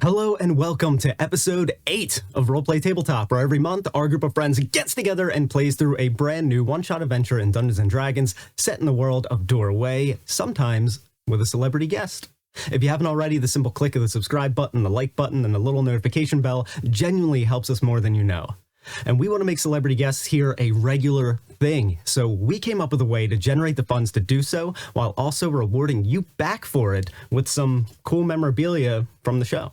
Hello and welcome to episode 8 of Roll Play Tabletop, where every month our group of friends gets together and plays through a brand new one-shot adventure in Dungeons & Dragons set in the world of Doorway, sometimes with a celebrity guest. If you haven't already, the simple click of the subscribe button, the like button, and the little notification bell genuinely helps us more than you know. And we want to make celebrity guests here a regular thing, so we came up with a way to generate the funds to do so while also rewarding you back for it with some cool memorabilia from the show.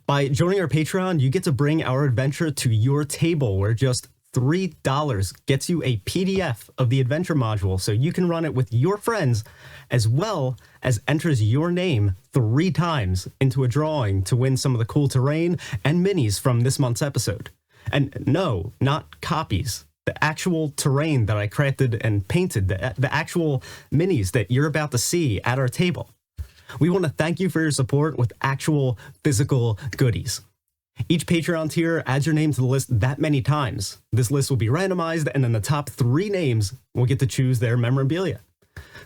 By joining our Patreon, you get to bring our adventure to your table, where just $3 gets you a PDF of the adventure module so you can run it with your friends, as well as enters your name 3 times into a drawing to win some of the cool terrain and minis from this month's episode. And no, not copies. The actual terrain that I crafted and painted, the actual minis that you're about to see at our table. We want to thank you for your support with actual physical goodies. Each Patreon tier adds your name to the list that many times. This list will be randomized, and then the top 3 names will get to choose their memorabilia.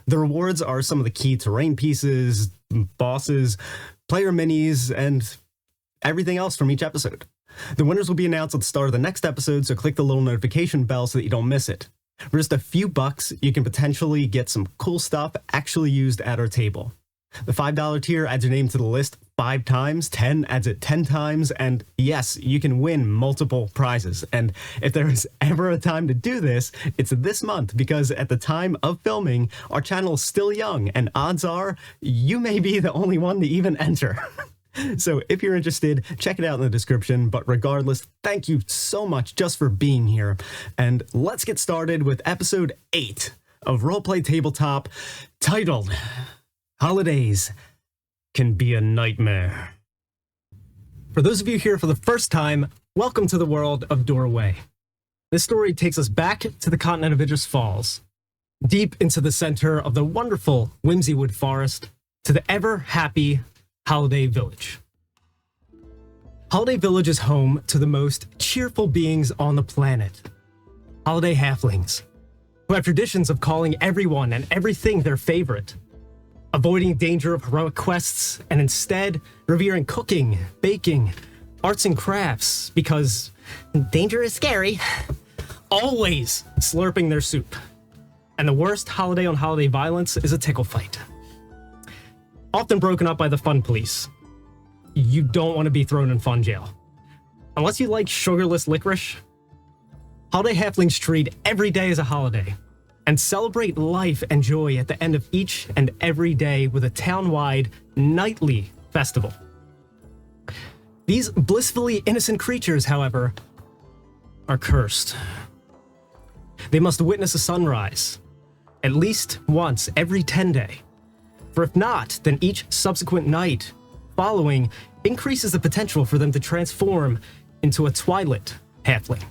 The rewards are some of the key terrain pieces, bosses, player minis, and everything else from each episode. The winners will be announced at the start of the next episode, so click the little notification bell so that you don't miss it. For just a few bucks, you can potentially get some cool stuff actually used at our table. The $5 tier adds your name to the list 5 times, 10 adds it 10 times, and yes, you can win multiple prizes. And if there is ever a time to do this, it's this month, because at the time of filming, our channel is still young, and odds are you may be the only one to even enter. So if you're interested, check it out in the description, but regardless, thank you so much just for being here. And let's get started with episode 8 of Roleplay Tabletop, titled Holidays Can Be a Nightmare. For those of you here for the first time, welcome to the world of Doorway. This story takes us back to the continent of Idris Falls, deep into the center of the wonderful Whimsywood Forest, to the ever-happy Holiday Village. Holiday Village is home to the most cheerful beings on the planet, Holiday Halflings, who have traditions of calling everyone and everything their favorite, avoiding danger of heroic quests, and instead revering cooking, baking, arts and crafts, because danger is scary, always slurping their soup. And the worst holiday-on-holiday violence is a tickle fight. Often broken up by the fun police. You don't want to be thrown in fun jail. Unless you like sugarless licorice. Holiday Halflings treat every day as a holiday and celebrate life and joy at the end of each and every day with a town-wide nightly festival. These blissfully innocent creatures, however, are cursed. They must witness a sunrise at least once every 10 days. For if not, then each subsequent night following increases the potential for them to transform into a Twilit Halfling.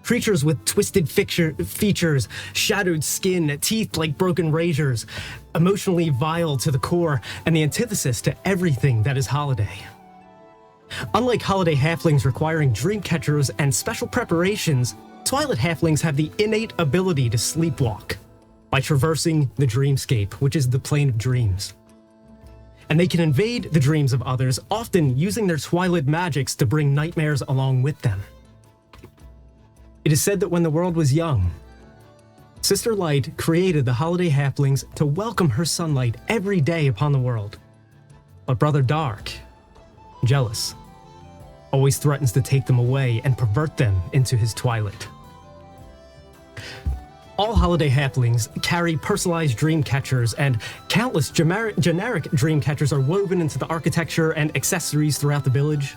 Creatures with twisted features, shadowed skin, teeth like broken razors, emotionally vile to the core, and the antithesis to everything that is holiday. Unlike Holiday Halflings requiring dream catchers and special preparations, Twilit Halflings have the innate ability to sleepwalk by traversing the Dreamscape, which is the plane of dreams. And they can invade the dreams of others, often using their Twilit magics to bring nightmares along with them. It is said that when the world was young, Sister Light created the Holiday Halflings to welcome her sunlight every day upon the world. But Brother Dark, jealous, always threatens to take them away and pervert them into his Twilit. All Holiday Halflings carry personalized dream catchers, and countless generic dream catchers are woven into the architecture and accessories throughout the village.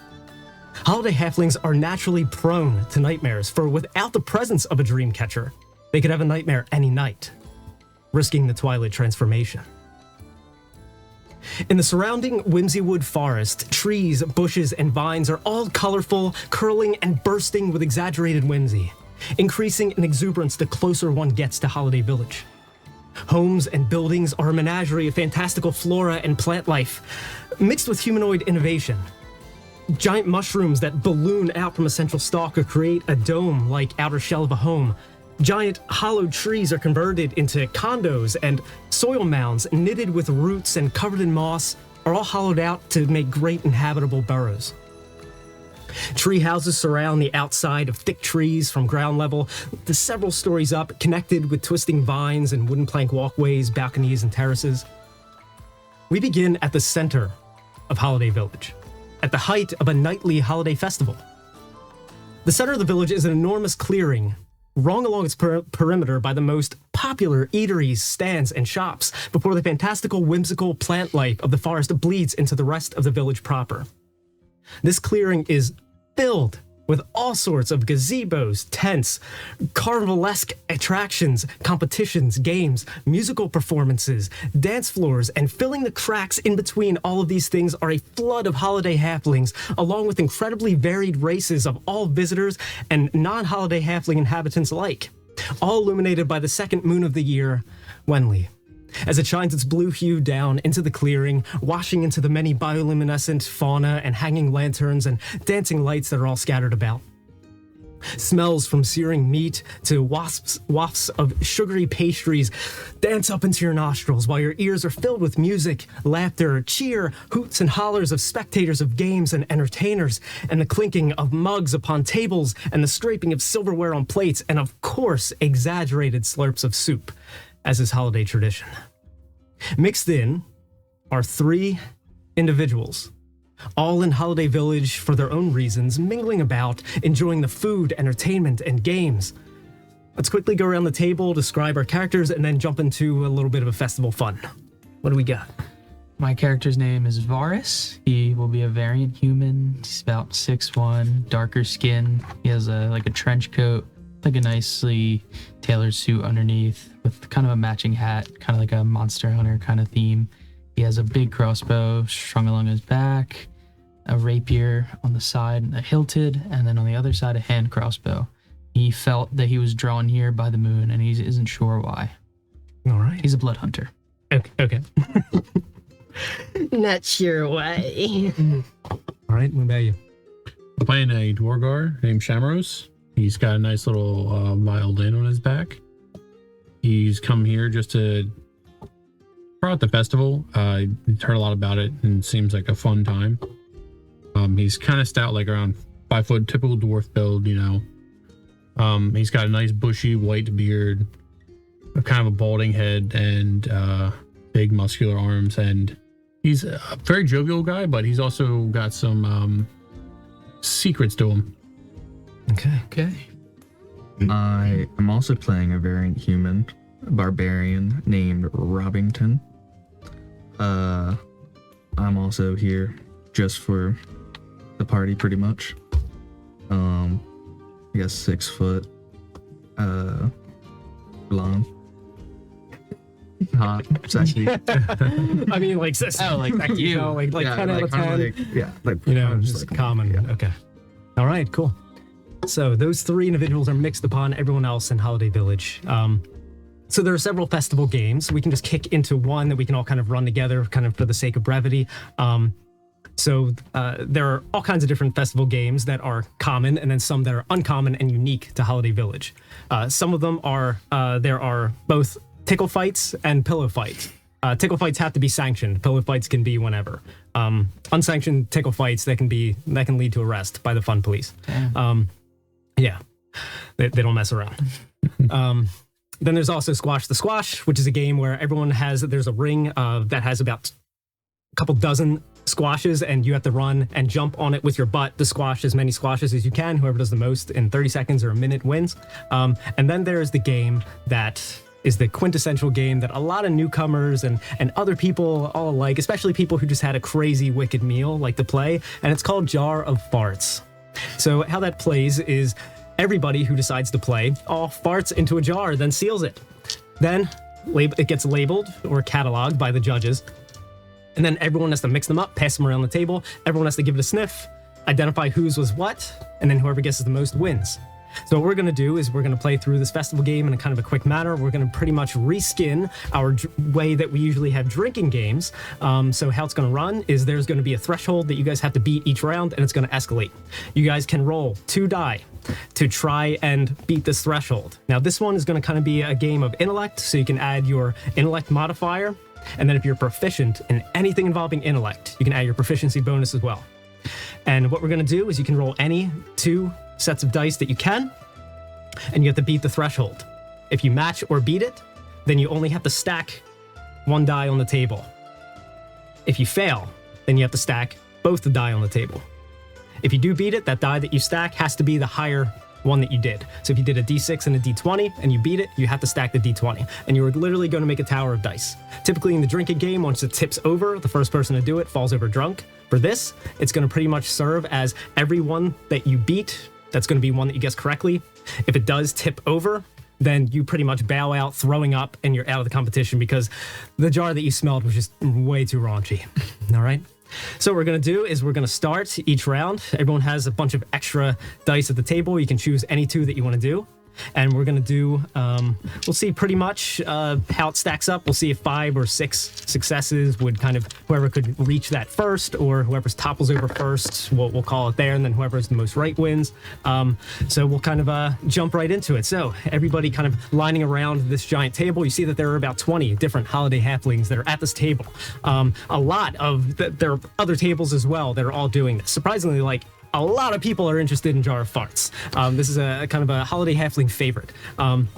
Holiday Halflings are naturally prone to nightmares, for without the presence of a dream catcher, they could have a nightmare any night, risking the Twilit transformation. In the surrounding Whimsywood Forest, trees, bushes, and vines are all colorful, curling, and bursting with exaggerated whimsy, increasing in exuberance the closer one gets to Holiday Village. Homes and buildings are a menagerie of fantastical flora and plant life, mixed with humanoid innovation. Giant mushrooms that balloon out from a central stalk or create a dome-like outer shell of a home. Giant hollow trees are converted into condos, and soil mounds knitted with roots and covered in moss are all hollowed out to make great inhabitable burrows. Tree houses surround the outside of thick trees from ground level to several stories up, connected with twisting vines and wooden plank walkways, balconies, and terraces. We begin at the center of Holiday Village, at the height of a nightly holiday festival. The center of the village is an enormous clearing, rung along its perimeter by the most popular eateries, stands, and shops, before the fantastical, whimsical plant life of the forest bleeds into the rest of the village proper. This clearing is filled with all sorts of gazebos, tents, carnivalesque attractions, competitions, games, musical performances, dance floors, and filling the cracks in between all of these things are a flood of holiday halflings, along with incredibly varied races of all visitors and non-holiday halfling inhabitants alike, all illuminated by the second moon of the year, Wenli, as it shines its blue hue down into the clearing, washing into the many bioluminescent fauna and hanging lanterns and dancing lights that are all scattered about. Smells from searing meat to wafts of sugary pastries dance up into your nostrils, while your ears are filled with music, laughter, cheer, hoots and hollers of spectators of games and entertainers, and the clinking of mugs upon tables and the scraping of silverware on plates, and of course, exaggerated slurps of soup, as is holiday tradition. Mixed in are 3 individuals, all in Holiday Village for their own reasons, mingling about, enjoying the food, entertainment, and games. Let's quickly go around the table, describe our characters, and then jump into a little bit of a festival fun. What do we got? My character's name is Varus. He will be a variant human. He's about 6'1", darker skin. He has a trench coat, like a nicely tailored suit underneath with kind of a matching hat, kind of like a Monster Hunter kind of theme. He has a big crossbow strung along his back, a rapier on the side, a hilted, and then on the other side, a hand crossbow. He felt that he was drawn here by the moon, and he isn't sure why. All right. He's a blood hunter. Okay. Not sure why. All right, what about you? I'm playing a Dwargar named Shamros. He's got a nice little violin on his back. He's come here just to try out the festival. Heard a lot about it and it seems like a fun time. He's kind of stout, like around 5 foot, typical dwarf build, you know. He's got a nice bushy white beard, a kind of a balding head, and big muscular arms. And he's a very jovial guy, but he's also got some secrets to him. Okay. I am also playing a variant human, barbarian named Robbington. I'm also here just for the party, pretty much. I guess 6 foot, blonde, hot, sexy. I mean, like, like you know, like yeah, 10 out of 10. Like You know, just just like, common. yeah. Okay. All right, cool. So those 3 individuals are mixed upon everyone else in Holiday Village. So there are several festival games. We can just kick into one that we can all kind of run together, kind of for the sake of brevity. So there are all kinds of different festival games that are common, and then some that are uncommon and unique to Holiday Village. Some of them are, there are both tickle fights and pillow fights. Tickle fights have to be sanctioned. Pillow fights can be whenever. Unsanctioned tickle fights, that can lead to arrest by the fun police. Yeah, they don't mess around. Then there's also Squash the Squash, which is a game where there's a ring that has about a couple dozen squashes, and you have to run and jump on it with your butt to squash as many squashes as you can. Whoever does the most in 30 seconds or a minute wins. And then there's the game that is the quintessential game that a lot of newcomers and other people all alike, especially people who just had a crazy wicked meal, like to play, and it's called Jar of Farts. So how that plays is everybody who decides to play all farts into a jar, then seals it. Then it gets labeled or cataloged by the judges, and then everyone has to mix them up, pass them around the table. Everyone has to give it a sniff, identify whose was what, and then whoever guesses the most wins. So what we're going to do is we're going to play through this festival game in a kind of a quick manner. We're going to pretty much reskin our way that we usually have drinking games. So how it's going to run is there's going to be a threshold that you guys have to beat each round, and it's going to escalate. You guys can roll 2 die to try and beat this threshold. Now this one is going to kind of be a game of intellect, so you can add your intellect modifier And then if you're proficient in anything involving intellect, you can add your proficiency bonus as well. And what we're going to do is you can roll any 2 sets of dice that you can, and you have to beat the threshold. If you match or beat it, then you only have to stack 1 die on the table. If you fail, then you have to stack both the die on the table. If you do beat it, that die that you stack has to be the higher one that you did. So if you did a d6 and a d20 and you beat it, you have to stack the d20. And you're literally going to make a tower of dice. Typically in the drinking game, once it tips over, the first person to do it falls over drunk. For this, it's going to pretty much serve as every one that you beat, that's going to be one that you guess correctly. If it does tip over, then you pretty much bow out, throwing up, and you're out of the competition because the jar that you smelled was just way too raunchy. All right? So what we're going to do is we're going to start each round. Everyone has a bunch of extra dice at the table. You can choose any 2 that you want to do. And we're going to do, we'll see pretty much how it stacks up. We'll see if 5 or 6 successes would kind of, whoever could reach that first, or whoever's topples over first, we'll call it there, and then whoever's the most right wins. So we'll kind of jump right into it. So everybody kind of lining around this giant table. You see that there are about 20 different Holiday Halflings that are at this table. A lot of, there are other tables as well that are all doing this. Surprisingly, like, a lot of people are interested in Jar of Farts. This is a kind of a Holiday Halfling favorite. Some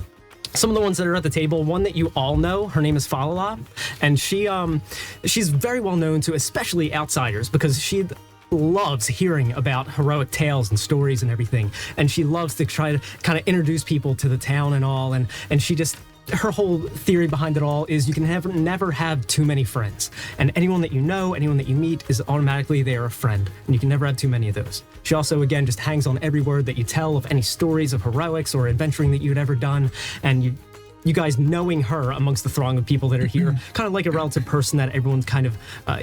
of the ones that are at the table, one that you all know, her name is Falala, and she's very well known to especially outsiders because she loves hearing about heroic tales and stories and everything, and she loves to try to kind of introduce people to the town and all, and she just, her whole theory behind it all is you can never have too many friends. And anyone that you know, anyone that you meet is automatically they are a friend. And you can never have too many of those. She also, again, just hangs on every word that you tell of any stories of heroics or adventuring that you'd ever done. And you guys knowing her amongst the throng of people that are here, kind of like a relative person that everyone's kind of,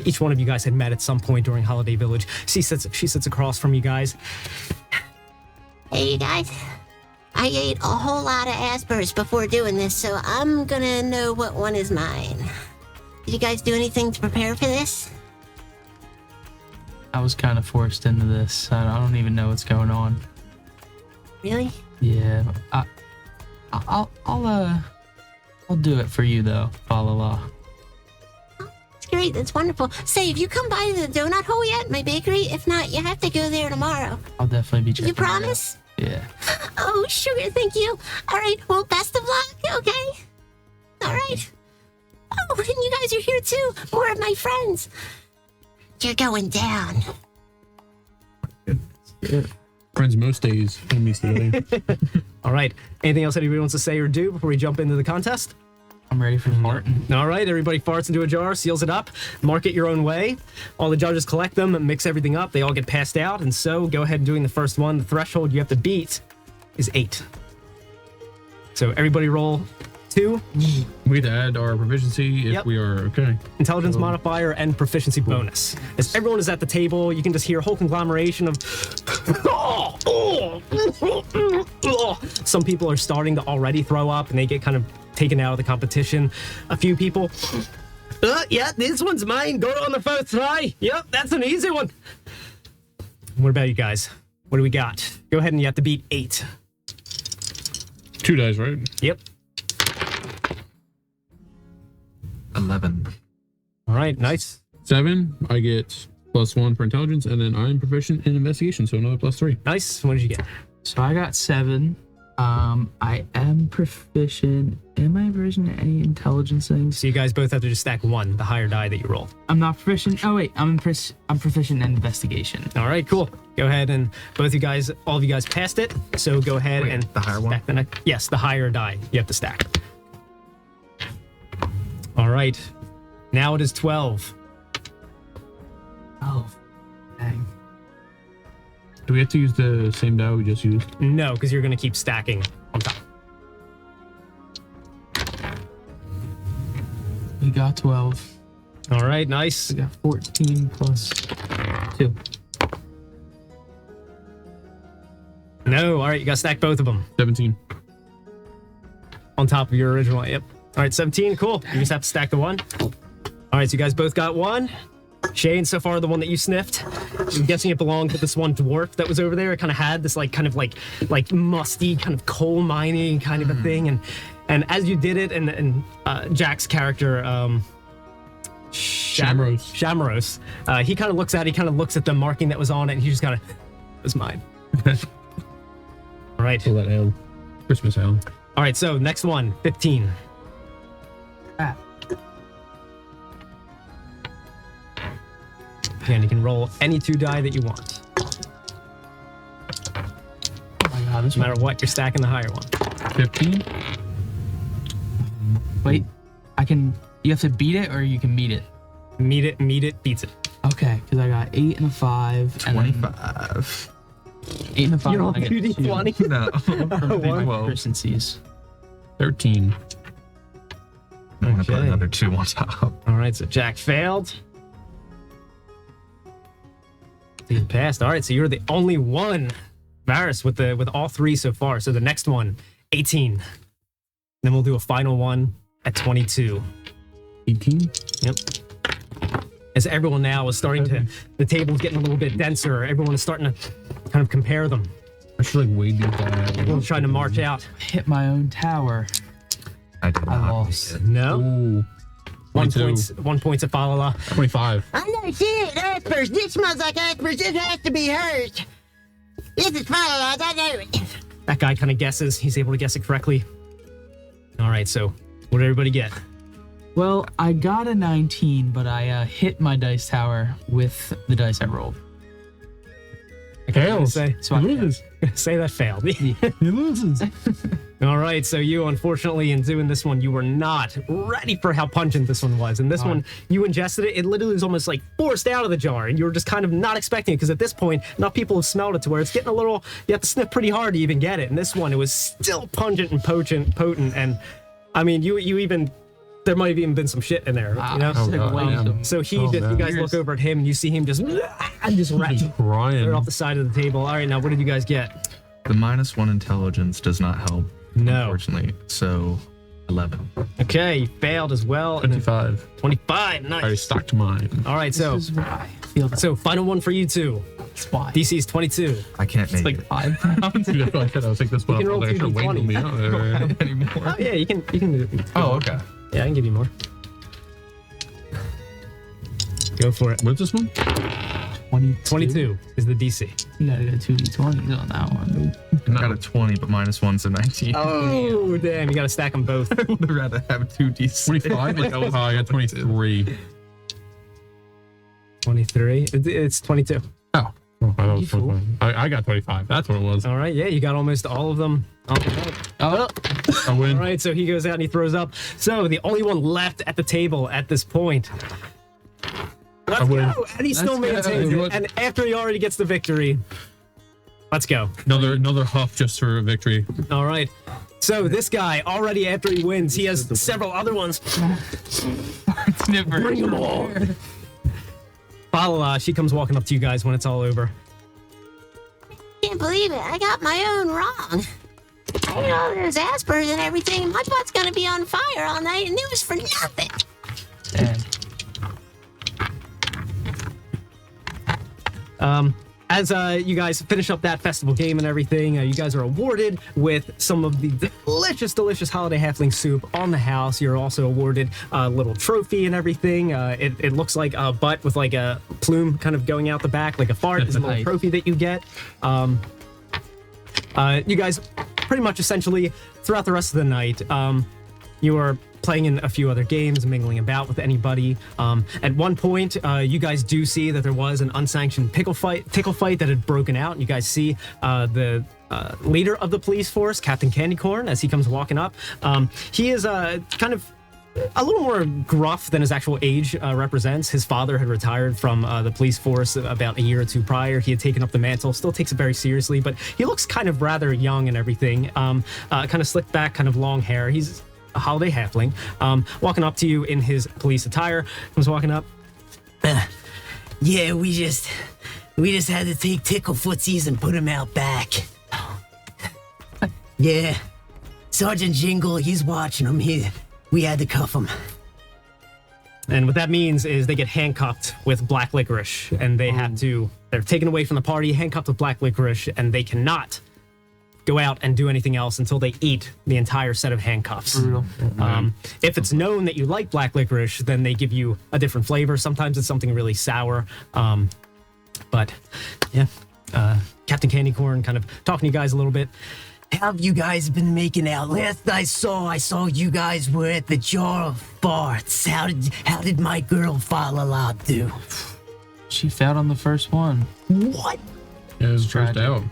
each one of you guys had met at some point during Holiday Village. She sits across from you guys. Hey, you guys. I ate a whole lot of aspers before doing this, so I'm gonna know what one is mine. Did you guys do anything to prepare for this? I was kind of forced into this. I don't even know what's going on. Really? Yeah, I'll do it for you though. Follow law. That's great. That's wonderful. Say, have you come by the donut hole yet, my bakery? If not, you have to go there tomorrow. I'll definitely be checking. You promise? Yeah. Oh, sugar, thank you. All right, well, best of luck, okay? All right. Oh, and you guys are here too. More of my friends. You're going down. Yeah. Friends most days when we see together. All right. Anything else anybody wants to say or do before we jump into the contest? I'm ready for Martin. All right, everybody farts into a jar, seals it up, mark it your own way. All the judges collect them and mix everything up. They all get passed out, and so go ahead and doing the first one. The threshold you have to beat is 8. So everybody roll 2. We'd add our proficiency if Yep. we are okay. Intelligence modifier and proficiency bonus. As everyone is at the table, you can just hear a whole conglomeration of some people are starting to already throw up and they get kind of taken out of the competition. A few people, yeah, this one's mine. Got it on the first try. Yep, that's an easy one. What about you guys? What do we got? Go ahead and you have to beat 8. 2 dice, right? Yep. 11. All right, nice. 7. I get +1 for intelligence, and then I'm proficient in investigation, so another +3. Nice. What did you get? So I got 7. I am proficient. Am I proficient in any intelligence things? So you guys both have to just stack 1, the higher die that you rolled. I'm not proficient. Oh wait, I'm proficient in investigation. All right, cool. Go ahead and all of you guys passed it. So go ahead Wait, and the higher one? stack the next. Yes, the higher die you have to stack. All right, now it is 12. Oh, dang. Do we have to use the same die we just used? No, because you're gonna keep stacking on top. We got 12. All right, nice. We got 14 plus 2. No, all right, you gotta stack both of them 17. on top of your original. Yep. All right, 17. Cool. You just have to stack the 1. All right, so you guys both got 1. Shane, so far the one that you sniffed, I'm guessing it belonged to this one dwarf that was over there. It kind of had this like musty kind of coal mining kind of a thing, and as you did it, and Jack's character Shamros. He kind of looks at it. He kind of looks at the marking that was on it, and he just kind of, it was mine. All right. So that ale. Christmas ale. All right, so next one, 15. And you can roll any 2 die that you want. Oh my god, this No matter what, you're stacking the higher one. 15. Wait, you have to beat it or you can meet it? Meet it, beats it. Okay, because I got 8 and a 5. 25. 8 and a 5. You don't and I get do 2 D20? No. from big 12. proficiencies. 13. I'm gonna put Okay. another 2 on top. All right, so Jack failed. You passed. All right, so you're the only one, Varys, with all 3 so far. So the next one, 18. Then we'll do a final one at 22. 18. Yep. As everyone now is starting to, the table's getting a little bit denser. Everyone is starting to kind of compare them. I should like wade these that. Everyone's trying to march out. Hit my own tower. I did I not. lost. No. Ooh. 1 22. point. 1 point to Falala. 25. I know shit, Aspers. This smells like Aspers. This has to be hers. This is fine. I know it. That guy kind of guesses. He's able to guess it correctly. All right, so what did everybody get? Well, I got a 19, but I hit my dice tower with the dice I rolled. Fails. Say, So I loses. say that failed. He loses. All right, so you, unfortunately, in doing this one, you were not ready for how pungent this one was. And this one, you ingested it. It literally was almost like forced out of the jar, and you were just kind of not expecting it, because at this point, enough people have smelled it to where it's getting a little, you have to sniff pretty hard to even get it. And this one, it was still pungent and potent. And I mean, you even, there might have even been some shit in there, you know? It's like God, way yeah. some- So Oh, you man. guys look over at him, and you see him just right Crying. off the side of the table. All right, now what did you guys get? The -1 intelligence does not help, No. unfortunately. So 11. Okay, you failed as well. And then 25. 25, I nice. stocked mine. All right, so This is why I feel so final one for you two. that's why. DC is 22. I can't make Like it 5 pounds. Dude, I feel like I think this one can roll up there. I should 2d20. wait me out there. anymore. Oh yeah, you can do it. Oh, okay. Yeah, I can give you more. Go for it. What's this one? 22 is the DC. You gotta go 2d20s on that one. I got a 20, but -1's a 19. Oh damn, you gotta stack them both. I would rather have 2d6. 25? Like, oh, I got 23. 23. It's 22. Oh. Oh, I thought it You was fool. 25. I got 25. That's what it was. All right, yeah, you got almost all of them. Oh, I win. All right, so he goes out and he throws up. So the only one left at the table at this point. Let's win. go! And he still Let's go. maintains it. And after he already gets the victory, let's go. Another huff just for a victory. All right. So this guy, already after he wins, he has several other ones. it's never. Bring them all. Falala, she comes walking up to you guys when it's all over. Can't believe it. I got my own wrong. You know, there's Aspers and everything. My butt's gonna be on fire all night, and it was for nothing. Damn. As you guys finish up that festival game and everything, you guys are awarded with some of the delicious Holiday Halfling soup on the house. You're also awarded a little trophy and everything. It looks like a butt with like a plume kind of going out the back, like a fart is a little Nice. trophy that you get. You guys pretty much essentially throughout the rest of the night, you are playing in a few other games, mingling about with anybody. At one point, you guys do see that there was an unsanctioned tickle fight that had broken out. You guys see the leader of the police force, Captain Candycorn, as he comes walking up. He is kind of a little more gruff than his actual age represents. His father had retired from the police force about a year or two prior. He had taken up the mantle, still takes it very seriously, but he looks kind of rather young and everything. Kind of slicked back, kind of long hair. He's a Holiday Halfling, walking up to you in his police attire. Comes walking up. Yeah, we just had to take Tickle Footsies and put him out back. Yeah, Sergeant Jingle, he's watching him. We had to cuff him. And what that means is they get handcuffed with black licorice, and they're taken away from the party, handcuffed with black licorice, and they cannot go out and do anything else until they eat the entire set of handcuffs. Brutal. If it's known that you like black licorice, then they give you a different flavor. Sometimes it's something really sour. But yeah, Captain Candy Corn kind of talking to you guys a little bit. How have you guys been making out? Last I saw you guys were at the Jar of Farts. How did my girl Falala do? She failed on the first one. What? Yeah, it was first Tragic. out.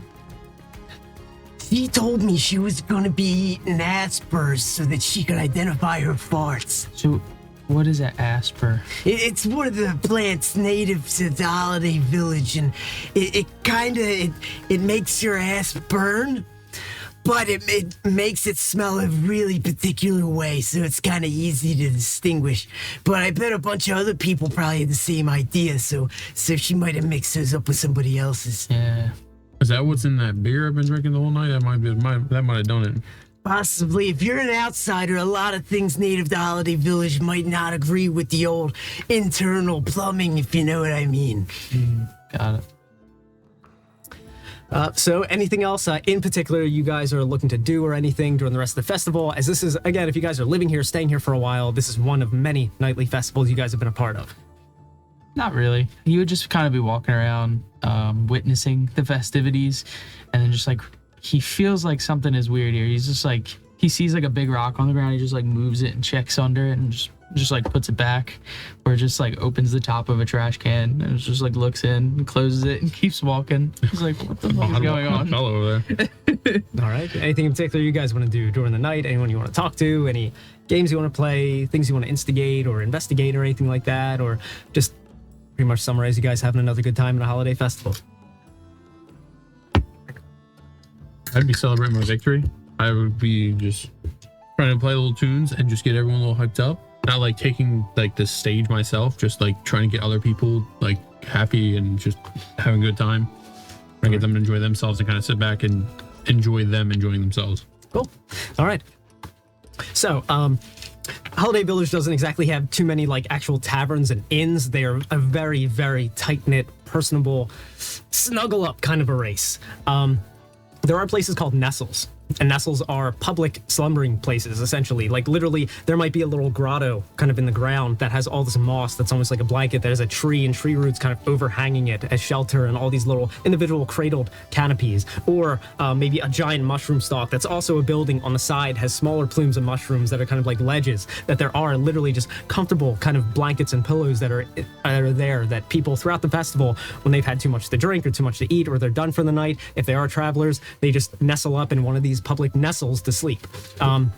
She told me she was gonna be eating aspers so that she could identify her farts. So, what is an asper? It's one of the plants native to the Holiday Village, and it makes your ass burn, but it makes it smell a really particular way, so it's kind of easy to distinguish. But I bet a bunch of other people probably had the same idea, so she might have mixed hers up with somebody else's. Yeah. Is that what's in that beer I've been drinking the whole night? That might have done it. Possibly. If you're an outsider, a lot of things native to Holiday Village might not agree with the old internal plumbing, if you know what I mean. Got it. So anything else in particular you guys are looking to do or anything during the rest of the festival? As this is, again, if you guys are living here, staying here for a while, this is one of many nightly festivals you guys have been a part of. Not really. You would just kind of be walking around, witnessing the festivities, and then just like he feels like something is weird here. He's just like he sees like a big rock on the ground. He just like moves it and checks under it and just like puts it back, or just like opens the top of a trash can and just like looks in and closes it and keeps walking. He's like, what the fuck is going on? Fell over there. All right. Anything in particular you guys want to do during the night? Anyone you want to talk to? Any games you want to play? Things you want to instigate or investigate or anything like that? Or just pretty much summarize you guys having another good time in a holiday festival? I'd be celebrating my victory. I would be just trying to play little tunes and just get everyone a little hyped up. Not like taking like the stage myself, just like trying to get other people like happy and just having a good time. I get them to enjoy themselves and kind of sit back and enjoy them enjoying themselves. Cool. All right. So, Holiday Village doesn't exactly have too many like actual taverns and inns. They are a very, very tight-knit, personable, snuggle up kind of a race. There are places called nestles. And nestles are public slumbering places, essentially. Like, literally, there might be a little grotto kind of in the ground that has all this moss that's almost like a blanket. There's a tree and tree roots kind of overhanging it as shelter and all these little individual cradled canopies. Or maybe a giant mushroom stalk that's also a building on the side, has smaller plumes of mushrooms that are kind of like ledges. That there are literally just comfortable kind of blankets and pillows that are there that people throughout the festival, when they've had too much to drink or too much to eat or they're done for the night, if they are travelers, they just nestle up in one of these public nestles to sleep. Some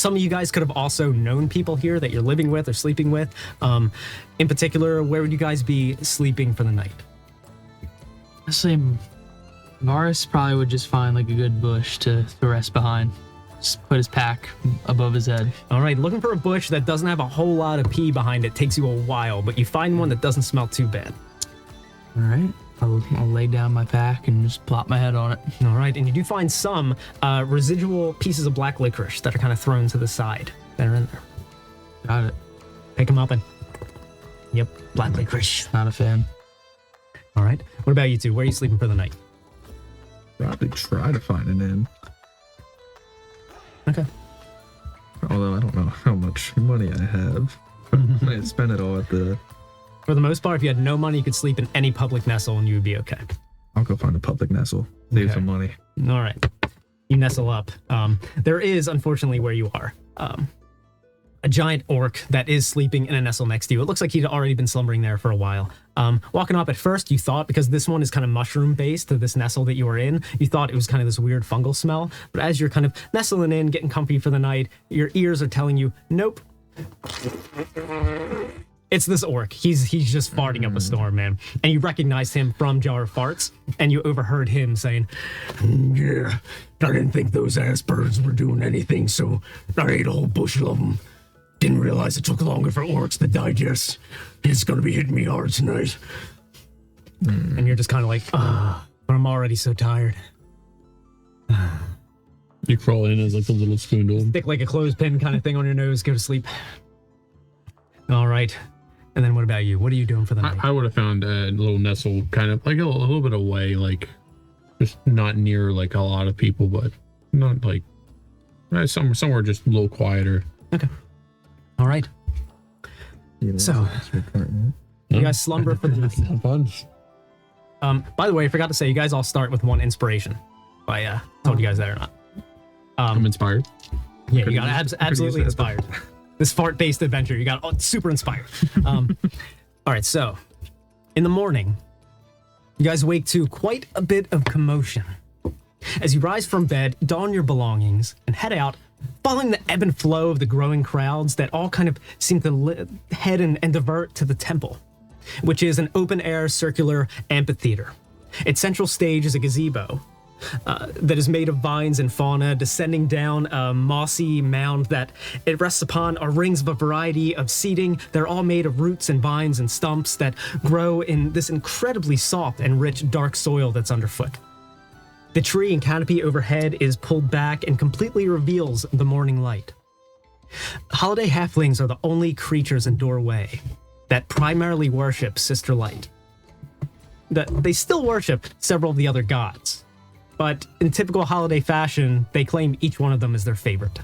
of you guys could have also known people here that you're living with or sleeping with. In particular, where would you guys be sleeping for the night? Honestly, Varus probably would just find like a good bush to rest behind. Just put his pack above his head. All right, looking for a bush that doesn't have a whole lot of pee behind it takes you a while, but you find one that doesn't smell too bad. All right. I'll lay down my pack and just plop my head on it. All right, and you do find some residual pieces of black licorice that are kind of thrown to the side that are in there. Got it. Pick them up and... Yep, black licorice. Not a fan. All right, what about you two? Where are you sleeping for the night? Probably try to find an inn. Okay. Although I don't know how much money I have. I might spend it all at the... For the most part, if you had no money, you could sleep in any public nestle and you would be okay. I'll go find a public nestle. Save some money. All right. You nestle up. There is, unfortunately, where you are, a giant orc that is sleeping in a nestle next to you. It looks like he'd already been slumbering there for a while. Walking up at first, you thought, because this one is kind of mushroom-based to this nestle that you were in, you thought it was kind of this weird fungal smell. But as you're kind of nestling in, getting comfy for the night, your ears are telling you, nope. It's this orc. He's just farting up a storm, man. And you recognized him from Jar of Farts, and you overheard him saying, Yeah, I didn't think those ass birds were doing anything, so I ate a whole bushel of them. Didn't realize it took longer for orcs to digest. It's gonna be hitting me hard tonight. and you're just kind of like, but I'm already so tired. You crawl in as like a little spoondle. Stick like a clothespin kind of thing on your nose, go to sleep. All right. And then what about you? What are you doing for the night? I would have found a little nestle kind of like a little bit away, like Just not near like a lot of people, but not like somewhere just a little quieter. Okay. All right. So, you guys slumber for the night. Have fun. By the way, I forgot to say, you guys all start with 1 inspiration. If I told you guys that or not. I'm inspired. Yeah, you got absolutely inspired. This fart-based adventure, you got super inspired. All right, so in the morning, you guys wake to quite a bit of commotion. As you rise from bed, don your belongings, and head out, following the ebb and flow of the growing crowds that all kind of seem to head and divert to the temple, which is an open-air circular amphitheater. Its central stage is a gazebo that is made of vines and fauna descending down a mossy mound that it rests upon are rings of a variety of seating. They're all made of roots and vines and stumps that grow in this incredibly soft and rich dark soil that's underfoot. The tree and canopy overhead is pulled back and completely reveals the morning light. Holiday Halflings are the only creatures in Doorway that primarily worship Sister Light. They still worship several of the other gods, but in typical holiday fashion, they claim each one of them as their favorite.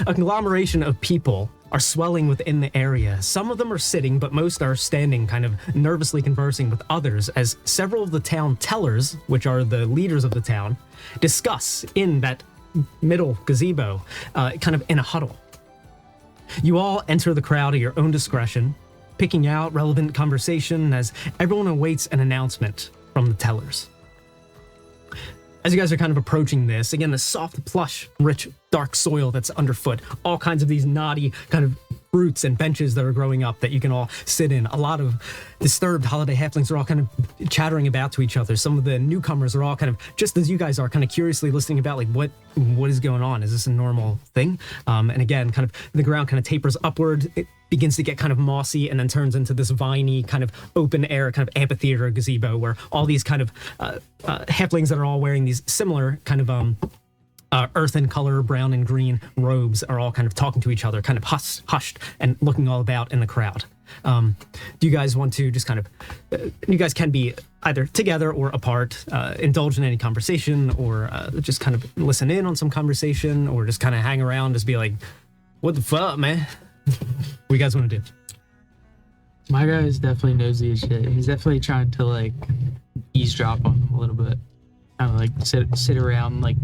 A conglomeration of people are swelling within the area. Some of them are sitting, but most are standing, kind of nervously conversing with others as several of the town tellers, which are the leaders of the town, discuss in that middle gazebo, kind of in a huddle. You all enter the crowd at your own discretion, picking out relevant conversation as everyone awaits an announcement from the tellers. As you guys are kind of approaching this, again, the soft, plush, rich, dark soil that's underfoot, all kinds of these knotty kind of roots and benches that are growing up that you can all sit in. A lot of disturbed Holiday Halflings are all kind of chattering about to each other. Some of the newcomers are all kind of, just as you guys are, kind of curiously listening about, like, what is going on? Is this a normal thing? And again, kind of the ground kind of tapers upward. It begins to get kind of mossy and then turns into this viney kind of open air kind of amphitheater gazebo where all these kind of halflings that are all wearing these similar kind of earthen color, brown and green robes are all kind of talking to each other, kind of hushed and looking all about in the crowd. Do you guys want to just kind of, you guys can be either together or apart, indulge in any conversation, or just kind of listen in on some conversation, or just kind of hang around, just be like, what the fuck, man? What you guys want to do? My guy is definitely nosy as shit. He's definitely trying to like eavesdrop on them a little bit. Kind of like sit around like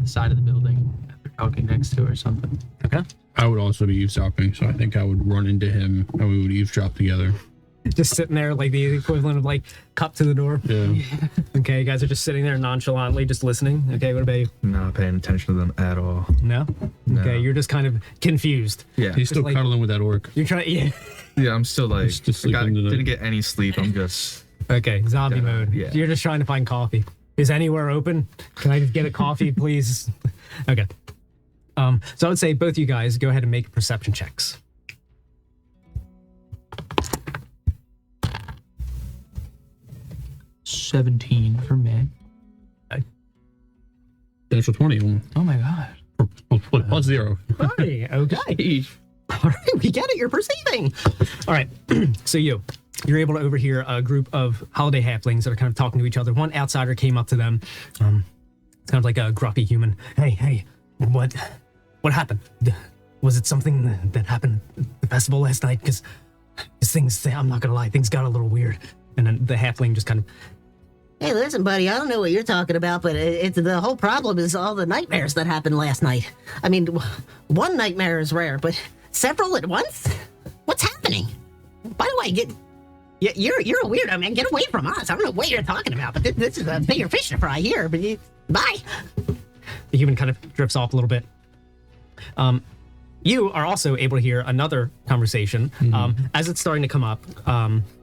the side of the building that they're talking next to or something. Okay. I would also be eavesdropping, so I think I would run into him and we would eavesdrop together. Just sitting there like the equivalent of like cup to the door. Yeah. Okay, you guys are just sitting there nonchalantly, just listening. Okay, what about you? Not paying attention to them at all. No? No. Okay, you're just kind of confused. Yeah. He's still like- cuddling with that orc. You're trying, yeah. Yeah, I'm still like, Just sleeping tonight. didn't get any sleep. I'm just, Okay, zombie Yeah, mode. yeah. You're just trying to find coffee. Is anywhere open? Can I just get a coffee, please? Okay. So I would say both you guys go ahead and make perception checks. 17 for me. Natural 20. Oh my god. Plus 0. Hi, okay. All right, we get it. You're perceiving. All right. So you're able to overhear a group of Holiday Halflings that are kind of talking to each other. One outsider came up to them. It's kind of like a gruffy human. Hey, what happened? Was it something that happened at the festival last night? Because things, I'm not gonna lie, things got a little weird. And then the halfling just kind of, Hey, listen, buddy, I don't know what you're talking about, but it's the whole problem is all the nightmares that happened last night. I mean, one nightmare is rare, but several at once? What's happening? By the way, you're a weirdo, man. Get away from us. I don't know what you're talking about, but this is a bigger fish to fry here. But bye. the human kind of drifts off a little bit. You are also able to hear another conversation as it's starting to come up.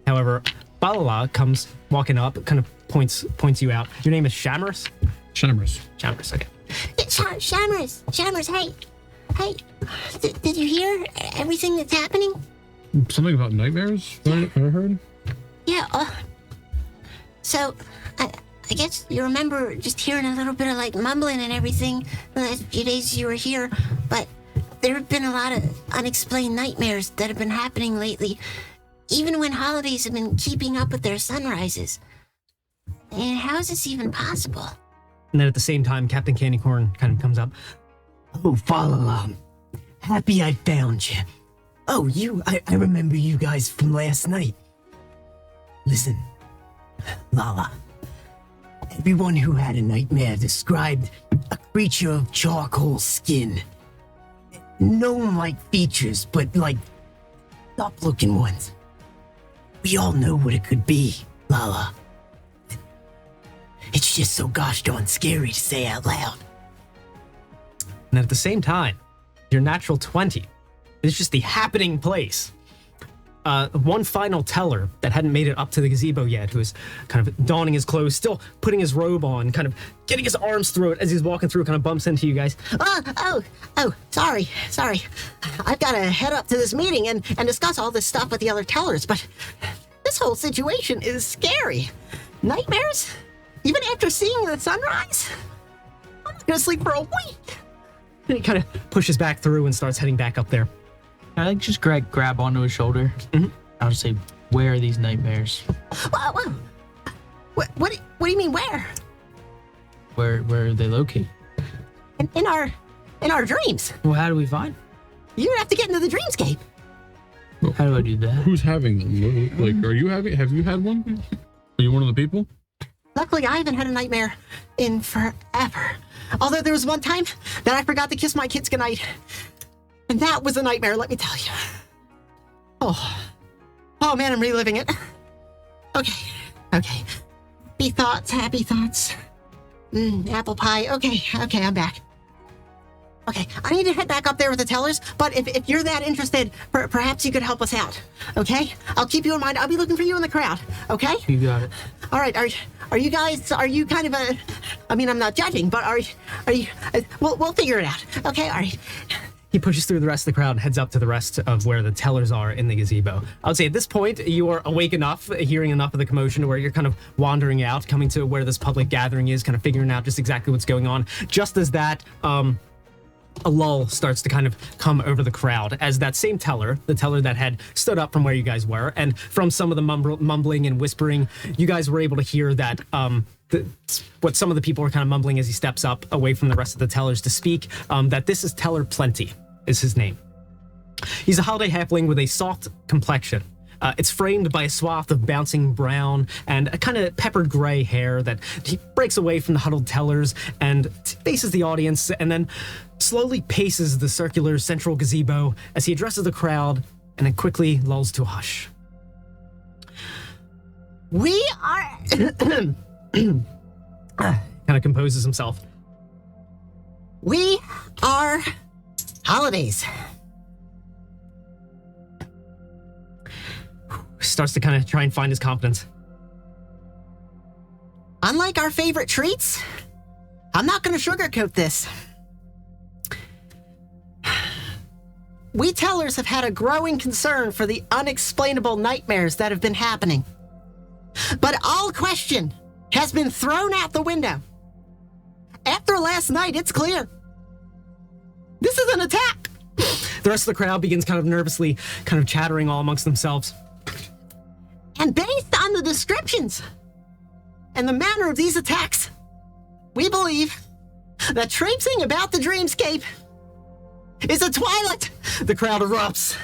However, Balala comes walking up, kind of points you out. Your name is Shamras? Shamras. Shamras, okay. Shamras, hey, did you hear everything that's happening? Something about nightmares? I heard? Yeah, so I guess you remember just hearing a little bit of like mumbling and everything the last few days you were here, but there have been a lot of unexplained nightmares that have been happening lately, even when holidays have been keeping up with their sunrises. And how is this even possible? And then at the same time, Captain Candycorn kind of comes up. Oh, Falala. Happy I found you. Oh, I remember you guys from last night. Listen, Lala. Everyone who had a nightmare described a creature of charcoal skin. Gnome-like features, but like up-looking ones. We all know what it could be, Lala. It's just so gosh darn scary to say out loud. And at the same time, your natural 20 is just the happening place. One final teller that hadn't made it up to the gazebo yet, who was kind of donning his clothes, still putting his robe on, kind of getting his arms through it as he's walking through, kind of bumps into you guys. Sorry. I've got to head up to this meeting and discuss all this stuff with the other tellers, but this whole situation is scary. Nightmares? Even after seeing the sunrise? I'm not gonna sleep for a week. And he kind of pushes back through and starts heading back up there. Can I just grab onto his shoulder? Mhm. I'll just say, where are these nightmares? Whoa. What do you mean where? Where are they located? In our dreams. Well, how do we find? You have to get into the dreamscape. How do I do that? Who's having them? Like, have you had one? Are you one of the people? Luckily, I haven't had a nightmare in forever. Although there was one time that I forgot to kiss my kids goodnight. And that was a nightmare, let me tell you. Oh man, I'm reliving it. Okay. Happy thoughts. Apple pie. Okay, I'm back. Okay, I need to head back up there with the tellers, but if you're that interested, perhaps you could help us out, okay? I'll keep you in mind. I'll be looking for you in the crowd, okay? You got it. All right, are you guys, are you kind of I mean, I'm not judging, but are you, we'll figure it out, okay? All right. He pushes through the rest of the crowd and heads up to the rest of where the tellers are in the gazebo. I would say at this point, you are awake enough, hearing enough of the commotion to where you're kind of wandering out, coming to where this public gathering is, kind of figuring out just exactly what's going on. Just as that, a lull starts to kind of come over the crowd as that same teller, the teller that had stood up from where you guys were, and from some of the mumbling and whispering, you guys were able to hear that what some of the people are kind of mumbling as he steps up away from the rest of the tellers to speak, that this is Teller Plenty, is his name. He's a Holiday Halfling with a soft complexion. It's framed by a swath of bouncing brown and a kind of peppered gray hair that he breaks away from the huddled tellers and faces the audience and then slowly paces the circular central gazebo as he addresses the crowd and then quickly lulls to a hush. We are... Kind of composes himself. We are holidays. Starts to kind of try and find his confidence. Unlike our favorite treats, I'm not going to sugarcoat this. We tellers have had a growing concern for the unexplainable nightmares that have been happening. But all question has been thrown out the window. After last night, it's clear. This is an attack. The rest of the crowd begins kind of nervously, kind of chattering all amongst themselves. And based on the descriptions and the manner of these attacks, we believe that traipsing about the dreamscape is a Twilit. The crowd erupts,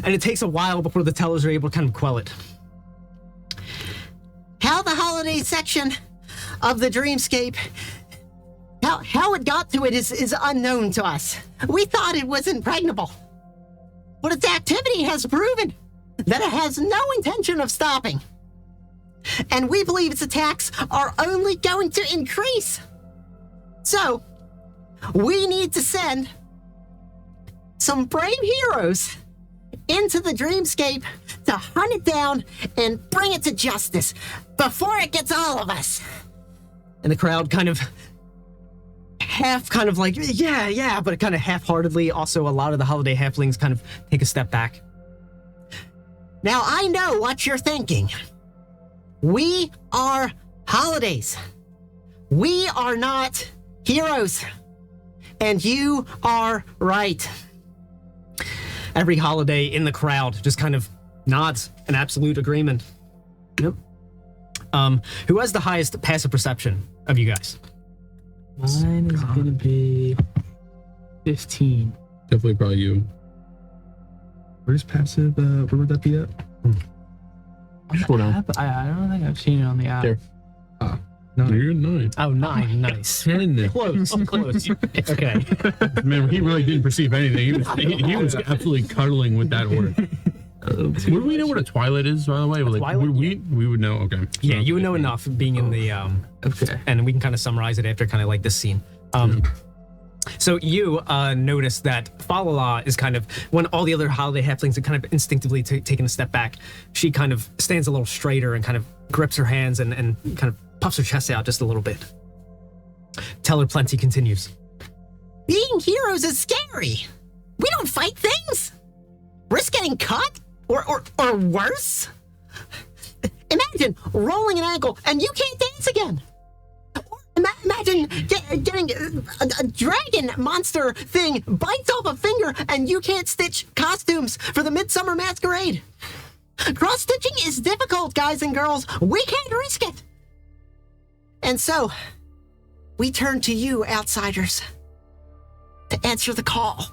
and it takes a while before the tellers are able to kind of quell it. How the holiday section of the dreamscape, how it got to it is unknown to us. We thought it was impregnable, but its activity has proven that it has no intention of stopping. And we believe its attacks are only going to increase. So, we need to send some brave heroes into the dreamscape to hunt it down and bring it to justice before it gets all of us. And the crowd kind of like, yeah, but kind of half-heartedly. Also, a lot of the Holiday Halflings kind of take a step back. Now, I know what you're thinking. We are holidays. We are not heroes. And you are right. Every holiday in the crowd just kind of nods in absolute agreement. Yep. Who has the highest passive perception of you guys? Mine is gonna be 15. Definitely probably you. Where's passive? Where would that be at? Scroll down. I don't think I've seen it on the app. There. No. You're 9. Oh, 9. Nice. 10. Close. Close. Okay. Man, he really didn't perceive anything. He was absolutely cuddling with that order. Would we know what a Twilit is, by the way? Like, Twilit? we would know. Okay. Yeah, you would know enough being in the Okay. and we can kind of summarize it after kind of like this scene. So you notice that Falala is kind of, when all the other Holiday Halflings are kind of instinctively taking a step back, she kind of stands a little straighter and kind of grips her hands and kind of puffs her chest out just a little bit. Teller Plenty continues. Being heroes is scary. We don't fight things. Risk getting caught or worse. Imagine rolling an ankle and you can't dance again. Imagine getting a dragon monster thing bites off a finger and you can't stitch costumes for the Midsummer Masquerade. Cross-stitching is difficult, guys and girls. We can't risk it. And so, we turn to you, outsiders, to answer the call.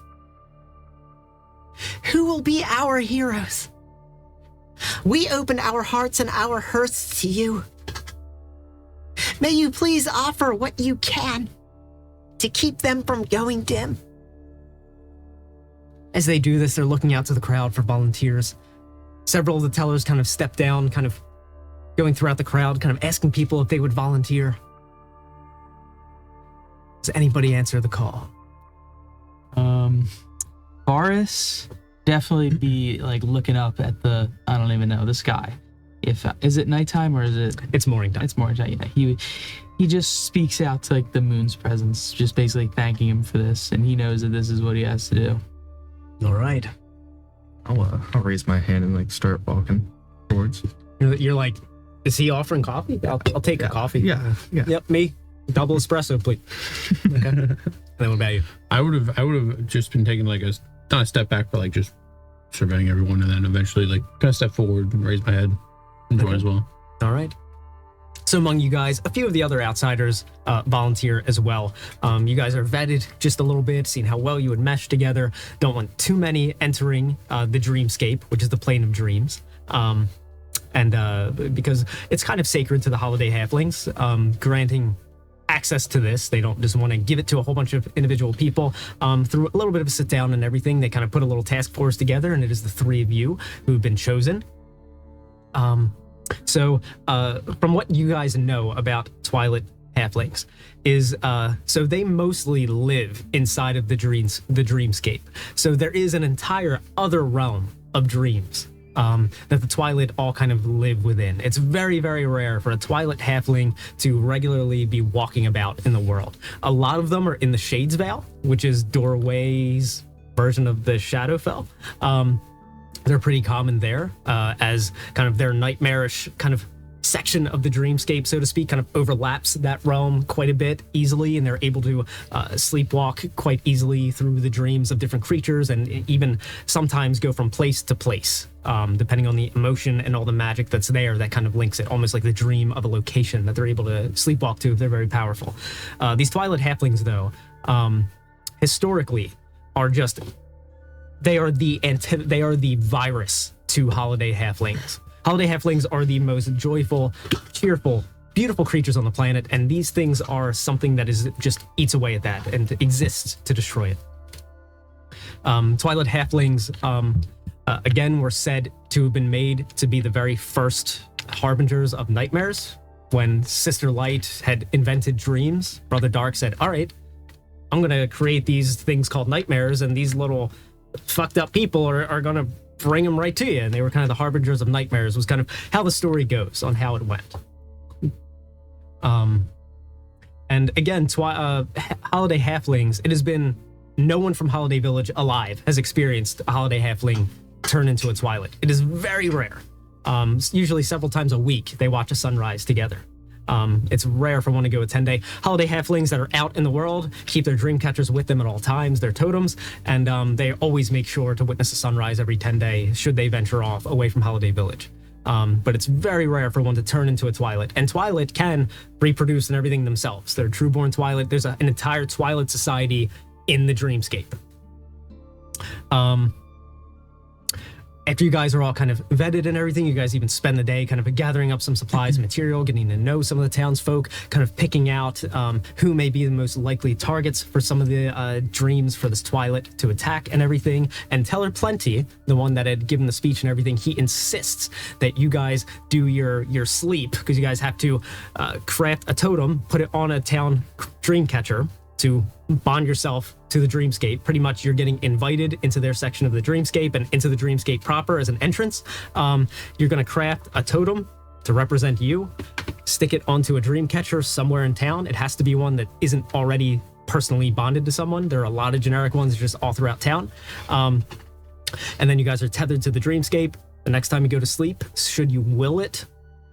Who will be our heroes? We open our hearts and our hearts to you. May you please offer what you can to keep them from going dim. As they do this, they're looking out to the crowd for volunteers. Several of the tellers kind of step down, kind of going throughout the crowd, kind of asking people if they would volunteer. Does anybody answer the call? Boris definitely be like looking up at the, I don't even know, the sky. If is it nighttime or is it? It's morning time. It's morning time. Yeah, he just speaks out to like the moon's presence, just basically thanking him for this, and he knows that this is what he has to do. All right. I'll raise my hand and like start walking towards. You're like, is he offering coffee? I'll take a coffee. Yeah. Yep, me. Double espresso, please. Okay. And then what about you? I would have just been taking like not a step back, but like just surveying everyone, and then eventually like kind of step forward and raise my head and join as well. All right. So among you guys, a few of the other outsiders volunteer as well. You guys are vetted just a little bit, seeing how well you would mesh together. Don't want too many entering the Dreamscape, which is the plane of dreams. And because it's kind of sacred to the Holiday Halflings, granting access to this, they don't just want to give it to a whole bunch of individual people. Through a little bit of a sit down and everything, they kind of put a little task force together, and it is the three of you who've been chosen. So from what you guys know about Twilit Halflings is so they mostly live inside of the Dreamscape. So there is an entire other realm of dreams that the Twilit all kind of live within. It's very, very rare for a Twilit Halfling to regularly be walking about in the world. A lot of them are in the Shades Vale, which is Doorway's version of the Shadowfell. They're pretty common there, as kind of their nightmarish kind of section of the Dreamscape, so to speak, kind of overlaps that realm quite a bit easily, and they're able to sleepwalk quite easily through the dreams of different creatures, and even sometimes go from place to place, depending on the emotion and all the magic that's there that kind of links it, almost like the dream of a location that they're able to sleepwalk to if they're very powerful. These Twilit Halflings, though, historically are just... They are the virus to Holiday Halflings. Holiday Halflings are the most joyful, cheerful, beautiful creatures on the planet, and these things are something that is just eats away at that and exists to destroy it. Twilit Halflings, again, were said to have been made to be the very first harbingers of nightmares. When Sister Light had invented dreams, Brother Dark said, all right, I'm going to create these things called nightmares, and these little fucked up people are going to bring them right to you. And they were kind of the harbingers of nightmares, was kind of how the story goes on how it went. And again, Holiday Halflings, it has been no one from Holiday Village alive has experienced a Holiday Halfling turn into a Twilit. It is very rare. Usually several times a week, they watch a sunrise together. It's rare for one to go a 10-day. Holiday Halflings that are out in the world keep their dream catchers with them at all times, their totems, and they always make sure to witness a sunrise every 10 days should they venture off away from Holiday Village. but it's very rare for one to turn into a Twilit. And Twilit can reproduce and everything themselves. They're trueborn Twilit. There's an entire Twilit society in the Dreamscape. After you guys are all kind of vetted and everything, you guys even spend the day kind of gathering up some supplies and material, getting to know some of the townsfolk, kind of picking out who may be the most likely targets for some of the dreams for this Twilit to attack and everything. And Teller Plenty, the one that had given the speech and everything, he insists that you guys do your sleep, because you guys have to craft a totem, put it on a town dream catcher to bond yourself to the Dreamscape. Pretty much you're getting invited into their section of the Dreamscape and into the Dreamscape proper as an entrance. You're going to craft a totem to represent you, stick it onto a dream catcher somewhere in town. It has to be one that isn't already personally bonded to someone. There are a lot of generic ones just all throughout town. And then you guys are tethered to the Dreamscape. The next time you go to sleep, should you will it,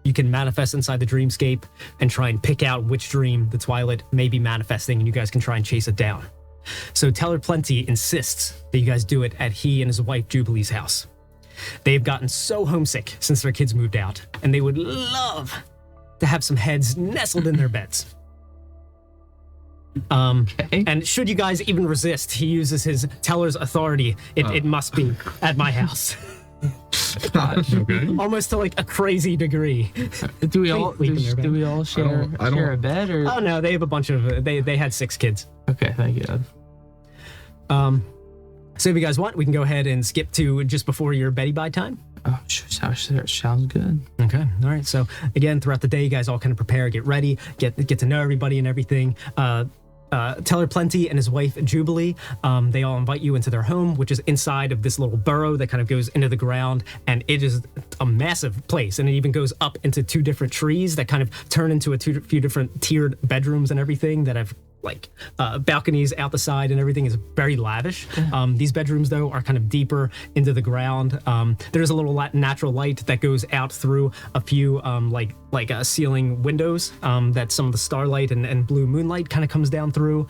you can manifest inside the Dreamscape and try and pick out which dream the Twilit may be manifesting, and you guys can try and chase it down. So Teller Plenty insists that you guys do it at he and his wife Jubilee's house. They've gotten so homesick since their kids moved out, and they would love to have some heads nestled in their beds. And should you guys even resist, he uses his Teller's authority. It must be at my house. Okay. Almost to like a crazy degrry. Do we all share a bed, or? Oh no, they have a bunch of they had 6 kids. Okay, thank you. So if you guys want, we can go ahead and skip to just before your beddy bye time. Oh, sounds good. Okay, all right. So again, throughout the day, you guys all kind of prepare, get ready, get to know everybody and everything. Teller Plenty and his wife Jubilee, they all invite you into their home, which is inside of this little burrow that kind of goes into the ground, and it is a massive place, and it even goes up into 2 different trees that kind of turn into a few different tiered bedrooms and everything that have like balconies out the side, and everything is very lavish. These bedrooms though are kind of deeper into the ground. There's a little natural light that goes out through a few like ceiling windows that some of the starlight and blue moonlight kind of comes down through.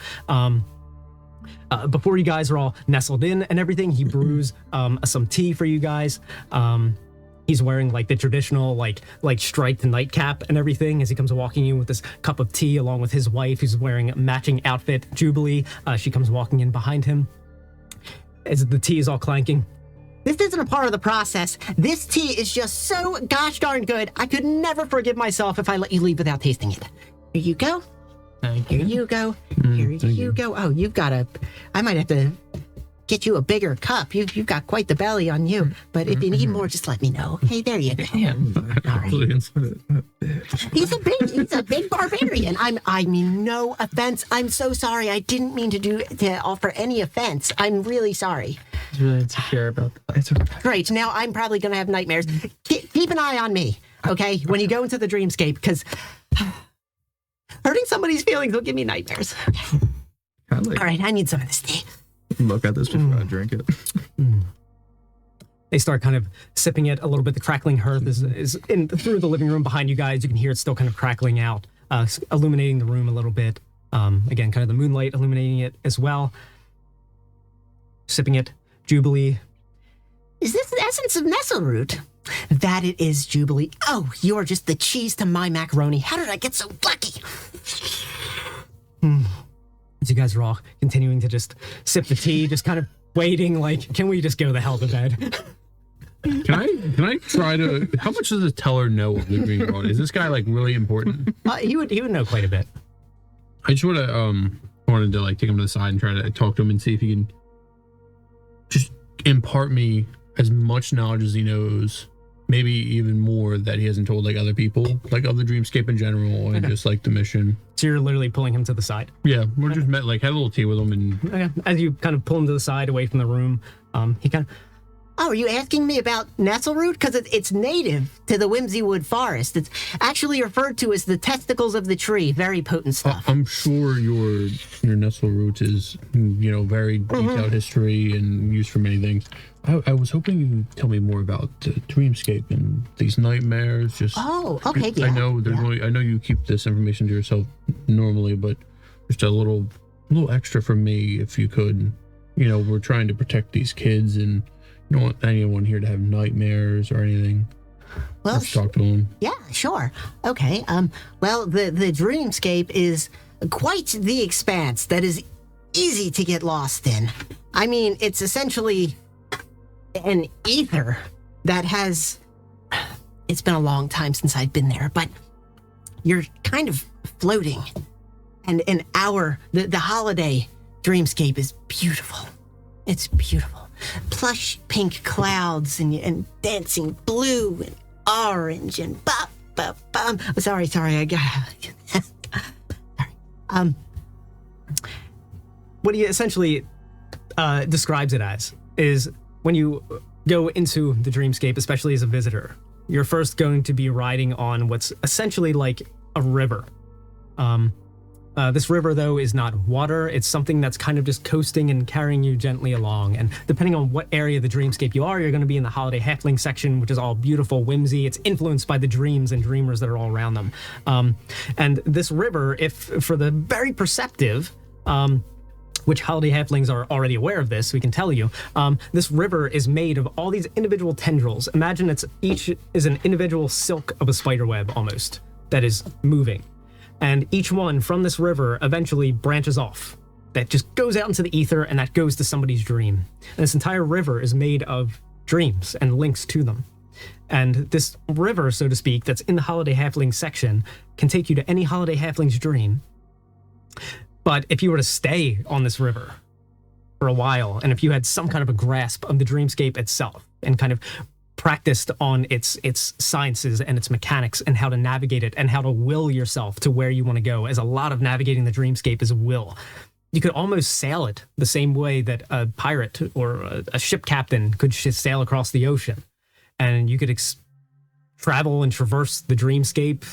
Before you guys are all nestled in and everything, he brews some tea for you guys. He's wearing like the traditional like striped nightcap and everything as he comes walking in with this cup of tea along with his wife, who's wearing a matching outfit, Jubilee. She comes walking in behind him as the tea is all clanking. This isn't a part of the process. This tea is just so gosh darn good. I could never forgive myself if I let you leave without tasting it. Here you go. Thank you. Here you go. Here you go. Oh, you've got I might have to get you a bigger cup. You've got quite the belly on you. But if you need more, just let me know. Hey, there you go. All right. He's a big barbarian. I mean, no offense. I'm so sorry. I didn't mean to offer any offense. I'm really sorry. I was really insecure about that. It's okay. Great. Now I'm probably going to have nightmares. Keep an eye on me, okay? When you go into the Dreamscape, because hurting somebody's feelings will give me nightmares. All right, I need some of this tea. Look at this before I drink it. They start kind of sipping it a little bit. The crackling hearth is in through the living room behind you guys. You can hear it still kind of crackling out, illuminating the room a little bit. Again, kind of the moonlight illuminating it as well. Sipping it, Jubilee. Is this the essence of Nestle root? That it is, Jubilee. Oh, you're just the cheese to my macaroni. How did I get so lucky? As you guys are all continuing to just sip the tea, just kind of waiting, like, can we just go the hell to bed? Can I try to? How much does the teller know of the Green World? Is this guy like really important? He would know quite a bit. I just wanted to like take him to the side and try to talk to him and see if he can just impart me as much knowledge as he knows, maybe even more that he hasn't told like other people, like of the Dreamscape in general, and just like the mission. So you're literally pulling him to the side. Yeah, we're just met, like had a little tea with him, and Okay. As you kind of pull him to the side away from the room, he kind of. Oh, are you asking me about Nestle root? Because it's native to the Whimsywood Forest. It's actually referred to as the testicles of the tree. Very potent stuff. I'm sure your Nestle root is, very detailed history and used for many things. I was hoping you could tell me more about Dreamscape and these nightmares. Just okay, yeah. I know I know you keep this information to yourself normally, but just a little extra for me if you could. We're trying to protect these kids, and you don't want anyone here to have nightmares or anything. Well, Let's talk to him. yeah, sure. Okay. Well, the dreamscape is quite the expanse that is easy to get lost in. I mean, it's essentially an ether that has. It's been a long time since I've been there, but you're kind of floating. And the holiday dreamscape is beautiful. It's beautiful. Plush pink clouds and dancing blue and orange and sorry, I got sorry. What he essentially describes it as is when you go into the dreamscape, especially as a visitor, you're first going to be riding on what's essentially like a river. This river, though, is not water. It's something that's kind of just coasting and carrying you gently along. And depending on what area of the dreamscape you are, you're going to be in the Holiday Halfling section, which is all beautiful whimsy. It's influenced by the dreams and dreamers that are all around them. And this river, if for the very perceptive, which Holiday Halflings are already aware of this, we can tell you, this river is made of all these individual tendrils. Imagine each is an individual silk of a spider web, almost, that is moving. And each one from this river eventually branches off. That just goes out into the ether, and that goes to somebody's dream. And this entire river is made of dreams and links to them. And this river, so to speak, that's in the Holiday Halfling section can take you to any Holiday Halfling's dream. But if you were to stay on this river for a while, and if you had some kind of a grasp of the dreamscape itself and kind of practiced on its sciences and its mechanics and how to navigate it and how to will yourself to where you want to go, as a lot of navigating the dreamscape is will. You could almost sail it the same way that a pirate or a ship captain could sail across the ocean. And you could travel and traverse the dreamscape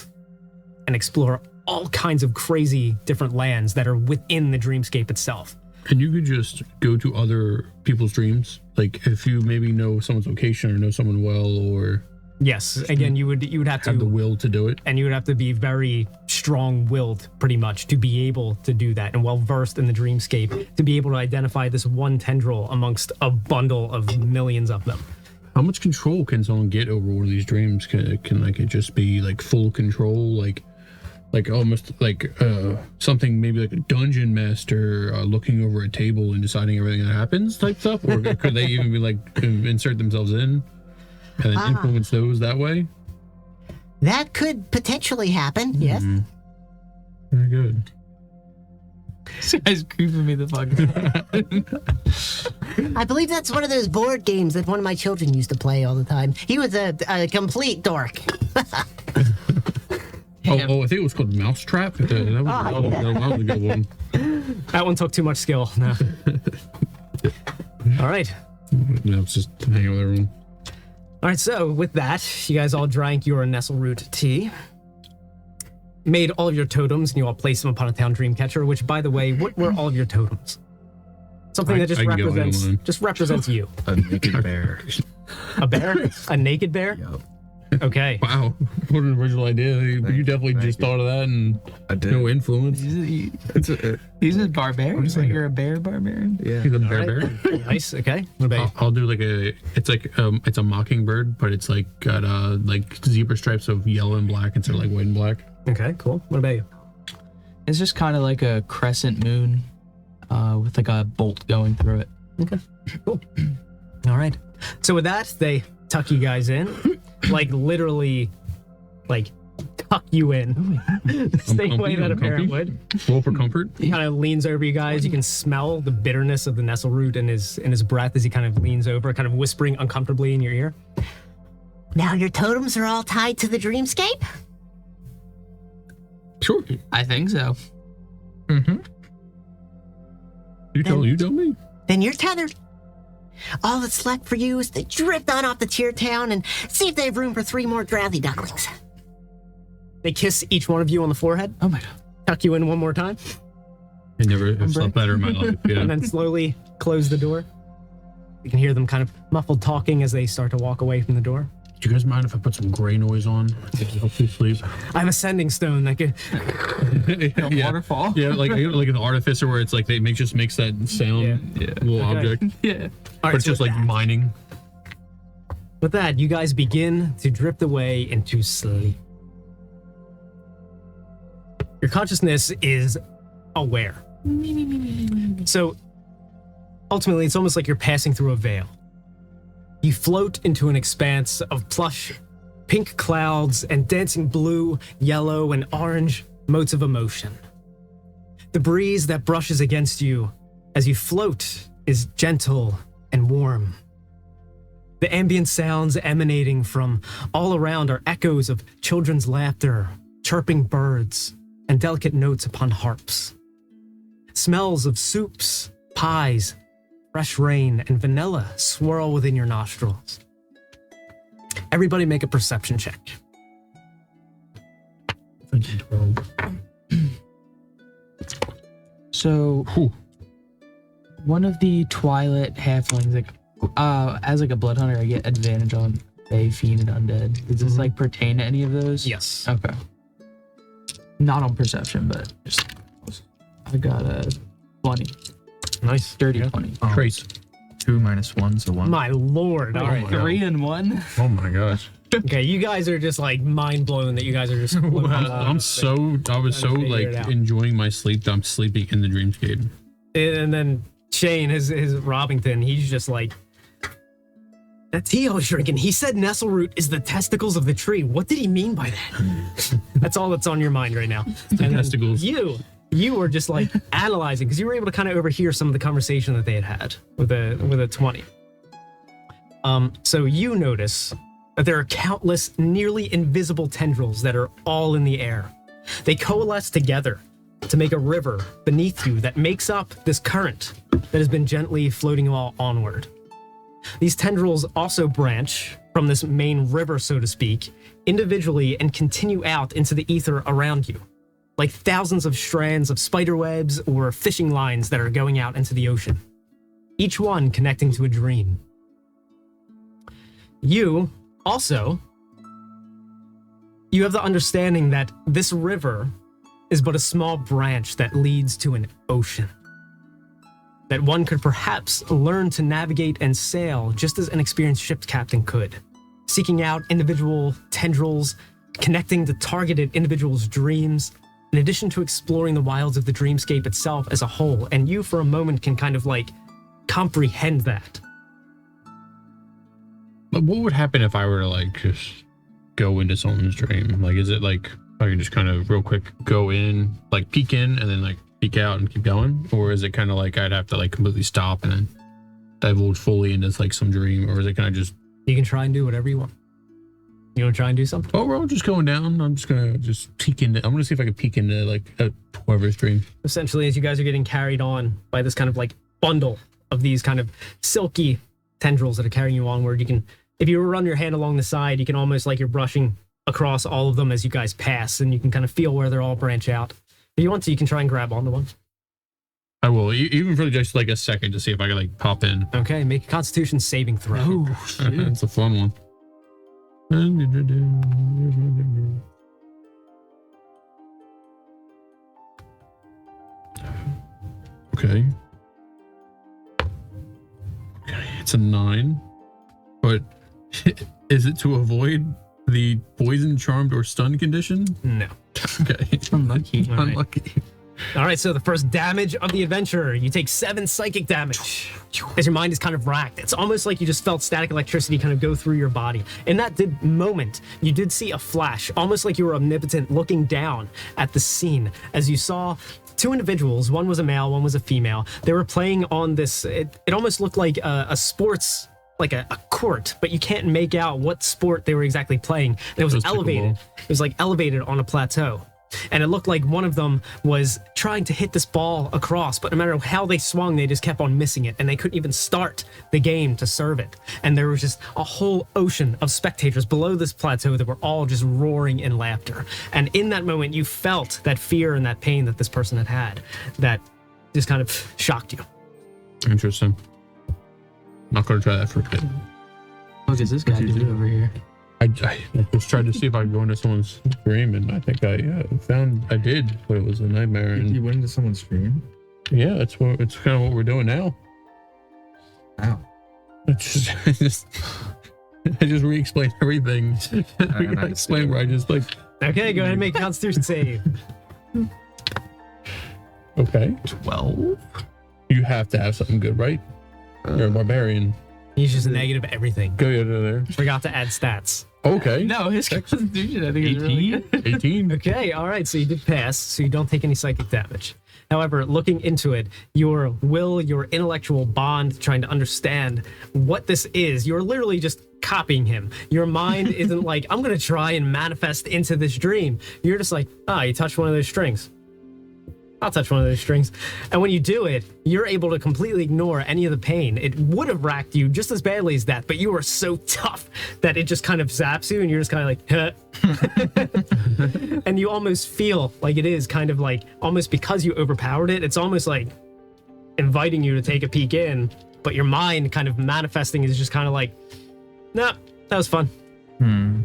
and explore all kinds of crazy different lands that are within the dreamscape itself. And you could just go to other people's dreams, like if you maybe know someone's location or know someone well, or yes, again, you would have to have the will to do it, and you would have to be very strong-willed, pretty much, to be able to do that, and well-versed in the dreamscape to be able to identify this one tendril amongst a bundle of millions of them. How much control can someone get over one of these dreams? Can like it just be like full control, like almost like something maybe like a dungeon master looking over a table and deciding everything that happens type stuff? Or could they even be like insert themselves in and then influence those that way? That could potentially happen, yes. Very good. This guy's creeping me the fuck out. I believe that's one of those board games that one of my children used to play all the time. He was a complete dork. Oh, I think it was called Mousetrap. That was a good one. That one took too much skill. No. All right. No, it's just hanging with everyone. All right, so with that, you guys all drank your Nestle Root tea, made all of your totems, and you all placed them upon a town dream catcher, which, by the way, what were all of your totems? Something that just represents you. A naked bear. A bear? A naked bear? Yep. Okay. Wow, what an original idea. You definitely just thought of that, and I did. no influence. He's a barbarian. He's like, you're a bear barbarian? Yeah. He's a bear. Nice, okay. What about you? I'll do like it's a mockingbird, but it's like got like zebra stripes of yellow and black instead of like white and black. Okay, cool. What about you? It's just kind of like a crescent moon with like a bolt going through it. Okay, cool. All right. So with that, they tuck you guys in, like literally, like tuck you in, the same way that a parent would. Roll for comfort. He kind of leans over you guys. You can smell the bitterness of the Nestle Root in his breath as he kind of leans over, kind of whispering uncomfortably in your ear. Now your totems are all tied to the dreamscape? Sure. I think so. Mm-hmm. You tell me. Then you're tethered. All that's left for you is to drift on off the Tear Town and see if they have room for 3 more drouthy ducklings. They kiss each one of you on the forehead. Oh my god. Tuck you in one more time. I never have slept better in my life. Yeah. And then slowly close the door. You can hear them kind of muffled talking as they start to walk away from the door. Do you guys mind if I put some gray noise on? To help you sleep. I have a sending stone that could... Yeah. Waterfall. Yeah, like an artificer where it's like they just makes that sound. Yeah. Little Okay. object. Yeah. All But it's just like mining. With that, you guys begin to drift away into sleep. Your consciousness is aware. So, ultimately, it's almost like you're passing through a veil. You float into an expanse of plush, pink clouds and dancing blue, yellow, and orange motes of emotion. The breeze that brushes against you as you float is gentle and warm. The ambient sounds emanating from all around are echoes of children's laughter, chirping birds, and delicate notes upon harps. Smells of soups, pies, fresh rain, and vanilla swirl within your nostrils. Everybody make a perception check. So, one of the Twilit Halflings, like, as like a blood hunter, I get advantage on Fey, Fiend, and Undead. Does this like pertain to any of those? Yes. Okay. Not on perception, but just I got a 20. Nice. Dirty 20. Trace. 2 minus 1, so 1. My lord. All right. 3 and 1. Oh my gosh. Okay, you guys are just like mind blown that you guys are just. I was so figure it out. enjoying my sleep that I'm sleeping in the dreamscape. And then Shane, his Robbington, he's just like, that tea I was drinking, he said nestle root is the testicles of the tree. What did he mean by that? That's all that's on your mind right now. And then testicles. You were just like analyzing because you were able to kind of overhear some of the conversation that they had with a 20. So you notice that there are countless nearly invisible tendrils that are all in the air. They coalesce together to make a river beneath you that makes up this current that has been gently floating all onward. These tendrils also branch from this main river, so to speak, individually and continue out into the ether around you, like thousands of strands of spider webs or fishing lines that are going out into the ocean, each one connecting to a dream. You have the understanding that this river is but a small branch that leads to an ocean, that one could perhaps learn to navigate and sail just as an experienced ship captain could, seeking out individual tendrils, connecting to targeted individuals' dreams, in addition to exploring the wilds of the dreamscape itself as a whole. And you, for a moment, can kind of like comprehend that. But what would happen if I were to like just go into someone's dream? Like, is it like I can just kind of real quick go in, like peek in, and then like peek out and keep going, or is it kind of like I'd have to like completely stop and then divulge fully into like some dream, or is it kind of just You can try and do whatever you want. You want to try and do something? oh, we're all just going down? I'm just gonna peek into. I'm gonna see if I can peek into like whoever's dream. Essentially, as you guys are getting carried on by this kind of like bundle of these kind of silky tendrils that are carrying you onward, you can, if you run your hand along the side, you can almost like you're brushing across all of them as you guys pass, and you can kind of feel where they're all branch out. If you want to, you can try and grab onto one. I will, even for just like a second, to see if I can like pop in. Okay, make a Constitution saving throw. Oh, shit. It's a fun one. Okay. Okay, it's a 9. But is it to avoid the poison, charmed, or stunned condition? No. Okay. Unlucky. All right. Unlucky. All right, so the first damage of the adventure, you take 7 psychic damage as your mind is kind of racked. It's almost like you just felt static electricity kind of go through your body. In that moment, you did see a flash, almost like you were omnipotent looking down at the scene as you saw 2 individuals. One was a male, one was a female. They were playing on this, it almost looked like a sports, like a court, but you can't make out what sport they were exactly playing. And it was elevated. pickleball. It was like elevated on a plateau. And it looked like one of them was trying to hit this ball across, but no matter how they swung, they just kept on missing it, and they couldn't even start the game to serve it. And there was just a whole ocean of spectators below this plateau that were all just roaring in laughter. And in that moment, you felt that fear and that pain that this person had that just kind of shocked you. Interesting. Not gonna try that for a bit. What is this guy doing over here? I just tried to see if I could go into someone's dream, and I think I did, but it was a nightmare. And You went into someone's dream? yeah, it's kind of what we're doing now. Wow. It's just I just re-explained everything. Alright, nice. Explain where I just like. Okay, go ahead and make a Constitution save. Okay. 12. You have to have something good, right? You're a barbarian. He's just negative everything. Go there. Forgot to add stats. Okay. No, his Constitution, I think, is really good. 18. Okay, all right, so you did pass, so you don't take any psychic damage. However, looking into it, your will, your intellectual bond, trying to understand what this is, you're literally just copying him. Your mind isn't like, I'm going to try and manifest into this dream. You're just like, you touched one of those strings. I'll touch one of those strings. And when you do it, you're able to completely ignore any of the pain. It would have racked you just as badly as that, but you are so tough that it just kind of zaps you and you're just kind of like, huh. And you almost feel like it is kind of like, almost because you overpowered it, it's almost like inviting you to take a peek in, but your mind kind of manifesting is just kind of like, nah, that was fun. And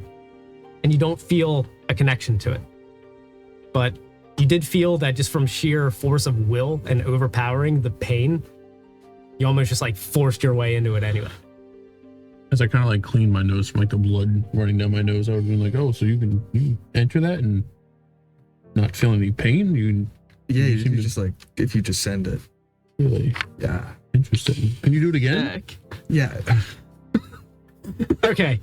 you don't feel a connection to it. But you did feel that just from sheer force of will and overpowering the pain, you almost just like forced your way into it anyway. As I kind of like cleaned my nose from like the blood running down my nose, I was like, oh, so you enter that and not feel any pain? You just like, if you just send it. really Yeah. interesting. Can you do it again? Heck. Yeah. Okay.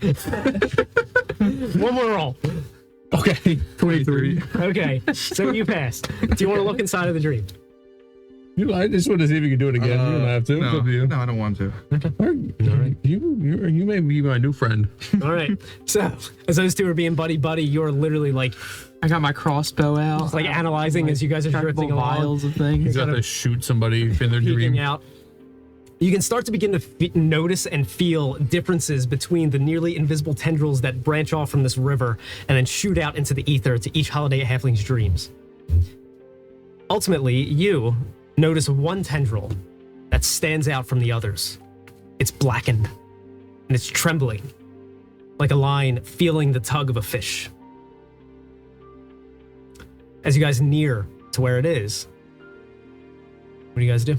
One more roll. Okay, 23. Okay, so you passed. Do you want to look inside of the dream? I just want to see if you can do it again. You don't have to. It's No, up to you. no, I don't want to. All right. You may be my new friend. All right. So as those two are being buddy, you're literally like I got my crossbow out. just like analyzing as you guys are drifting along, vials of things. He's got kind to of shoot somebody in their peeking dream. out. You can start to begin to notice and feel differences between the nearly invisible tendrils that branch off from this river and then shoot out into the ether to each Holiday Halfling's dreams. Ultimately, you notice one tendril that stands out from the others. It's blackened and it's trembling like a line feeling the tug of a fish. As you guys near to where it is, what do you guys do?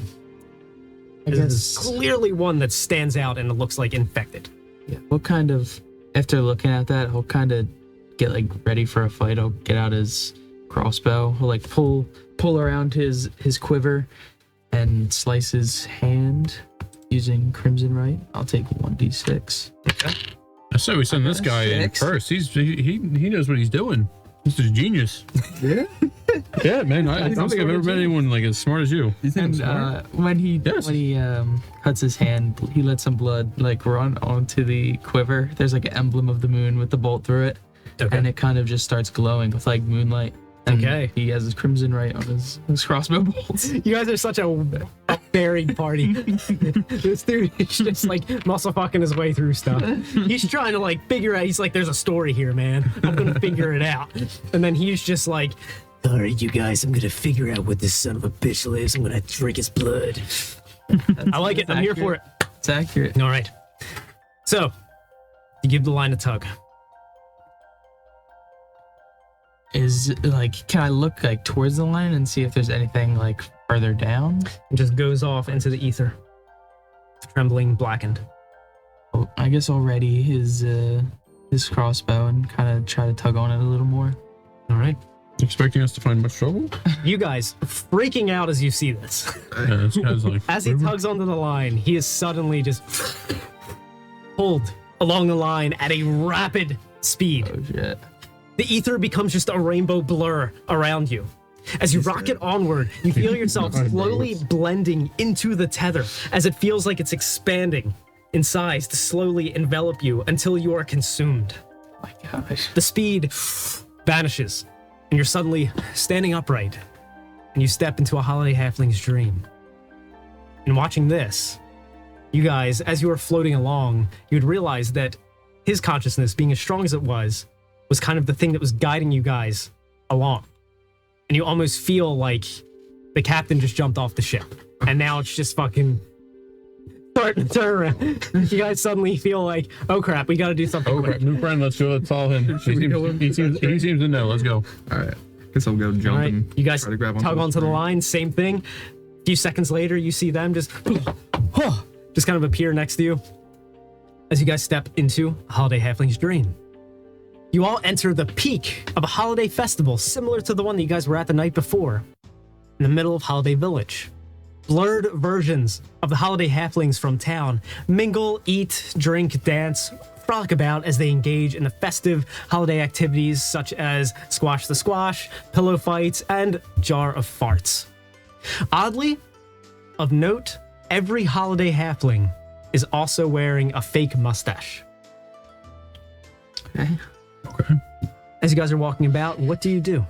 I There's guess. clearly one that stands out and it looks like infected. Yeah. What kind of? After looking at that, he'll kind of get like ready for a fight. He'll get out his crossbow. He'll like pull around his quiver and slice his hand using Crimson Right. I'll take 1d6. I say we send this guy in 6. first. He knows what he's doing. He's a genius. Yeah? Yeah, man. I don't think I've ever met anyone like as smart as you. You think I'm And smart? when he Yes. cuts his hand, he lets some blood like run onto the quiver. There's like an emblem of the moon with the bolt through it, Okay. and it kind of just starts glowing with like moonlight. And Okay. he has his Crimson Right on his crossbow bolts. You guys are such a varied party. This dude is just like muscle fucking his way through stuff. He's trying to like figure out, he's like, there's a story here, man. I'm gonna figure it out. And then he's just like, All right, you guys, I'm gonna figure out what this son of a bitch lives. I'm gonna drink his blood. I like it. I'm here for it. It's accurate. All right. So, you give the line a tug. Is like, can I look like towards the line and see if there's anything like further down? It just goes off into the ether. Trembling, blackened. Oh, I guess I'll ready his crossbow and kind of try to tug on it a little more. All right. Expecting us to find much trouble? You guys freaking out as you see this. Yeah, this guy's like. As he tugs onto the line, he is suddenly just pulled along the line at a rapid speed. Oh shit. The ether becomes just a rainbow blur around you. As you rocket onward, you feel yourself slowly blending into the tether as it feels like it's expanding in size to slowly envelop you until you are consumed. Oh my gosh. The speed vanishes, and you're suddenly standing upright, and you step into a Holiday Halfling's dream. And watching this, you guys, as you were floating along, you'd realize that his consciousness, being as strong as it was kind of the thing that was guiding you guys along. And you almost feel like the captain just jumped off the ship, and now it's just fucking starting to turn around. You guys suddenly feel like, oh crap, we gotta do something Oh, quick. crap. New friend, let's go. Let's follow him. He seems to know. Let's go. All right. Guess I'll go jump All right, and you guys try to grab tug onto the string. line, same thing. A few seconds later, you see them just kind of appear next to you. as you guys step into Holiday Halfling's dream. You all enter the peak of a holiday festival similar to the one that you guys were at the night before, in the middle of Holiday Village. Blurred versions of the Holiday Halflings from town mingle, eat, drink, dance, frolic about as they engage in the festive holiday activities such as Squash the Squash, pillow fights, and Jar of Farts. Oddly, of note, every Holiday Halfling is also wearing a fake mustache. Okay. Okay. As you guys are walking about, what do you do?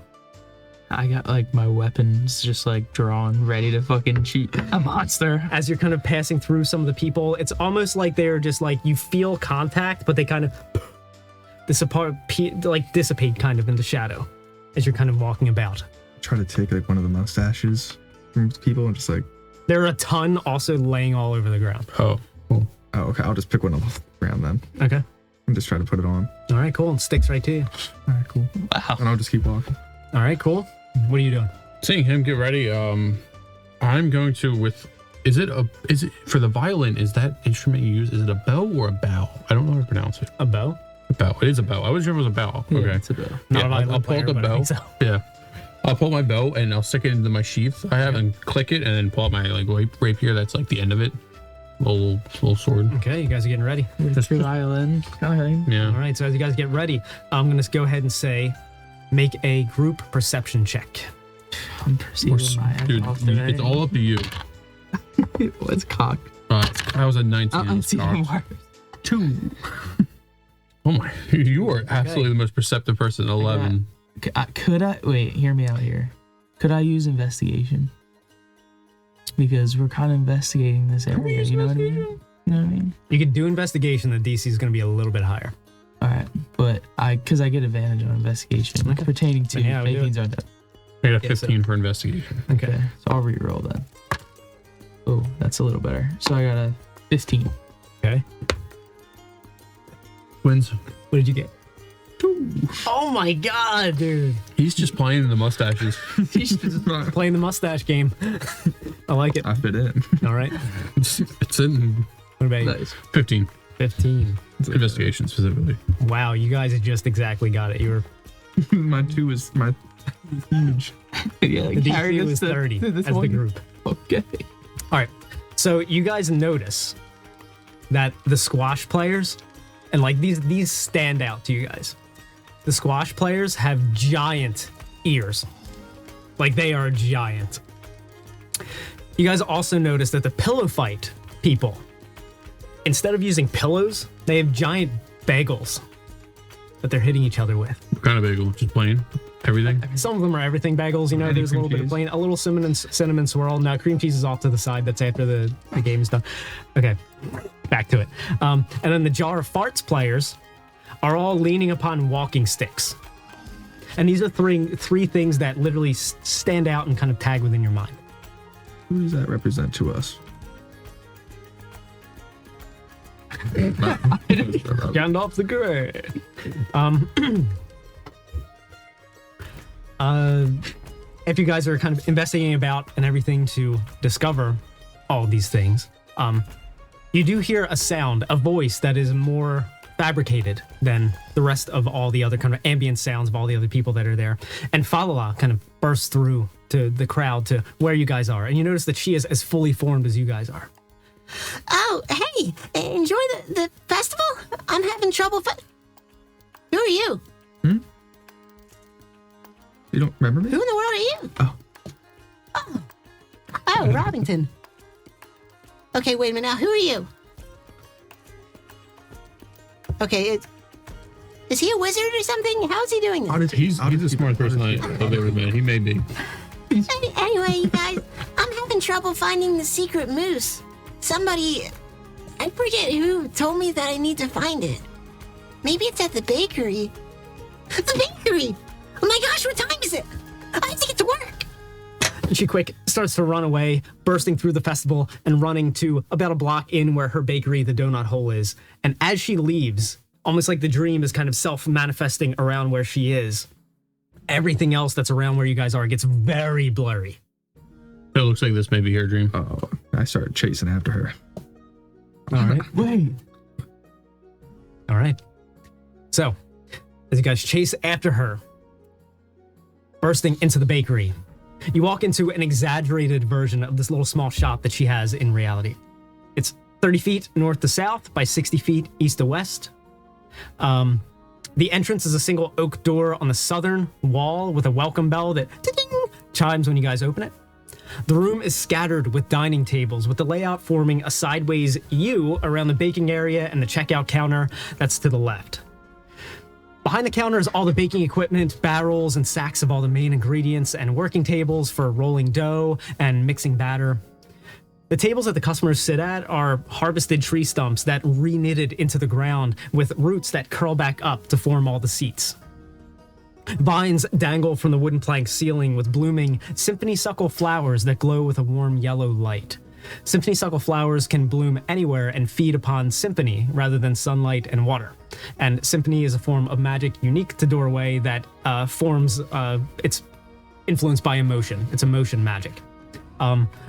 I got like my weapons just like drawn, ready to fucking shoot a monster. As you're kind of passing through some of the people, it's almost like they're just like, you feel contact, but they kind of dissipate kind of into shadow as you're kind of walking about. Try to take like one of the mustaches from people and just like. There are a ton also laying all over the ground. Oh, cool. Oh, okay. I'll just pick one up off the ground then. Okay. And just try to put it on. All right, cool. It sticks right to you. All right, cool. Wow. And I'll just keep walking. All right, cool. What are you doing? Seeing him get ready, I'm going to is it for the violin, is that instrument you use, is it a bow or a bow? I don't know how to pronounce it. A bow? A bow. It is a bow. I was sure it was a bow. Yeah, Okay. it's a bow. Not Yeah, a violin I'll pull player, the but I bow. think so. Yeah. I'll pull my bow and I'll stick it into my sheath I have and click it and then pull out my like rapier that's like the end of it. Little sword. Okay, you guys are getting ready. Just your violin kind of thing. Yeah. All right, so as you guys get ready, I'm going to go ahead and say, make a group perception check. I'm perceiving my Dude, eyeballs today. it's all up to you. Let's cock. That was a 19. I'm seeing worse. 2. Oh my, you are absolutely the most perceptive person. 11. Could I wait? Hear me out here. Could I use investigation? Because we're kind of investigating this area. You know what I mean? You know what I mean? You can do investigation. The DC is going to be a little bit higher. All right, but because I get advantage on investigation Okay. pertaining to Yeah, we'll do makings on that. I got a Yeah, so- 15 for investigation. Okay. So I'll re-roll that. Oh, that's a little better. So I got a 15. Okay. Wins. What did you get? Oh my god, dude. He's just playing the mustaches. Playing the mustache game. I like it. I fit in. All right. It's in What about you? Nice. 15. 15. Investigation specifically. Wow, you guys just exactly got it. You were My 2 is my huge. Yeah, the DC was 30 as the group. Okay. All right. So you guys notice that the squash players, and like these stand out to you guys. The squash players have giant ears. Like they are giant. You guys also notice that the pillow fight people, instead of using pillows, they have giant bagels that they're hitting each other with. What kind of bagel? Just plain? Everything? Some of them are everything bagels, you know, Any there's a cream little bit of cheese? plain, a little cinnamon swirl. Now cream cheese is off to the side. That's after the game is done. Okay, back to it. And then the Jar of Farts players are all leaning upon walking sticks. And these are three things that literally stand out and kind of tag within your mind. Who does that represent to us? Gandalf the Grey. If you guys are kind of investigating about and everything to discover all these things, you do hear a sound, a voice that is more fabricated than the rest of all the other kind of ambient sounds of all the other people that are there. And Falala kind of bursts through to the crowd to where you guys are. And you notice that she is as fully formed as you guys are. Oh, hey, enjoy the festival? I'm having trouble. Who are you? You don't remember me? Who in the world are you? Oh. Oh, Robington. Okay, wait a minute now. Who are you? Okay, is he a wizard or something? How's he doing this? He's the smart person I've ever met. He may be. Anyway, you guys, I'm having trouble finding the secret moose. Somebody, I forget who, told me that I need to find it. Maybe it's at the bakery. The bakery! Oh my gosh, what time is it? I have to get to work. And she quick starts to run away, bursting through the festival and running to about a block in where her bakery, the Donut Hole, is. And as she leaves, almost like the dream is kind of self-manifesting around where she is, everything else that's around where you guys are gets very blurry. It looks like this may be her dream. Oh, I started chasing after her. All right. Wait. All right. So, as you guys chase after her, bursting into the bakery, you walk into an exaggerated version of this little small shop that she has in reality. It's 30 feet north to south by 60 feet east to west. The entrance is a single oak door on the southern wall with a welcome bell that chimes when you guys open it. The room is scattered with dining tables, with the layout forming a sideways U around the baking area and the checkout counter that's to the left. Behind the counter is all the baking equipment, barrels and sacks of all the main ingredients, and working tables for rolling dough and mixing batter. The tables that the customers sit at are harvested tree stumps that re-knitted into the ground with roots that curl back up to form all the seats. Vines dangle from the wooden plank ceiling with blooming symphony-suckle flowers that glow with a warm yellow light. Symphony-suckle flowers can bloom anywhere and feed upon symphony rather than sunlight and water. And symphony is a form of magic unique to Doorway that it's influenced by emotion. It's emotion magic.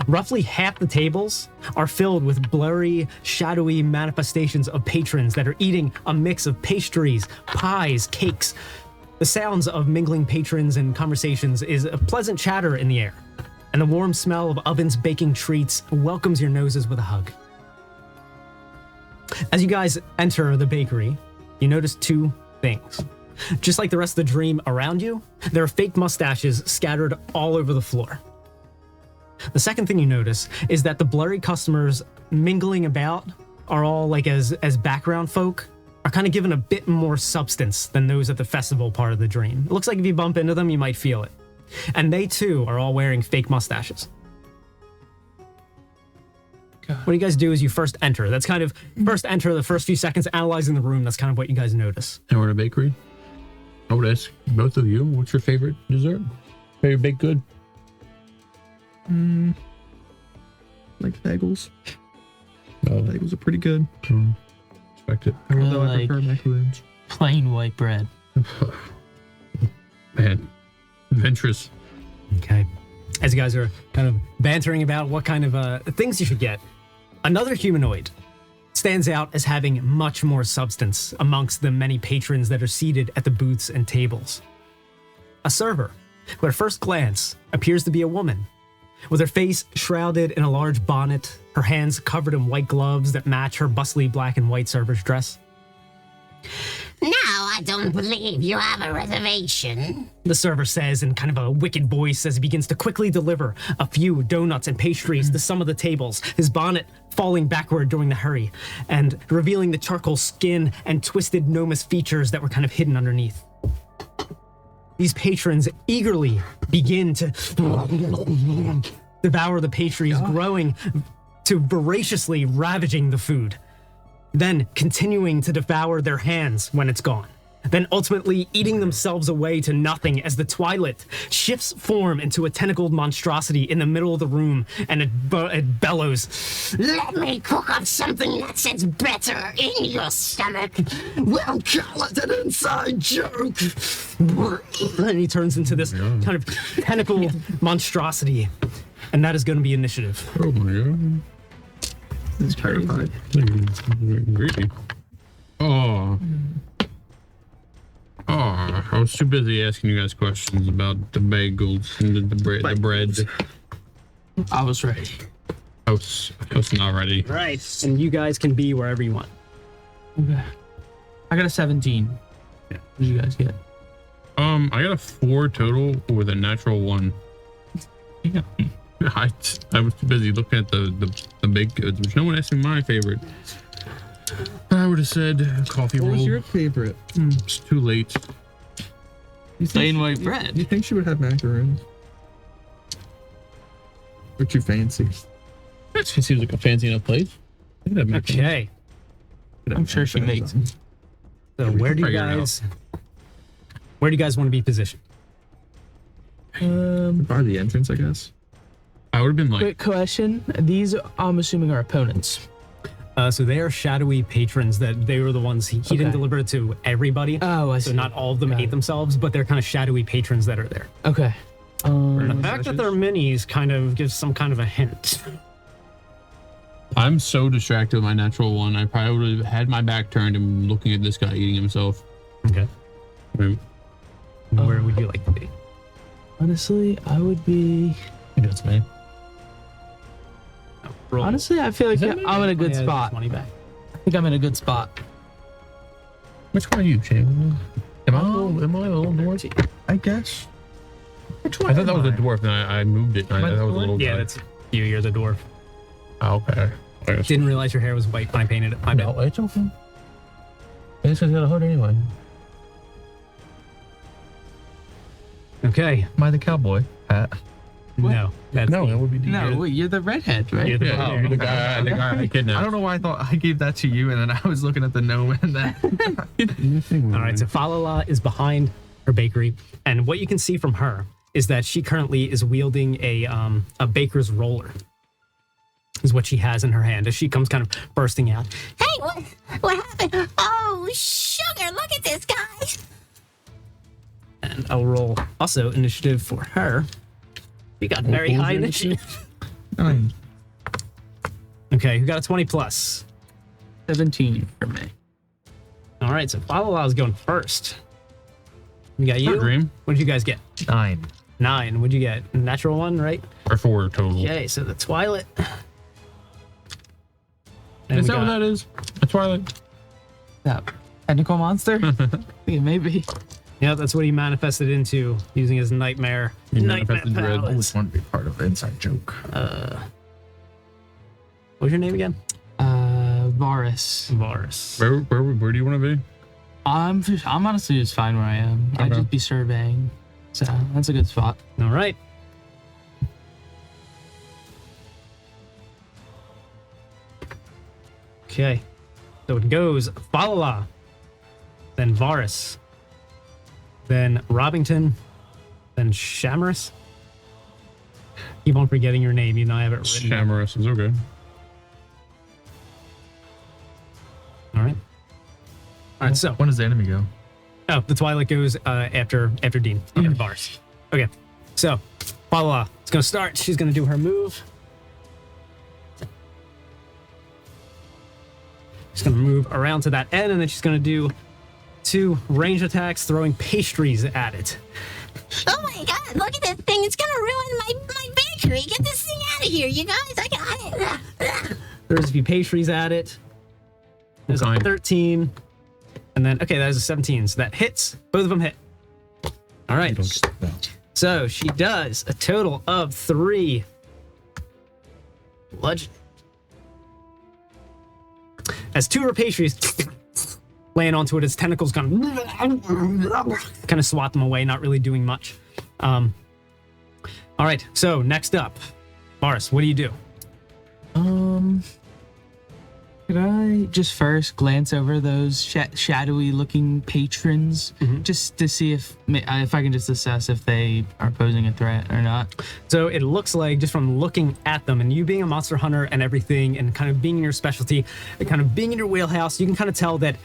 Roughly half the tables are filled with blurry, shadowy manifestations of patrons that are eating a mix of pastries, pies, cakes. The sounds of mingling patrons and conversations is a pleasant chatter in the air, and the warm smell of ovens baking treats welcomes your noses with a hug. As you guys enter the bakery, you notice two things. Just like the rest of the dream around you, there are fake mustaches scattered all over the floor. The second thing you notice is that the blurry customers mingling about are all like as background folk are kind of given a bit more substance than those at the festival part of the dream. It looks like if you bump into them, you might feel it. And they too are all wearing fake mustaches. God. What you guys do is you first enter. That's kind of first enter, the first few seconds analyzing the room. That's kind of what you guys notice. And we're in a bakery. I would ask both of you, what's your favorite dessert? Favorite baked good? Like bagels. Oh, Bagels are pretty good. Respect it. I really Although I like prefer macaroons. plain white bread. Man, adventurous. Okay. As you guys are kind of bantering about what kind of things you should get, another humanoid stands out as having much more substance amongst the many patrons that are seated at the booths and tables. A server, who at first glance appears to be a woman, with her face shrouded in a large bonnet, her hands covered in white gloves that match her bustly black and white server's dress. Now I don't believe you have a reservation. The server says in kind of a wicked voice as he begins to quickly deliver a few donuts and pastries to some of the tables, his bonnet falling backward during the hurry, and revealing the charcoal skin and twisted gnomous features that were kind of hidden underneath. These patrons eagerly begin to devour the pastries, growing to voraciously ravaging the food, then continuing to devour their hands when it's gone, then ultimately eating themselves away to nothing as the Twilit shifts form into a tentacled monstrosity in the middle of the room, and it bellows. Let me cook up something that sits better in your stomach. We'll call it an inside joke. And he turns into this kind of tentacled monstrosity, and that is going to be initiative. Oh my god. It's terrified. Greedy. Oh. Oh, I was too busy asking you guys questions about the bagels and the bread. I was ready. I was not ready. Right. And you guys can be wherever you want. Okay. I got a 17. Yeah. What did you guys get? I got a 4 total with a natural 1. Yeah. I was too busy looking at the big goods, which no one asked me my favorite. I would have said coffee What roll. was your favorite? It's too late. You think Plain white bread. You think she would have macaroons? Or too fancy? That seems like a fancy enough place. I could have macarons. Okay. I'm sure she makes it. So where do you figure it guys want to be positioned? By the entrance, I guess. I would have been like, Quick question. These, I'm assuming, are opponents. So they are shadowy patrons that they were the ones he didn't Okay. deliver it to everybody. Oh, I So see. not all of them Got ate it. themselves, but they're kind of shadowy patrons that are there. Okay. And the fact that they're minis kind of gives some kind of a hint. I'm so distracted with my natural one. I probably would have had my back turned and looking at this guy eating himself. Okay. Right. Where would you like to be? Honestly, I would be. That's me. Roll. Honestly, I feel like Is that I'm in a good Yeah, spot. Money back. I think I'm in a good spot. Which one are you, Shane? Am I a little dwarf? I guess. Which one? I thought that was a am I? dwarf, and I moved it. I, Am I that the was a dwarf? little Yeah, guy. that's you. You're the dwarf. Oh, okay. I guess. Didn't realize your hair was white when I painted it. My bad. No, it's okay. This guy's got a hood anyway. Okay. Am I the cowboy hat? No. That's No, that would be D. No, wait, you're the redhead, right? You're the Yeah, you're the guy I kidnapped. I don't know why I thought I gave that to you, and then I was looking at the gnome and that. All right, so Falala is behind her bakery, and what you can see from her is that she currently is wielding a baker's roller. Is what she has in her hand as she comes kind of bursting out. Hey, what happened? Oh, sugar, look at this guy. And I'll roll also initiative for her. You got very high initiative. 9. Okay, who got a 20 plus? 17 for me. All right, so Falala is going first. You got you. Dream. What did you guys get? 9. 9. What'd you get? Natural 1, right? Or 4 total. Okay, so the Twilit. And Is we that what got- that is? A Twilight? That technical monster? Yeah, maybe. Yeah, that's what he manifested into using his nightmare. He Nightmare manifested red. I powers. always want to be part of the inside joke. What was your name again? Varus. Varus. Where do you want to be? I'm honestly just fine where I am. I'd Okay. just be surveying. So that's a good spot. All right. Okay. So it goes Falala, then Varus, then Robbington, then Shamrus. Keep on forgetting your name. You know I have it written. down. Shamrus is okay. All right. All right. So When does the enemy go? oh, the Twilight goes after Dean, after Varus. Okay. So Falala is gonna start. She's gonna do her move. She's gonna move around to that end, and then she's gonna do 2 range attacks, throwing pastries at it. Oh my god, look at that thing. It's gonna ruin my bakery. Get this thing out of here, you guys. I got it. There's a few pastries at it. There's a Okay. 13. And then, okay, that is a 17. So that hits. Both of them hit. All right. So she does a total of 3 bludgeoning. As 2 of her pastries laying onto it, its tentacles kind of swat them away, not really doing much. All right, so next up, Varus, what do you do? Could I just first glance over those shadowy looking patrons just to see if I can just assess if they are posing a threat or not? So it looks like, just from looking at them and you being a monster hunter and everything and kind of being in your specialty and kind of being in your wheelhouse, you can kind of tell that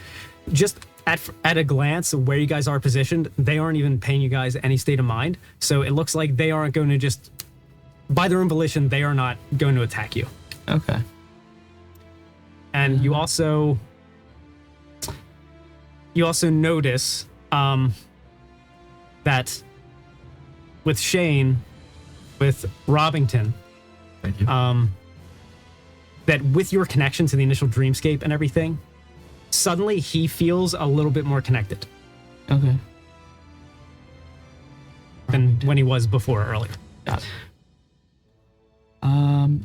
just at a glance where you guys are positioned, they aren't even paying you guys any state of mind. So it looks like they aren't going to just, by their own volition, they are not going to attack you. Okay. And you also notice that with Shane, with Robbington, Thank you. that with your connection to the initial dreamscape and everything, suddenly he feels a little bit more connected Okay. than when he was before earlier. Got it.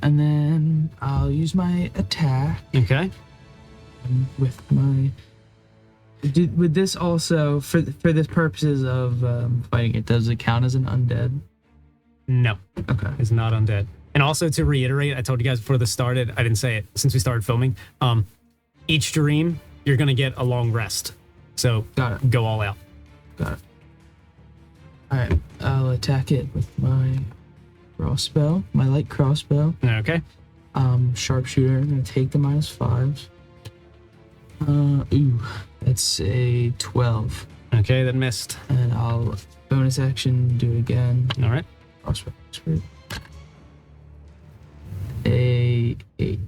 And then I'll use my attack Okay. with my. With this also for the purposes of fighting it, does it count as an undead? No, Okay. it's not undead. And also to reiterate, I told you guys before this started, I didn't say it since we started filming. Each dream, you're gonna get a long rest. So Got it. go all out. Got it. All right. I'll attack it with my crossbow, my light crossbow. Okay. Sharpshooter. I'm gonna take the -5. That's a 12. Okay, that missed. And I'll bonus action do it again. All right. Crossbow expert. A 8.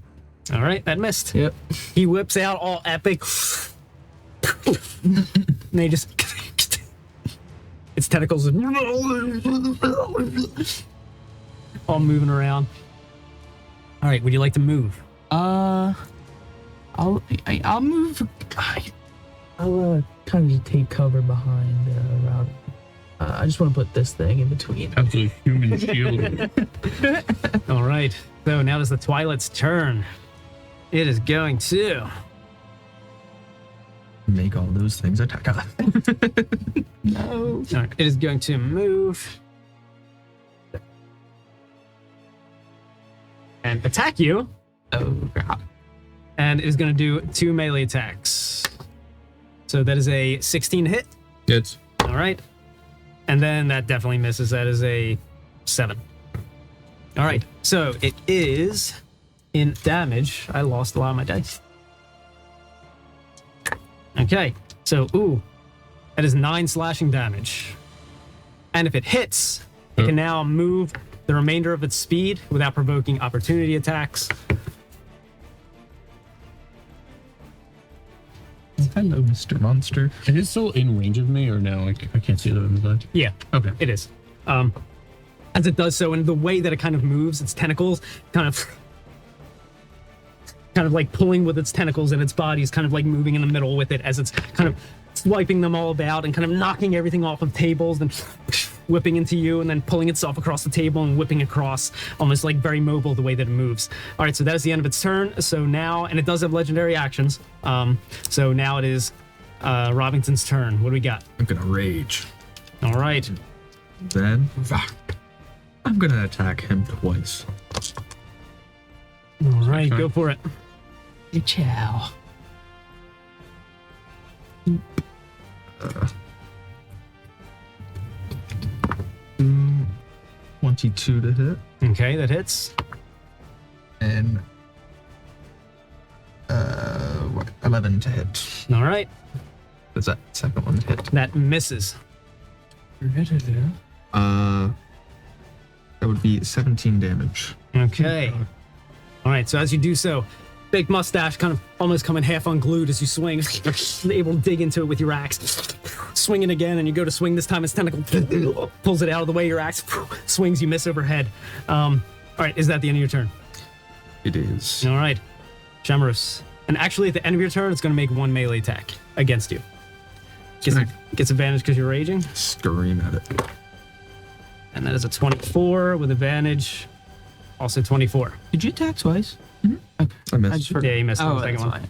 All right, that missed. Yep. He whips out all epic. And they just. Its tentacles all moving around. All right, would you like to move? I'll move. I'll kind of take cover behind around. I just want to put this thing in between. Absolute human shield. All right, so now it's the Twilit's turn. It is going to. Make all those things attack us. No. All right, it is going to move. And attack you. Oh God. And it is going to do 2 melee attacks. So that is a 16 hit. It's All right. And then that definitely misses. That is a 7. All right. So it is in damage. I lost a lot of my dice. Okay. So, that is 9 slashing damage. And if it hits, it can now move the remainder of its speed without provoking opportunity attacks. Hello, Mr. Monster. Is it still in range of me or no? I can't see it on the side. Yeah. Okay. It is. As it does so, and the way that it kind of moves, its tentacles kind of like pulling with its tentacles, and its body is kind of like moving in the middle with it as it's kind of swiping them all about and kind of knocking everything off of tables and whipping into you and then pulling itself across the table and whipping across, almost like very mobile the way that it moves. All right, so that is the end of its turn. So now, and it does have legendary actions. So now it is Robington's turn. What do we got? I'm gonna rage. All right. Then I'm gonna attack him twice. All right, go for it. Chow. 22 to hit, Okay, that hits. and 11 to hit. All right, Does that second one hit? that misses. That would be 17 damage. Okay. All right, so as you do so, big mustache kind of almost coming half unglued as you swing, able to dig into it with your axe. Swing it again, and you go to swing this time, its tentacle pulls it out of the way, your axe swings, you miss overhead. All right, is that the end of your turn? It is. All right, Shamrus. And actually, at the end of your turn, it's going to make 1 melee attack against you. Gets advantage because you're raging. Scream at it. And that is a 24 with advantage. Also 24. Did you attack twice? I missed. Yeah, you missed Oh, the second that's one. fine.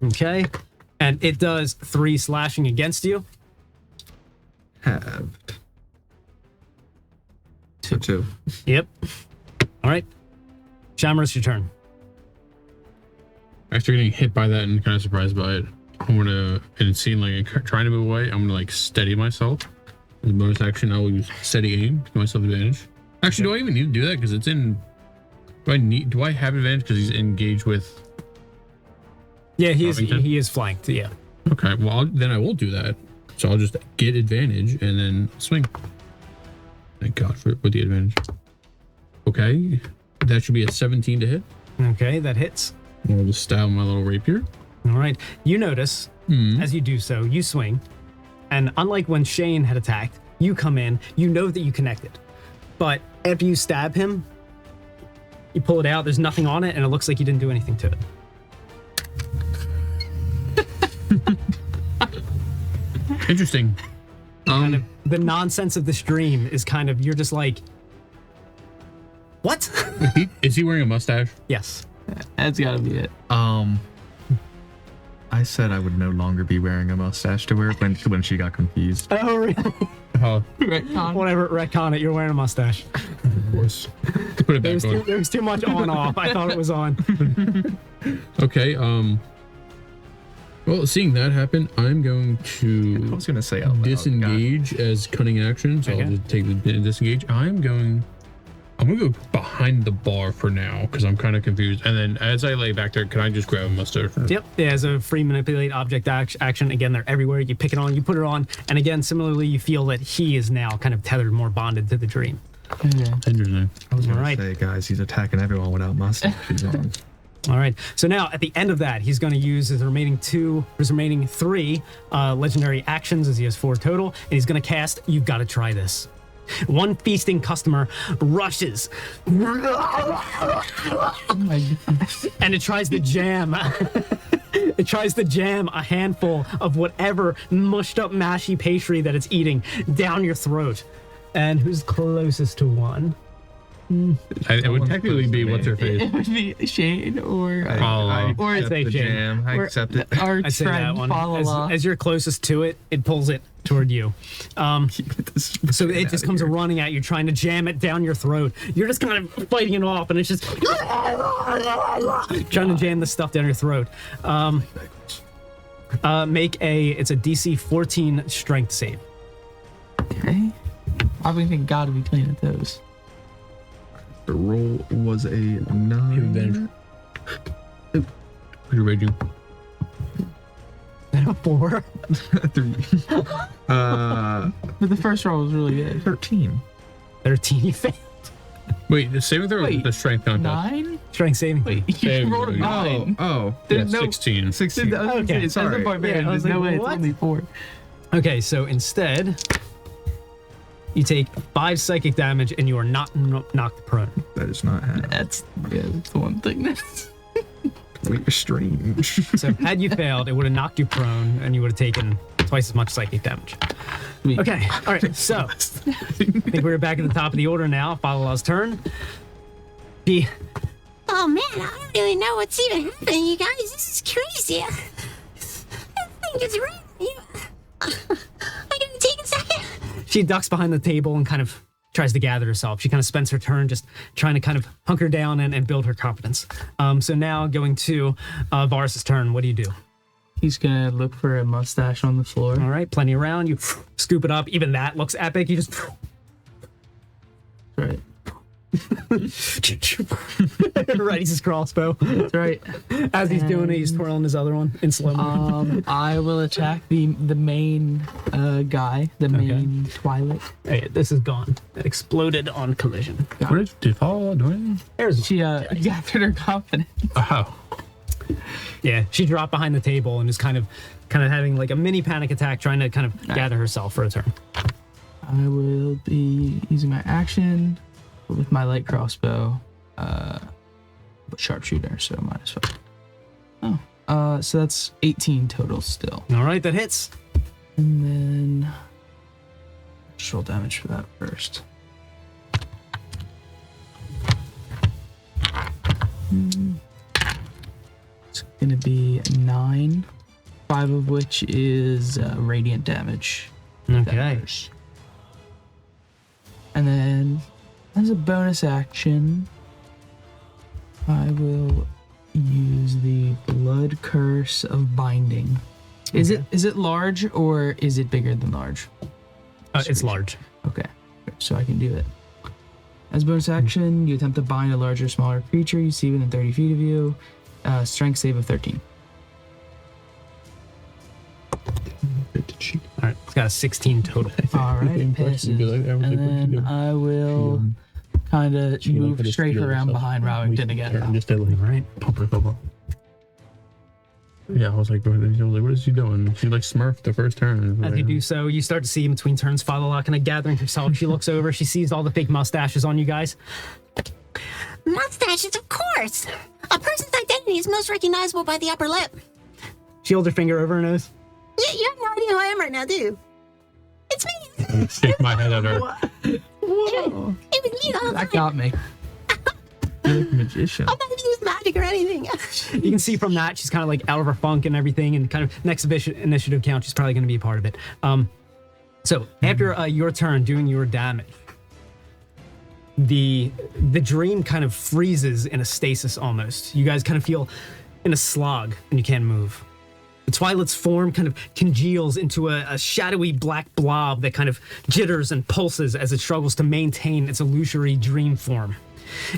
Okay. Okay. And it does 3 slashing against you. Halved. So 2. Yep. All right. Shamrus, your turn. After getting hit by that and kind of surprised by it, I'm gonna, and it seemed like trying to move away, I'm gonna like steady myself. As a bonus action, I'll use steady aim to give myself advantage. Actually, do I even need to do that? Because it's in. Do I have advantage because he's engaged with? Yeah, he Robington? is flanked. Yeah. Okay, well then I will do that. So I'll just get advantage and then swing. Thank God for with the advantage. Okay, that should be a 17 to hit. Okay, that hits. And I'll just stab my little rapier. All right. You notice as you do so, you swing, and unlike when Shane had attacked, you come in. You know that you connected, but after you stab him, you pull it out. There's nothing on it, and it looks like you didn't do anything to it. Interesting. Kind of the nonsense of this dream is kind of you're just like, what? Is he wearing a mustache? Yes. That's gotta be it. I said I would no longer be wearing a mustache to wear when she got confused. Oh, really? Oh, Whatever. Retcon it. You're wearing a mustache. of course. Put it back on. There was too much on off. I thought it was on. Okay. Well, seeing that happen, I'm going I to was gonna say out loud, disengage as cunning action. So Okay. I'll just take the disengage. I'm gonna go behind the bar for now because I'm kind of confused. And then as I lay back there, can I just grab a mustache? Yep. Yeah, as a free manipulate object action. Again, they're everywhere. You pick it on, you put it on, and again, similarly, you feel that he is now kind of tethered, more bonded to the dream. Okay. Interesting. I was gonna Alright. say, guys, he's attacking everyone without mustaches on. All right. So now at the end of that, he's going to use his remaining 3 legendary actions, as he has 4 total, and he's going to cast You've Got to Try This. One feasting customer rushes and it tries to jam. It tries to jam a handful of whatever mushed up mashy pastry that it's eating down your throat. And who's closest to 1? It would technically be what's her face. It would be Shane or I or accept say the Jane. jam. I accept it. our I'd say that friend one. Falala. As you're closest to it, it pulls it toward you. So it just comes running at you, trying to jam it down your throat. You're just kind of fighting it off, and it's just trying to jam the stuff down your throat. It's a DC 14 strength save. Okay. I would think God would be clean at those. The roll was a 9. You're raging. 4. 3. But the first roll was really good. 13. 13. You failed. Wait, the saving throw Wait, is the strength contest? 9? Strength saving. Wait, you Saving rolled a throw. 9. Oh, Yeah, There's no 16. 16. Okay, It's sorry. Yeah, I There's was no like, way what? it's only 4. Okay, so instead, you take 5 psychic damage and you are not knocked prone. That is not happening. That's the one thing that's Wait, strange. So had you failed, it would have knocked you prone and you would have taken twice as much psychic damage. sweet. Okay, all right, so I think we're back at the top of the order now. Falala's turn. Oh man, I don't really know what's even happening, you guys. This is crazy. I think it's real. I gotta take a second. She ducks behind the table and kind of tries to gather herself. She kind of spends her turn just trying to kind of hunker down and build her confidence. So now going to Varus's turn, what do you do? He's gonna look for a mustache on the floor. All right, plenty around. You scoop it up. Even that looks epic. You just Right. readies his crossbow. That's right. As he's doing it, he's twirling his other one in slow mo. I will attack the main guy, the main Twilit. Hey, this is gone. It exploded on collision. What did Falala do anything? There's She gathered her confidence. Oh. Yeah, she dropped behind the table and is kind of having like a mini panic attack, trying to kind of gather herself for a turn. I will be using my action with my light crossbow, but sharpshooter, so -5. Oh, so that's 18 total still. All right, that hits. And then just roll damage for that first. It's gonna be 9, 5 of which is radiant damage. That Okay. matters. And then, as a bonus action, I will use the Blood Curse of Binding. Is it large or is it bigger than large? It's large. Okay, so I can do it. As a bonus action, you attempt to bind a larger or smaller creature you see within 30 feet of you. Strength save of 13. All right, it's got a 16 total. All right, it passes. And then I will kind of move straight around behind Rowington again. Just did like, Right. pump her. Yeah, I was like, what is he doing? She like smurfed the first turn. As you do so, you start to see in between turns Falala kind of gathering herself. She looks over, she sees all the fake mustaches on you guys. Mustaches, of course. A person's identity is most recognizable by the upper lip. She holds her finger over her nose. You have no idea who I am right now, do you? It's me. Stick my head at her. It was me the whole That time. got me. You're like a magician. I'm not gonna use magic or anything. You can see from that she's kind of like out of her funk and everything, and kind of next initiative count, she's probably going to be a part of it. So after your turn doing your damage, the dream kind of freezes in a stasis almost. You guys kind of feel in a slog and you can't move. The Twilit's form kind of congeals into a shadowy black blob that kind of jitters and pulses as it struggles to maintain its illusory dream form.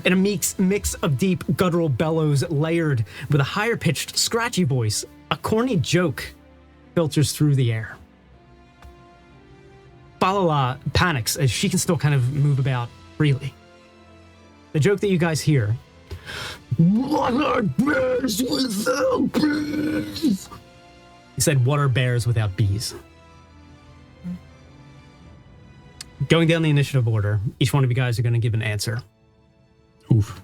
In a mix of deep guttural bellows layered with a higher-pitched, scratchy voice, a corny joke filters through the air. Falala panics as she can still kind of move about freely. The joke that you guys hear: What are bears without bees? He said, what are bears without bees? Going down the initiative order, each one of you guys are going to give an answer. Oof.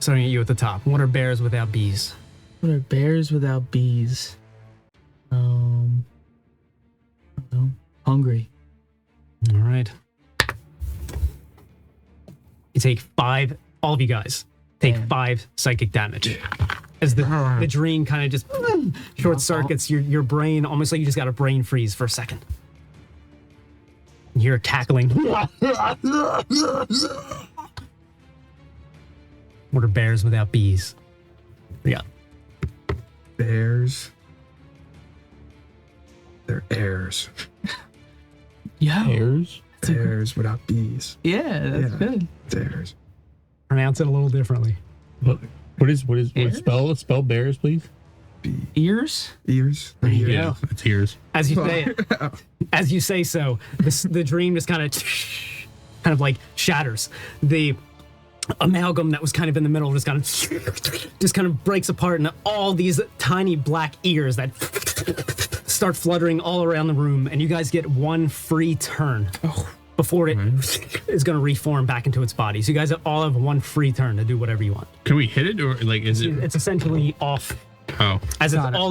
Starting at you at the top. What are bears without bees? What are bears without bees? I don't know. Hungry. All right. You take 5, all of you guys, take Damn. 5 psychic damage. As the dream kind of just short circuits your brain, almost like you just got a brain freeze for a second. You're cackling. What are bears without bees? Yeah. Bears. They're heirs. Yeah. Hairs. Bears without bees. Yeah, that's Yeah. good. Bears. Pronounce it a little differently. What is Ears? spell bears, please? Ears? Ears. There you Yeah, go. it's ears. As you say it, as you say so, the dream just kind of like shatters. The amalgam that was kind of in the middle just kind of breaks apart, and all these tiny black ears that start fluttering all around the room, and you guys get 1 free turn before it is going to reform back into its body. So you guys all have 1 free turn to do whatever you want. Can we hit it, or like is it? It's essentially off, Oh, as it's Got it. all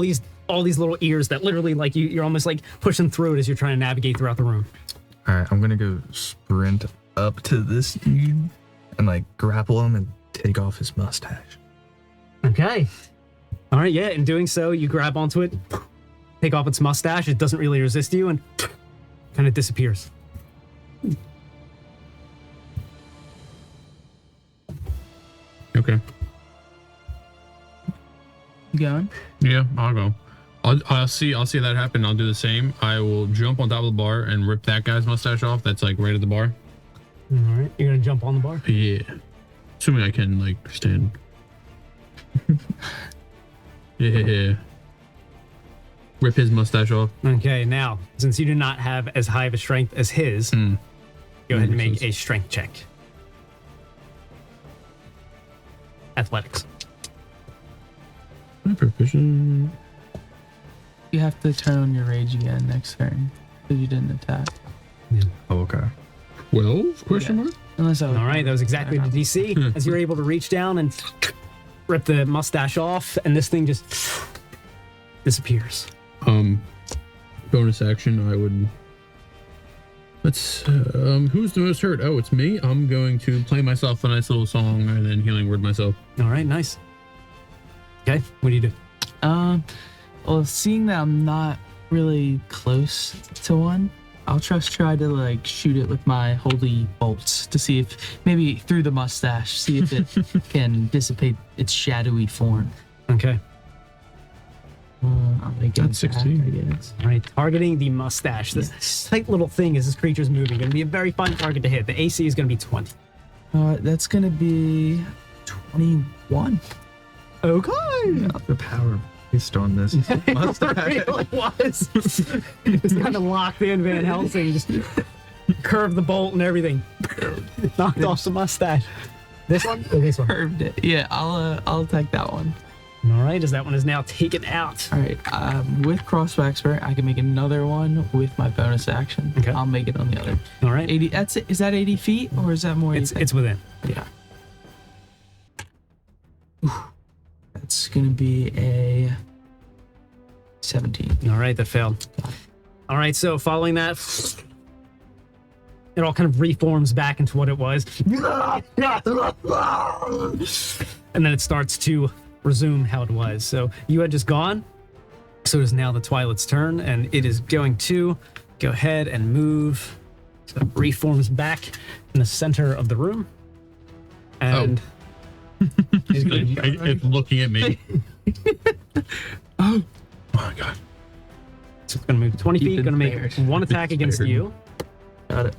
these little ears that literally like you're almost like pushing through it as you're trying to navigate throughout the room. All right, I'm gonna go sprint up to this dude and like grapple him and take off his mustache. Okay. All right, yeah. In doing so, you grab onto it, take off its mustache. It doesn't really resist you and kind of disappears. okay. You going? Yeah, I'll go. I'll see that happen. I'll do the same. I will jump on top of the bar and rip that guy's mustache off. That's like right at the bar. All right. You're going to jump on the bar? Yeah. Assuming I can like stand. Yeah. Rip his mustache off. Okay, now, since you do not have as high of a strength as his, go ahead and make a strength check. Athletics. My proficient. You have to turn on your rage again next turn because you didn't attack. Oh, okay. 12? Question mark? Unless I was All right, that was exactly the DC. As you're able to reach down and rip the mustache off, and this thing just disappears. Bonus action, I would. Let's. Who's the most hurt? Oh, it's me. I'm going to play myself a nice little song and then healing word myself. All right, nice. Okay, what do you do? Well, seeing that I'm not really close to one, I'll just try to like shoot it with my holy bolts to see if maybe through the mustache, see if it can dissipate its shadowy form. Okay. I'll make it That's 16. I guess. All right, targeting the mustache. This tight little thing as this creature's moving. Going to be a very fun target to hit. The AC is going to be 20. That's gonna be 21. Okay. The power based on this mustache. It really was. It's kind of locked in Van Helsing. Just curved the bolt and everything. Knocked off the mustache. This one? Or this one? Curved it. Yeah, I'll attack that one. All right, as that one is now taken out. All right. With crossbow expert, I can make another one with my bonus action. Okay. I'll make it on the other. All right. 80. That's it. Is that 80 feet or is that more? It's within. Yeah. That's gonna be a 17. All right, that failed. All right, so following that, it all kind of reforms back into what it was. And then it starts to resume how it was. So you had just gone. So it is now the Twilit's turn, and it is going to go ahead and move. So it reforms back in the center of the room. And It's looking at me. Oh my god. so it's going to move 20 feet, Keep going to it make spared. one attack against Spared. you. Got it.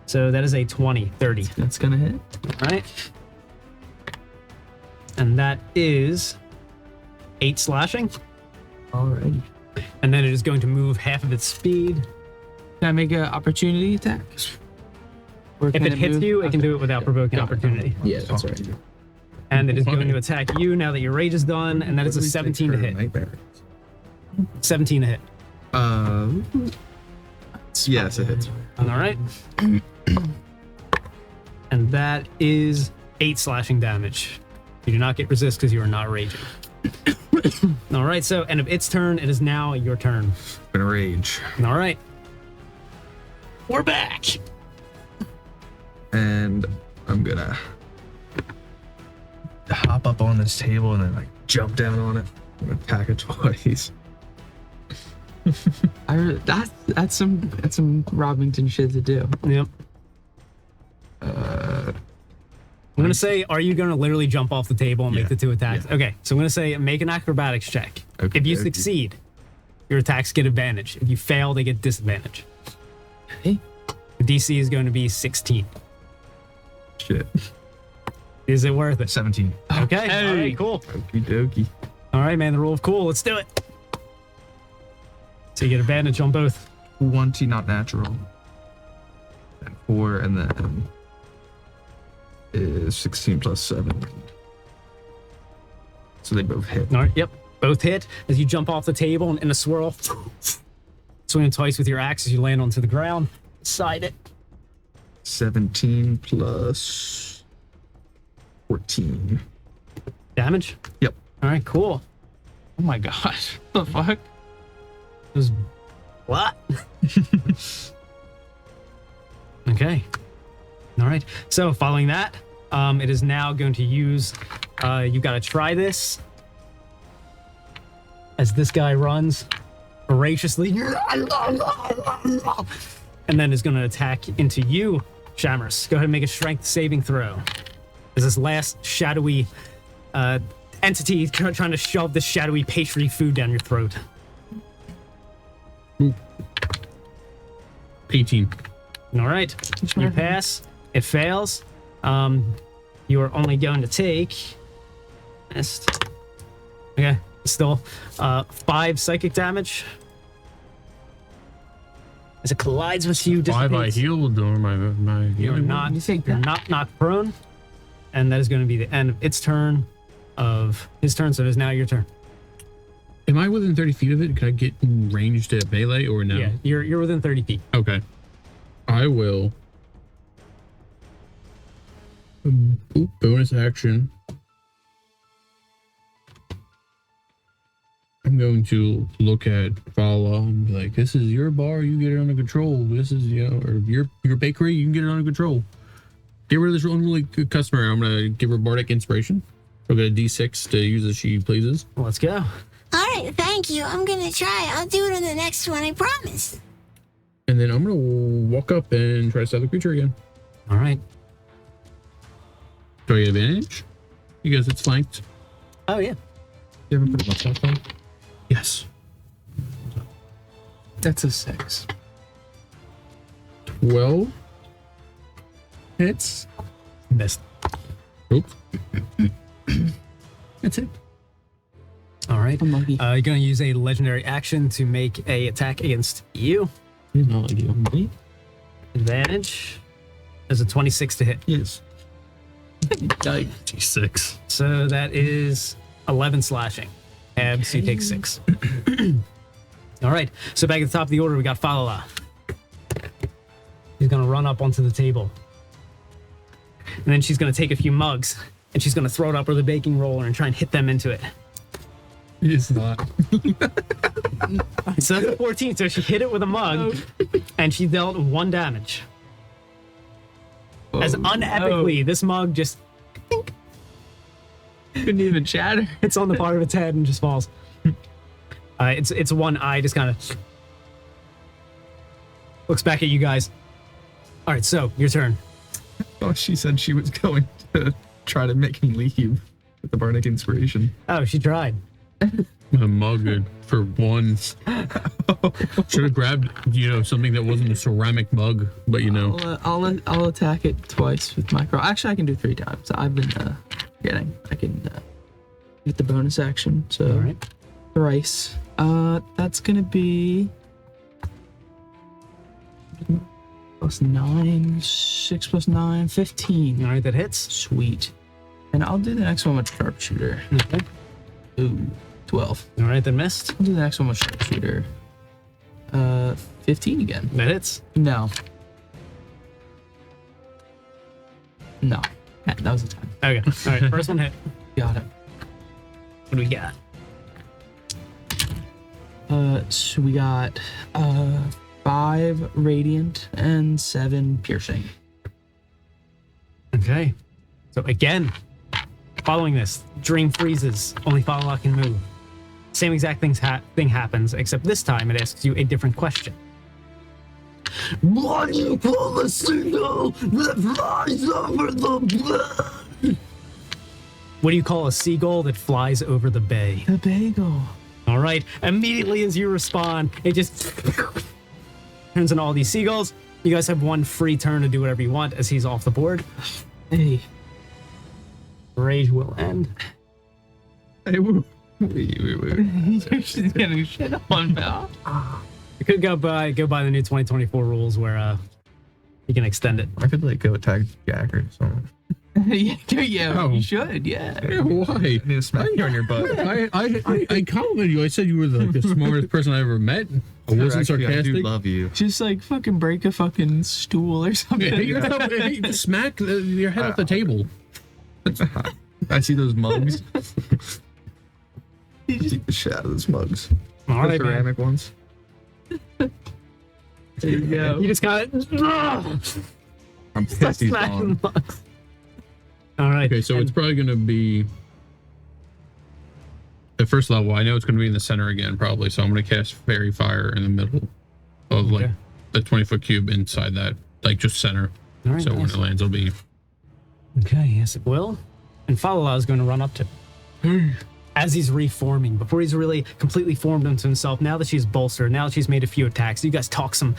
So that is a 20, 30. That's gonna hit. All right. And that is 8 slashing. Alrighty. And then it is going to move half of its speed. Can I make an opportunity attack? Or If can it hits move? you, it can Okay. do it without provoking Got it. opportunity. Yeah, that's right. And it is going to attack you now that your rage is done, and that is a 17 to hit. Nightmare. 17 to hit. Yes, it hits. All right. And that is 8 slashing damage. You do not get resist because you are not raging. All right, so end of its turn. It is now your turn. I'm gonna rage. All right. We're back. And I'm gonna hop up on this table and then like jump down on it and attack it twice. That's some Robington shit to do. Yep. I'm gonna say, are you gonna literally jump off the table and make the 2 attacks? Yeah. Okay, so I'm gonna say make an acrobatics check. Okay, If you okay. succeed, your attacks get advantage. If you fail, they get disadvantage. Okay. The DC is going to be 16. Shit. Is it worth it? 17. Okay. All right, cool. Okie dokie. All right, man. The rule of cool. Let's do it. So you get advantage on both. 20 not natural. And 4 and then is 16 plus 7. So they both hit. All right. Yep. Both hit as you jump off the table and in a swirl. Swing twice with your axe as you land onto the ground. Side it. 17 plus 14. Damage. Yep. All right. Cool. Oh my gosh. What the fuck? It was what? Okay. All right. So following that, it is now going to use. You got to try this as this guy runs voraciously, and then is going to attack into you, Shamers. Go ahead and make a strength saving throw. As this last shadowy entity trying to shove this shadowy pastry food down your throat. 18. All right, you pass. It fails. You are only going to take. Missed. Okay, still 5 psychic damage. As it collides with you, 5 I dissipates. healed or my You're healing. not. You think You're that- not knocked prone, and that is going to be the end of its turn. Of his turn, so it is now your turn. Am I within 30 feet of it? Could I get ranged at melee or no? Yeah, you're within 30 feet. Okay. I will. Bonus action. I'm going to look at Vala and be like, "This is your bar. You get it under control. This is or your bakery. You can get it under control. Get rid of this unruly customer." I'm gonna give her bardic inspiration. I'll get a D6 to use as she pleases. Let's go. All right, thank you. I'm gonna try. I'll do it on the next one, I promise. And then I'm gonna walk up and try to stab the creature again. All right. Do I get advantage? Because it's flanked. Oh yeah. You ever put a mustache on? Yes. That's a 6. 12 hits. Missed. Oops. That's it. All right. Unlucky. You're gonna use a legendary action to make a attack against you. No idea. Advantage. There's a 26 to hit. Yes. G6. So that is 11 slashing. So you take 6. All right. So back at the top of the order, we got Falala. She's gonna run up onto the table, and then she's gonna take a few mugs, and she's gonna throw it up with a baking roller and try and hit them into it. It's not. So that's a 14. So she hit it with a mug, and she dealt 1 damage. As unepically, this mug just Couldn't even shatter. hits on the part of its head and just falls. It's one eye just kind of looks back at you guys. All right, so your turn. Oh, she said she was going to try to make him leave with the bardic inspiration. Oh, she tried. A mug for one. Should have grabbed, something that wasn't a ceramic mug, but I'll attack it twice with my crow. Actually, I can do 3 times. I've been forgetting. I can get the bonus action. So All right. thrice. That's gonna be +9, 6 + 9, 15. All right, that hits. Sweet. And I'll do the next one with sharpshooter. Okay. Ooh, 12. All right, then missed. I'll do the next one with sharpshooter. 15 again. That hits. No. No. That was a 10. Okay. All right. First one hit. Got it. What do we got? So we got 5 radiant and 7 piercing. Okay. So again, following this, Dream freezes. Only Falala can move. Same exact thing happens, except this time it asks you a different question. What do you call a seagull that flies over the bay? What do you call a seagull that flies over the bay? The bagel. All right. Immediately as you respond, it just turns into all these seagulls. You guys have one free turn to do whatever you want as he's off the board. Hey. Rage will end. Hey, wait. You're just getting shit on now. You could go by the new 2024 rules where you can extend it. I could like go attack Jack or something. yeah, Oh. you should, yeah. Yeah, why? I need to smack you on your butt. I complimented you. I said you were the smartest person I ever met. I wasn't Actually, I sarcastic. do love you. Just like fucking break a fucking stool or something. Hey, smack your head off the table. I see those mugs. Beat the shit out of those mugs. All The right, man. ceramic ones. There you go. You just got I'm pissed he's smacking gone. bugs. All right. Okay, so it's probably going to be the first level. I know it's going to be in the center again, probably. So I'm going to cast Fairy Fire in the middle of like Okay. the 20-foot cube inside that, like just center. All right, So when nice. it lands, it'll be. Okay, yes, it will. And Falala is going to run up to him. As he's reforming, before he's really completely formed into himself, now that she's bolstered, now that she's made a few attacks, you guys talk some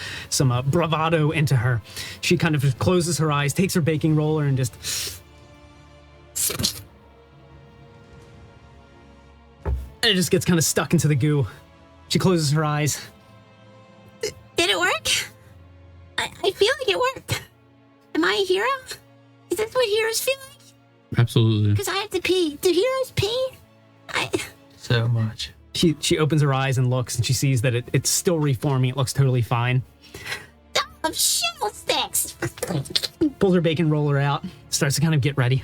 bravado into her. She kind of just closes her eyes, takes her baking roller, and just... And it just gets kind of stuck into the goo. She closes her eyes. Did it work? I feel like it worked. Am I a hero? Is this what heroes feel like? Absolutely. Because I have to pee. Do heroes pee? So much. She opens her eyes and looks, and she sees that it's still reforming. It looks totally fine. Of shell sticks. Pulls her bacon roller out, starts to kind of get ready.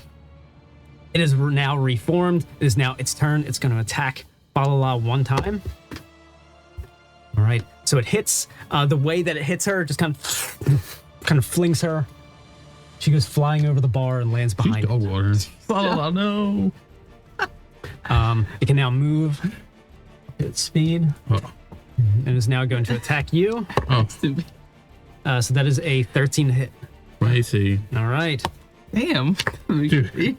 It is now reformed. It is now its turn. It's going to attack Falala one time. All right. So it hits. The way that it hits her just kind of flings her. She goes flying over the bar and lands behind Dog it. water. Oh no. It can now move at its speed Oh. and is now going to attack you. Oh, So that is a 13 hit. I see. All right. Damn. Dude.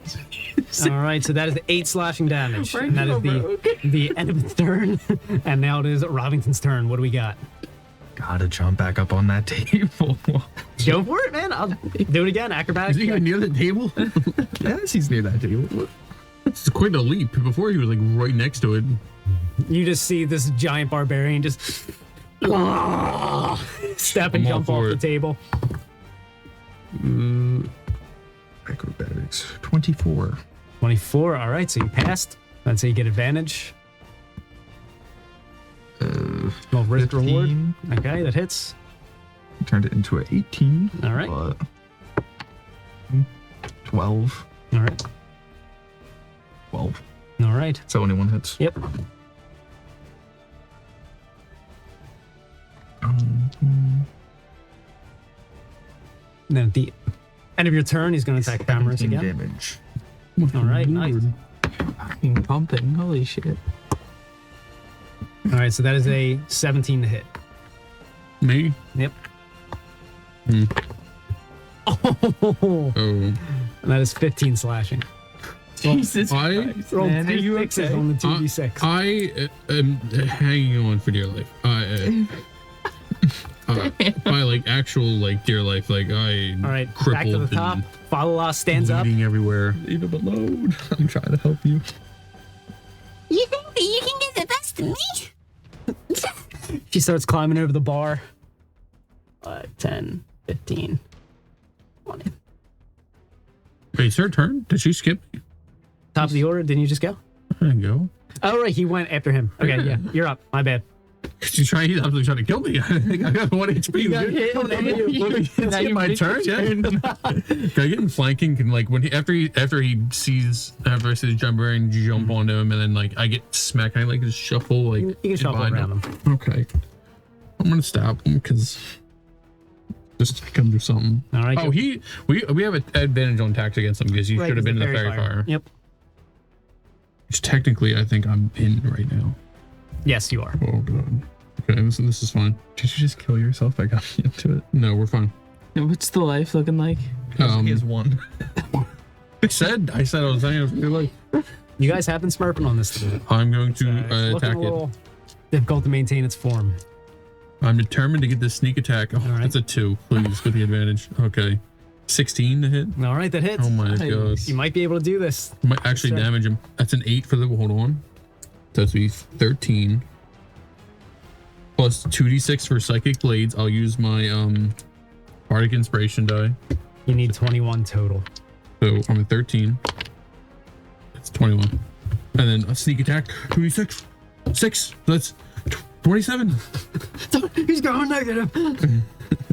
All right. So that is 8 slashing damage. And that is the end of its turn. And now it is Robington's turn. What do we got? Gotta jump back up on that table. Go for it, man. I'll do it again. Acrobatics. Is he even near the table? Yes, he's near that table. It's quite a leap. Before he was like right next to it. You just see this giant barbarian just step and I'm all jump off for the it. table. Acrobatics. 24. 24. All right. So you passed. That's how you get advantage. Well, risk reward. 15. Okay, that hits. Turned it into an 18. All right. But 12. All right. 12. All right. So only one hits. Yep. Then at the end of your turn, he's going to attack Cameras 17 again. damage. All right, nice. Fucking pumping. Holy shit. All right, so that is a 17 to hit. Me? Yep. Hmm. Oh, Oh. and that is 15 slashing. Jesus I- Christ, Roll man. Are 2 you sixes okay? on the 2d6. I am hanging on for dear life. By like actual like dear life, like I All right, back to crippled the top. and Falala stands up. bleeding everywhere. Leave him alone. I'm trying to help you. You think that you can get the best of me? She starts climbing over the bar. 5, 10, 15, 20. Wait, it's her turn? Did she skip? Top of the order. Didn't you just go? There you go. Oh, right. He went after him. Okay, yeah. You're up. My bad. He's absolutely trying to kill me. I think I got 1 HP. You got hit. It's my turn. Yeah. Can I get in flanking? Can like when after I see the jump jump onto him, and then like I get smacked. Can I like just shuffle like? You can shuffle around him. Okay. I'm gonna stop him because just come do something. All right. Oh, we have an advantage on attacks against him because you Right, should have been in the fairy fairy fire. Yep. Which technically I think I'm in right now. Yes, you are. Oh god. Okay, this is fine. Did you just kill yourself? I got into it. No, we're fine. What's the life looking like? He has 1. I said I was saying it was like You guys have been smurfing on this today. I'm going to It's looking attack a it. little difficult to maintain its form. I'm determined to get this sneak attack. Oh, right. that's a 2. Please, with the advantage. Okay. 16 to hit. All right, that hits. Oh my god. You might be able to do this. Might actually Sir. damage him. That's an 8 for the hold on. That's be 13. Plus 2d6 for psychic blades. I'll use my bardic inspiration die. You need 21 total. So I'm at 13. It's 21. And then a sneak attack. 2d6. 6. That's 27. He's going negative.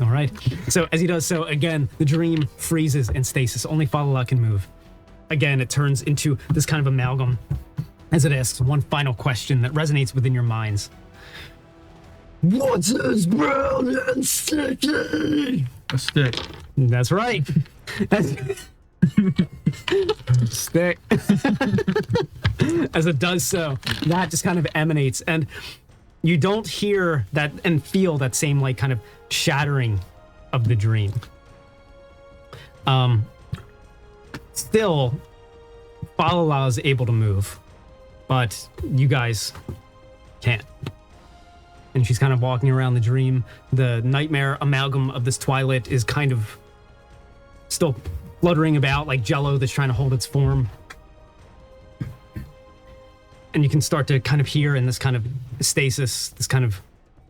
All right. So as he does so, again, the dream freezes in stasis. Only Falala can move. Again, it turns into this kind of amalgam as it asks one final question that resonates within your minds. What's this brown and sticky? A stick. That's right. Stick. As it does so, that just kind of emanates, and you don't hear that and feel that same like kind of shattering of the dream. Still, Falala is able to move, but you guys can't. And she's kind of walking around the dream. The nightmare amalgam of this Twilit is kind of still fluttering about like jello that's trying to hold its form. And you can start to kind of hear in this kind of stasis, this kind of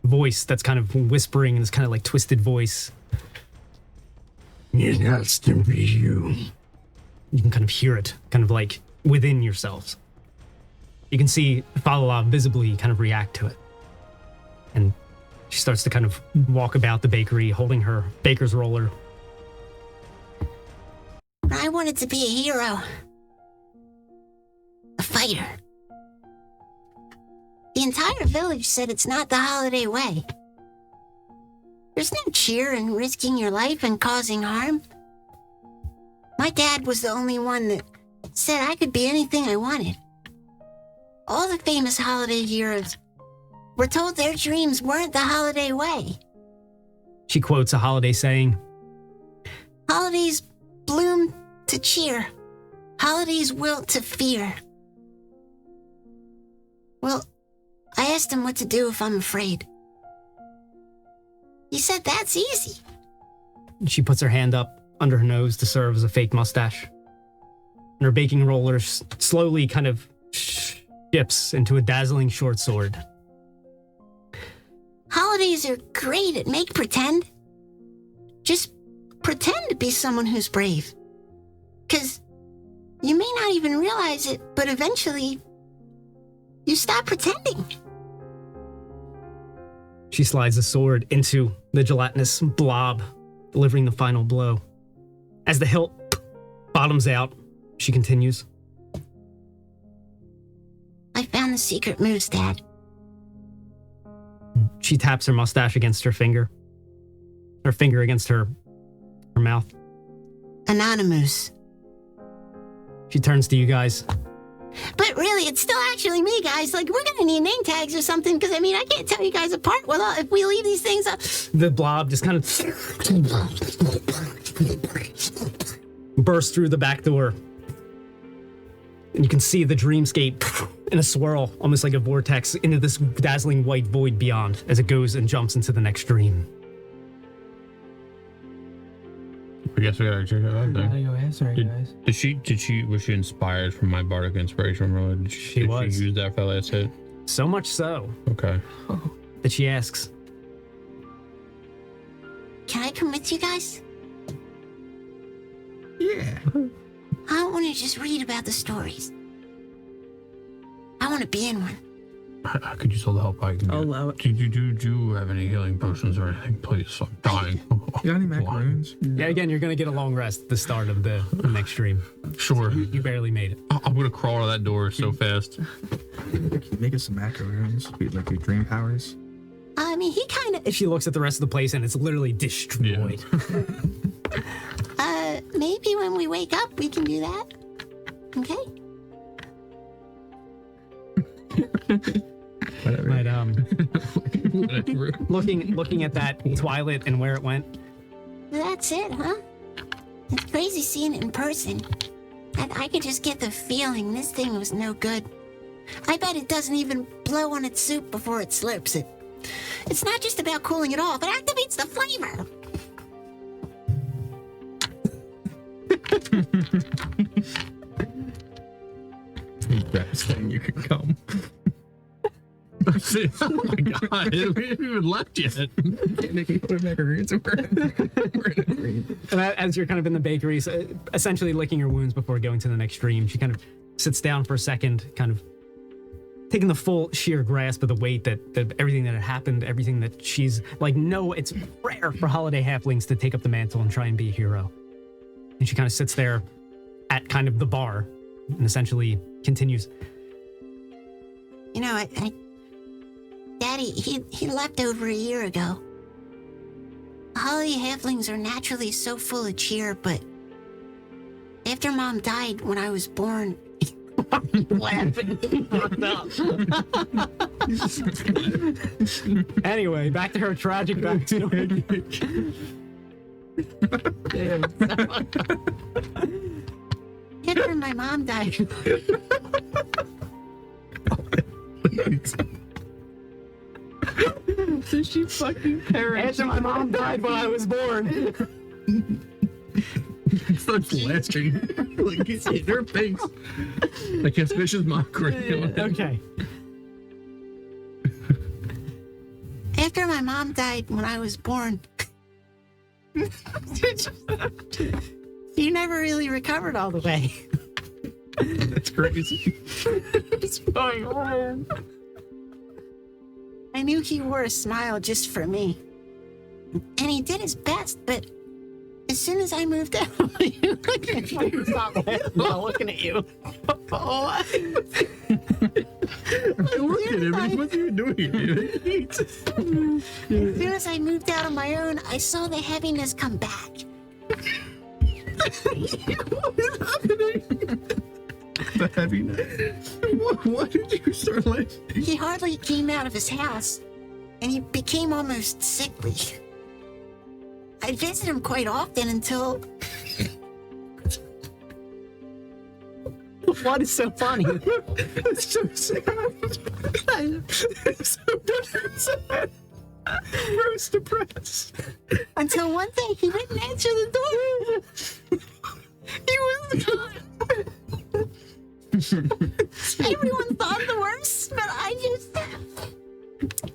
voice that's kind of whispering in this kind of like twisted voice. It has to be you. You can kind of hear it kind of like within yourselves. You can see Falala visibly kind of react to it. And she starts to kind of walk about the bakery holding her baker's roller. I wanted to be a hero. A fighter. The entire village said it's not the Holiday way. There's no cheer in risking your life and causing harm. My dad was the only one that said I could be anything I wanted. All the famous Holiday heroes were told their dreams weren't the Holiday way. She quotes a Holiday saying, Holidays bloom to cheer. Holidays wilt to fear. Well, I asked him what to do if I'm afraid. He said that's easy. she puts her hand up under her nose to serve as a fake mustache. And her baking roller slowly kind of shifts into a dazzling short sword. Holidays are great at make pretend. Just pretend to be someone who's brave. 'Cause you may not even realize it, but eventually you stop pretending. She slides the sword into the gelatinous blob, delivering the final blow. As the hilt bottoms out, she continues. I found the secret moves, Dad. She taps her mustache against her finger against her mouth. Anonymous. She turns to you guys. But really, it's still actually me, guys. Like, we're gonna need name tags or something, because, I mean, I can't tell you guys apart if we leave these things up. The blob just kind of bursts through the back door. And you can see the dreamscape in a swirl, almost like a vortex, into this dazzling white void beyond as it goes and jumps into the next dream. I guess we gotta check out that Gotta thing. go answer it, guys. Was she inspired from my bardic inspiration roll? Did She was. She use that for the last hit? So much so Okay. that she asks, Can I come with you guys? Yeah. I don't want to just read about the stories. want to be in one. I could use all the help I can get. I'll allow it. Do you have any healing potions or anything? Please, I'm dying. You got any macaroons? Yeah, again, you're going to get a long rest at the start of the next stream. Sure. You barely made it. I'm going to crawl out of that door so fast. Make us some macaroons. Like your dream powers. I mean, he kind of. She looks at the rest of the place and it's literally destroyed. Maybe when we wake up, we can do that. Okay. Whatever. But Whatever. looking at that Twilit and where it went, That's it, huh? It's crazy seeing it in person. I could just get the feeling this thing was no good. I bet it doesn't even blow on its soup before it slurps it. It's not just about cooling it off, it activates the flavor. Best thing you could come. Oh my god, we haven't even left yet. Can't make me put macaroons. We're in a dream. and as you're kind of in the bakery, so essentially licking your wounds before going to the next stream, she kind of sits down for a second, kind of taking the full sheer grasp of the weight that everything that had happened, everything that she's like, no, it's rare for Holiday Halflings to take up the mantle and try and be a hero. And she kind of sits there at kind of the bar and essentially continues. You know, Daddy, he left over a year ago. Holiday Halflings are naturally so full of cheer, but after Mom died when I was born, Laughing. Anyway, back to her tragic backstory. after my mom died, So she fucking perished. After my mom died when I was born. Starts laughing. Like it's in her face. Like a vicious mockery. Okay. after my mom died when I was born, you never really recovered all the way. That's crazy. What's going on? I knew he wore a smile just for me. And he did his best, but as soon as I moved out, Stop laughing while looking at you. I worked at him. What's he doing here? as soon as I moved out on my own, I saw the heaviness come back. What is happening? The heaviness. Why did you start laughing? He hardly came out of his house, and he became almost sickly. I visit him quite often until What is so funny? It's so sad. It's so sad. Rose depressed. until one day he didn't answer the door. He was gone. Everyone thought the worst, but I just...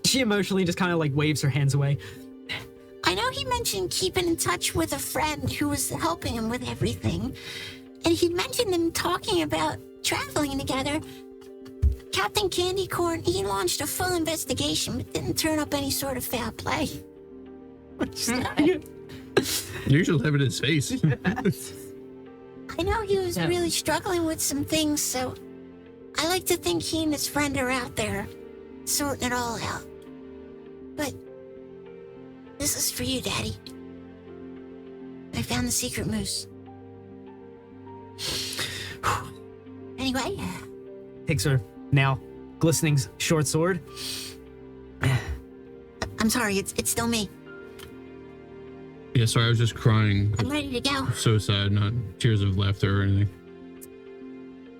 She emotionally just kind of like waves her hands away. I know he mentioned keeping in touch with a friend who was helping him with everything. And he mentioned them talking about traveling together. Captain Candy Corn, he launched a full investigation but didn't turn up any sort of foul play. You should have it in his face. I know he was really struggling with some things, so I like to think he and his friend are out there sorting it all out. But this is for you, Daddy. I found the secret moose. Anyway, Takes her now glistening short sword. I'm sorry, it's still me. Yeah, sorry, I was just crying. I'm ready to go. So sad, not tears of laughter or anything.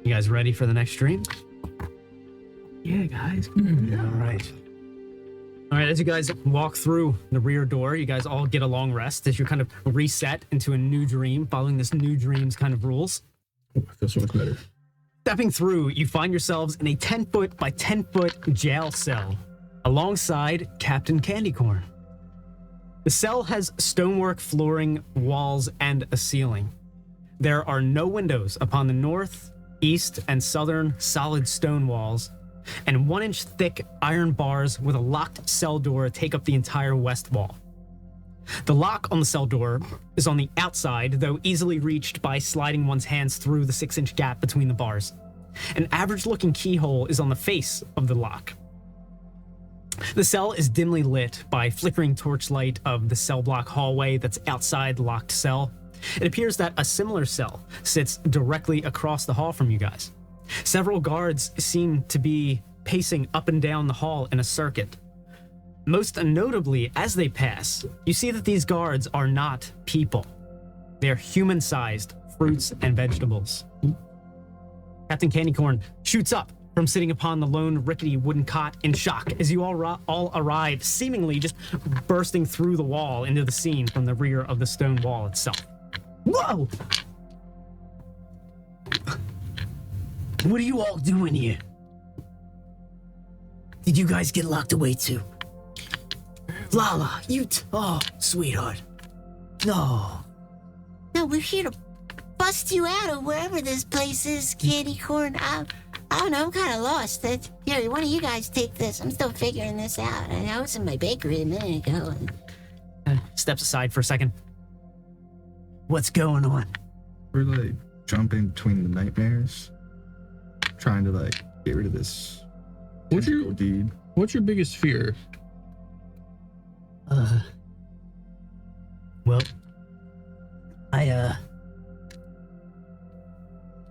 You guys ready for the next stream? Yeah, guys. All right. All right, as you guys walk through the rear door, you guys all get a long rest as you kind of reset into a new dream, following this new dream's kind of rules. I feel so much better. Stepping through, you find yourselves in a 10-foot by 10-foot jail cell alongside Captain Candycorn. The cell has stonework flooring, walls, and a ceiling. There are no windows upon the north, east, and southern solid stone walls, and 1-inch thick iron bars with a locked cell door take up the entire west wall. The lock on the cell door is on the outside, though easily reached by sliding one's hands through the 6-inch gap between the bars. An average-looking keyhole is on the face of the lock. The cell is dimly lit by flickering torchlight of the cell block hallway that's outside the locked cell. It appears that a similar cell sits directly across the hall from you guys. Several guards seem to be pacing up and down the hall in a circuit. Most notably, as they pass, you see that these guards are not people. They're human-sized fruits and vegetables. Captain Candycorn shoots up from sitting upon the lone rickety wooden cot in shock as you all arrive, seemingly just bursting through the wall into the scene from the rear of the stone wall itself. Whoa! What are you all doing here? Did you guys get locked away too? Lala, oh, sweetheart. No. No, we're here to bust you out of wherever this place is, Candy Corn. I don't know, I'm kind of lost. Here, one of you guys take this. I'm still figuring this out. I was in my bakery a minute ago. Steps aside for a second. What's going on? We're like jumping between the nightmares, trying to like get rid of this What's your deed. What's your biggest fear? Well, I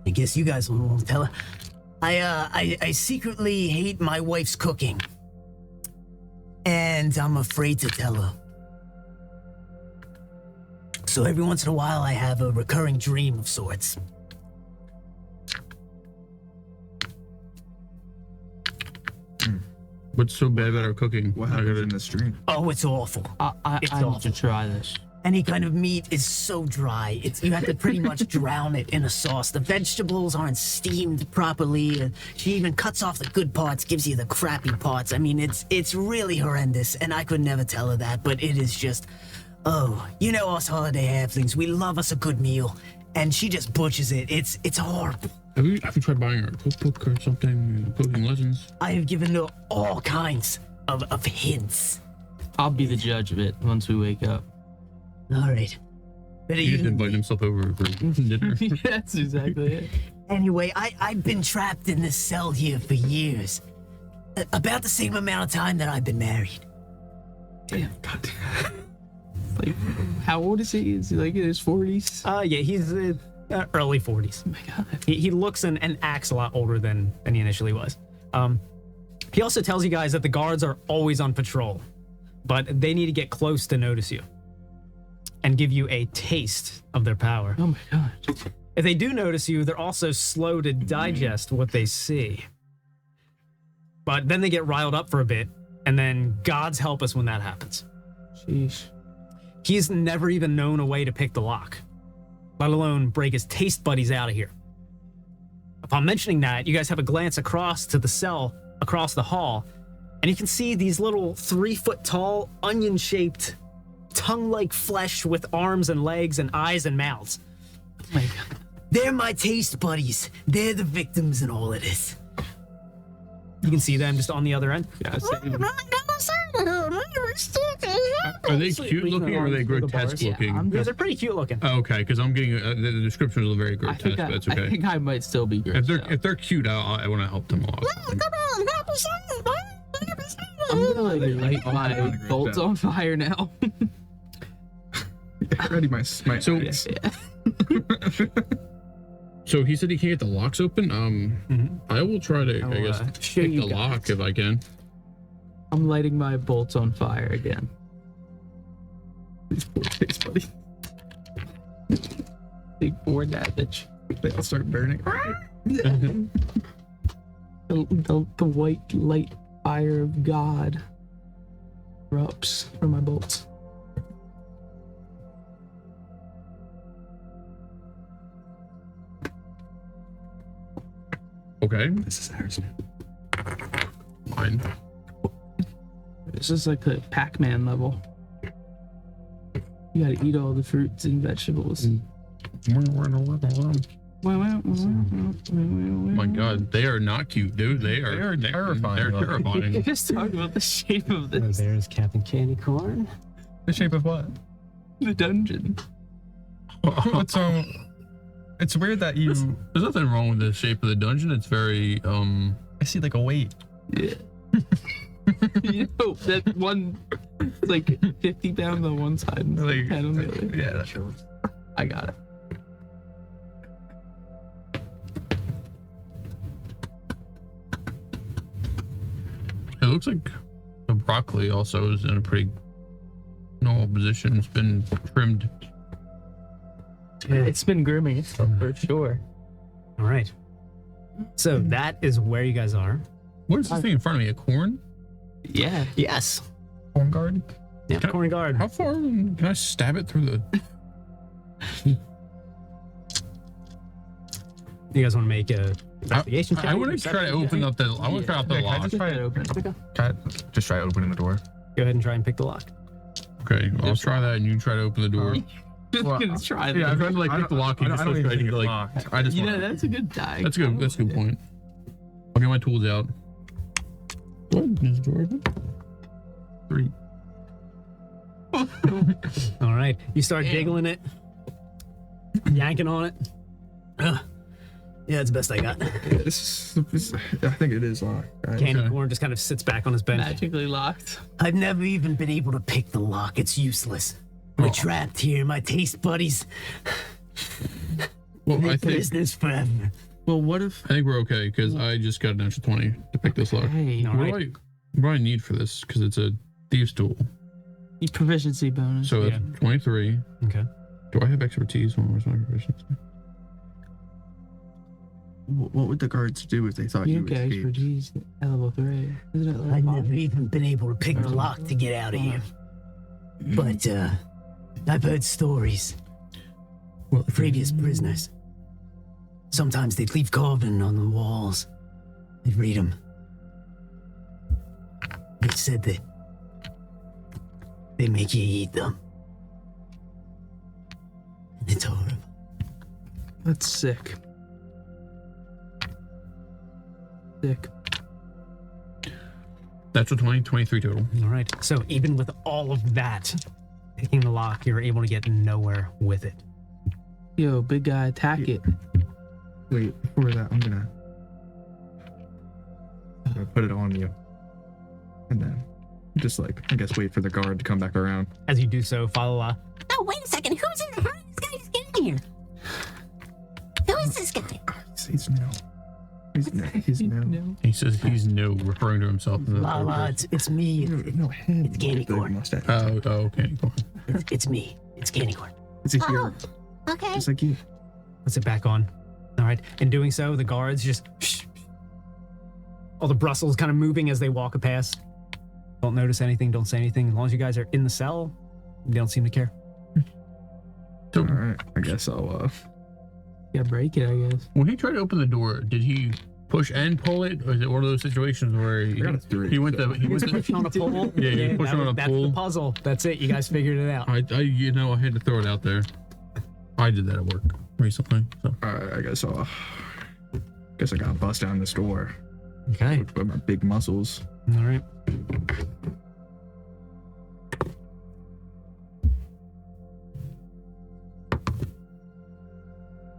guess you guys won't tell her. I secretly hate my wife's cooking. And I'm afraid to tell her. So every once in a while I have a recurring dream of sorts. What's so bad about our cooking? What happens in the stream? Oh, it's awful. I It's need awful. to try this. Any kind of meat is so dry. You have to pretty much drown it in a sauce. The vegetables aren't steamed properly. And she even cuts off the good parts, gives you the crappy parts. I mean, it's really horrendous, and I could never tell her that, but it is just, oh, you know us Holiday Halflings, we love us a good meal, and she just butchers it. It's horrible. Have you tried buying her a cookbook or something? Cooking lessons? I have given her all kinds of hints. I'll be the judge of it once we wake up. All right. Better He just invited himself over for dinner. That's exactly it. Anyway, I've been trapped in this cell here for years. About the same amount of time that I've been married. Damn. God damn. Like, how old is he? Is he like in his 40s? Yeah, he's early 40s. Oh my God. He looks and acts a lot older than he initially was. He also tells you guys that the guards are always on patrol, but they need to get close to notice you and give you a taste of their power. Oh my God. If they do notice you, they're also slow to digest what they see. But then they get riled up for a bit, and then God's help us when that happens. Sheesh. He's never even known a way to pick the lock, let alone break his taste buddies out of here. Upon mentioning that, you guys have a glance across to the cell across the hall, and you can see these little 3-foot-tall, onion-shaped, tongue-like flesh with arms and legs and eyes and mouths. Oh my God. They're my taste buddies. They're the victims in all of this. You can see them just on the other end. Yeah, same. Are they cute looking or are they grotesque looking? Yeah, they're pretty cute looking. Oh, okay, because I'm getting the descriptions are very grotesque, but it's okay. I think I might still be gross. If they're cute, I want to help them along. I'm gonna like light my bolts on fire now. Ready my So- eyes. So he said he can't get the locks open. I will try to, I guess, show pick you the guys. lock if I can. I'm lighting my bolts on fire again. These poor taste buddy. Big boar damage. They all start burning. The white light fire of God erupts from my bolts. Okay, This is ours. mine. This is like the Pac-Man level. You gotta eat all the fruits and vegetables. Oh my god, they are not cute, dude. They are terrifying. They're terrifying. Just talk about the shape of And this. there's Captain Candy Corn. The shape of what? The dungeon. What's It's weird that you. There's nothing wrong with the shape of the dungeon. It's very I see like a weight. Yeah. You know, that one, it's like 50 pounds on one side and Like, 10 on the other. yeah, that shows. I got it. It looks like the broccoli also is in a pretty normal position. It's been trimmed. It's been grooming itself for sure. All right. So that is where you guys are. What is this thing in front of me? A corn? Yeah. Yes. Corn guard? Yeah, corn guard. How far can I stab it through the? You guys want to make a investigation check? I want to try to open up the. I want to try out the Yeah, can I lock. just try it open. Just try opening the door. Go ahead and try and pick the lock. Okay, I'll try that, and you try to open the door. Just gonna try Yeah, I'm trying to like pick the lock. And just try to like. I just. You know, want- that's a good die. That's good. That's a good point. I'll get my tools out. What is the door open? 3. All right. You start giggling it, yanking on it. Yeah, it's the best I got. This is, I think it is locked. Right? Candy Okay. Corn just kind of sits back on his bench. Magically locked. I've never even been able to pick the lock. It's useless. We're trapped here. My taste buddies. Well, I think Prisoners forever. Well, what if? we're okay because I just got an extra 20 to pick this lock. Hey, All What right. do I need for this? Because it's a thieves tool. you proficiency bonus. So Yeah. that's 23. Okay. Do I have expertise? Where's my proficiency? What would the guards do if they thought You you don't get escaped? expertise at level 3. Isn't it level I've 5? never even been able to pick the lock to get out of here. But I've heard stories. Well, Previous prisoners. Sometimes they'd leave carving on the walls. I'd read them. They said that they make you eat them. And it's horrible. That's sick. Sick. That's a 20, 23 total. All right. So even with all of that, picking the lock, you're able to get nowhere with it. Yo, big guy, attack it. Wait, before that, I'm gonna put it on you. And then just like, I guess, wait for the guard to come back around. As you do so, Falala, Oh, wait a second. How is this guy just getting here? Who is this guy? He's new. He's new. No. He says he's new, referring to himself. In the La third la, person. it's me. No, him. It's candy The corn. mustache. Oh, okay. Go on. It's me. It's candy corn. It's a hero, Oh, okay. just like you. puts it back on. All right. In doing so, the guards just all the Brussels kind of moving as they walk past. Don't notice anything. Don't say anything. As long as you guys are in the cell, they don't seem to care. So, All right, I guess I'll. Yeah, break it, I guess. when he tried to open the door, did he push and pull it, or is it one of those situations where I got a 3. he went to Pushing on a pole. Yeah, you push on a that's pole. the puzzle. That's it. You guys figured it out. I had to throw it out there. I did that at work recently. So All right, I guess I'll. Guess I gotta bust down this door Okay. with my big muscles. All right.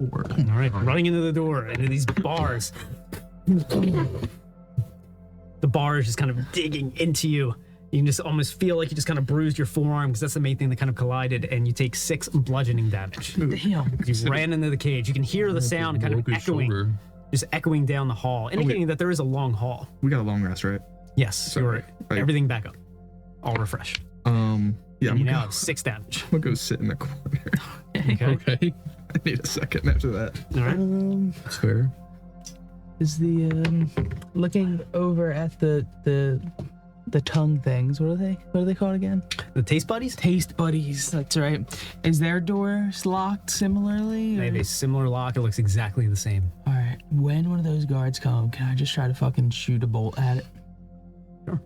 All right. Running into the door, into these bars. The bar is just kind of digging into you. You can just almost feel like you just kind of bruised your forearm because that's the main thing that kind of collided, and you take 6 bludgeoning damage. Damn. You ran into the cage. You can hear the sound kind of broke his echoing, shoulder. just echoing down the hall, indicating that there is a long hall. We got a long rest, right? Yes, Sorry. you're everything back up, all refreshed. Yeah, And I'm you gonna, now have 6 damage. I'm gonna go sit in the corner. Okay. Okay, I need a second after that. All right. that's fair. Is the looking over at the tongue things? What are they called again? The taste buddies. Taste buddies. That's right. Is their doors locked similarly? They have a similar lock. It looks exactly the same. All right. When one of those guards come, can I just try to fucking shoot a bolt at it? Sure.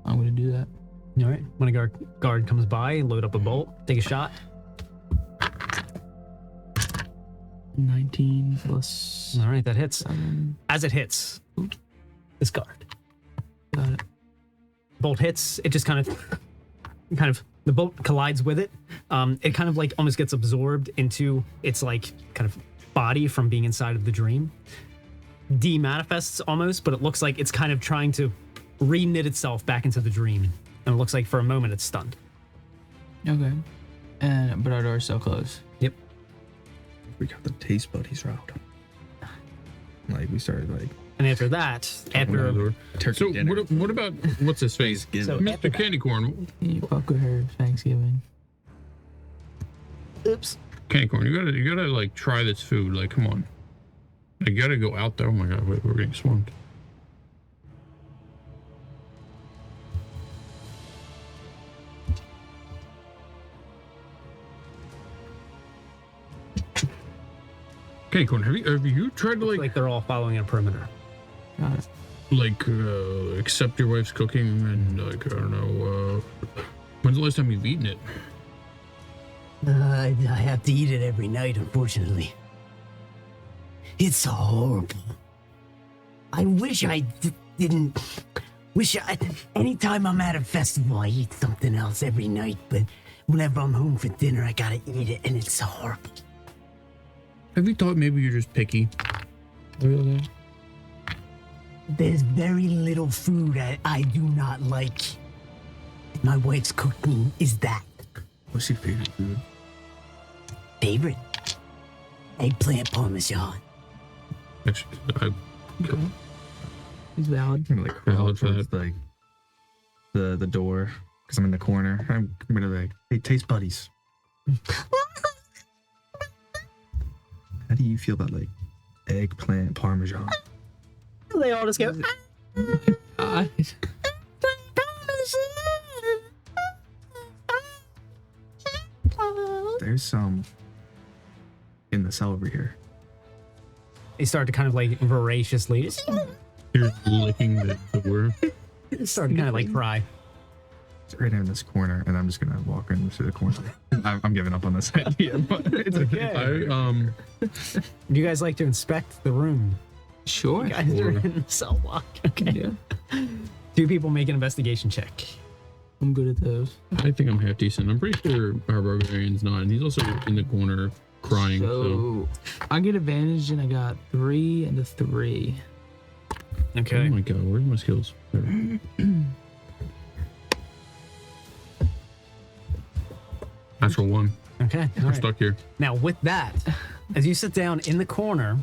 I'm gonna do that. All right. When a guard comes by, load up a bolt, take a shot. 19 plus All right, that hits. 7. As it hits, discard. Got it. Bolt hits. It just kind of the bolt collides with it. It kind of like almost gets absorbed into its like kind of body from being inside of the dream. De-manifests almost, but it looks like it's kind of trying to re-knit itself back into the dream. And it looks like for a moment it's stunned. Okay. But our door's still closed. Yep. We got the taste buddies route. Like we started like And after that, after turkey So dinner. what about what's his face? So Mr. after that- Candy Corn. You fuck with her Thanksgiving. oops. Candy Corn, you gotta like try this food. Like, come on. You gotta go out there. Oh my god, wait, we're getting swarmed. Candy Corn, have you tried to Like they're all following a perimeter. Got it. accept your wife's cooking and like I don't know, when's the last time you've eaten it? I have to eat it every night, unfortunately. It's horrible. I wish I didn't. Anytime I'm at a festival, I eat something else every night, but whenever I'm home for dinner, I gotta eat it, and it's horrible. Have you thought maybe you're just picky? Really? There's very little food I do not like. My wife's cooking is that. What's your favorite food? Favorite? Eggplant parmesan. Actually, He's valid. I'm gonna like crawl Valid for towards like the door because I'm in the corner. I'm gonna be like, hey, taste buddies. How do you feel about like eggplant parmesan? They all just go. There's some in the cell over here. They start to kind of like voraciously. you're licking the door. Start to kind of like cry. It's right in this corner, and I'm just gonna walk into the corner. I'm giving up on this idea, but it's okay. Do you guys like to inspect the room? Sure. You guys are in the cell block. Okay. Yeah. 2 people make an investigation check. I'm good at those. I think I'm half decent. I'm pretty sure our barbarian's not, and he's also in the corner crying. So, I get advantage and I got 3 and a 3. Okay. oh my god, where's my skills? There. Natural 1. Okay. all We're right. stuck here. Now, with that, as you sit down in the corner,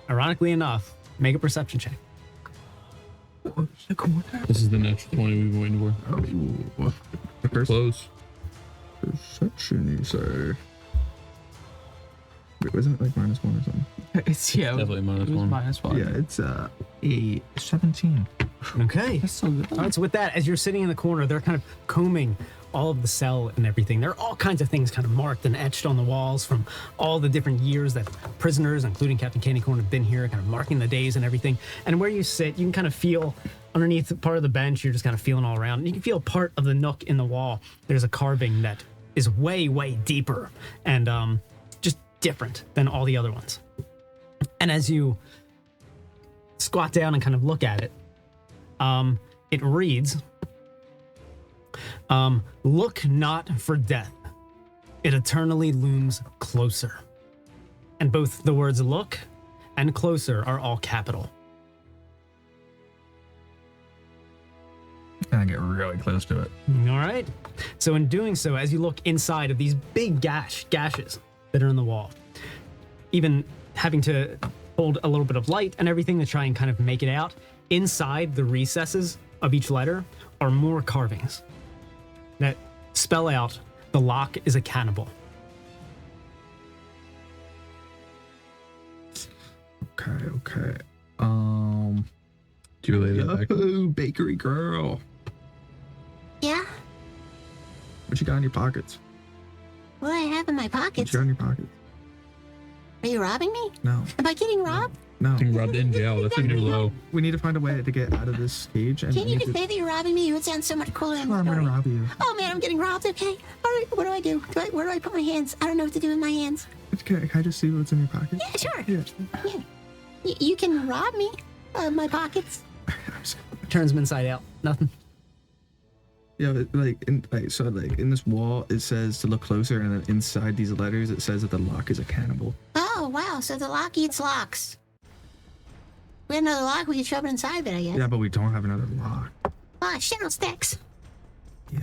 ironically enough, make a perception check. This is the natural 20 we've been waiting for. Oh, the first Close. perception, you say? Wait, wasn't it like -1 or something? It's Definitely minus it was 1. -1. Yeah, it's a 17. Okay. That's so good. All right, so with that, as you're sitting in the corner, they're kind of combing all of the cell and everything. There are all kinds of things kind of marked and etched on the walls from all the different years that prisoners, including Captain Candy Corn, have been here, kind of marking the days and everything. And where you sit, you can kind of feel underneath part of the bench, you're just kind of feeling all around. And you can feel part of the nook in the wall. There's a carving that is way, way deeper and just different than all the other ones. And as you squat down and kind of look at it, it reads, look not for death. It eternally looms closer. And both the words look and closer are all capital. And I get really close to it. All right. So in doing so, as you look inside of these big gashes that are in the wall, even having to hold a little bit of light and everything to try and kind of make it out, inside the recesses of each letter are more carvings that spell out the lock is a cannibal. Okay. Do you relay that back? Yahoo, bakery girl. Yeah? What you got in your pockets? What do I have in my What pockets? you got in your pockets? Are you robbing me? No. Am I getting robbed? No. Getting rubbed in jail. That's a new low. We need to find a way to get out of this cage. And Can't we you need just to... say that you're robbing me? It would sound so much cooler in the Sure, I'm story. gonna rob you. Oh man, I'm getting robbed. Okay. All right. What do I do? Where do I put my hands? I don't know what to do with my hands. Can I just see what's in your pocket? Yeah, sure. Yeah. You can rob me of my pockets. Turns him inside out. Nothing. Yeah, so in this wall it says to look closer, and then inside these letters it says that the lock is a cannibal. Oh, wow. So the lock eats locks. We have another lock. We can shove it inside there, I guess. Yeah, but we don't have another lock. Shadow sticks. Yeah.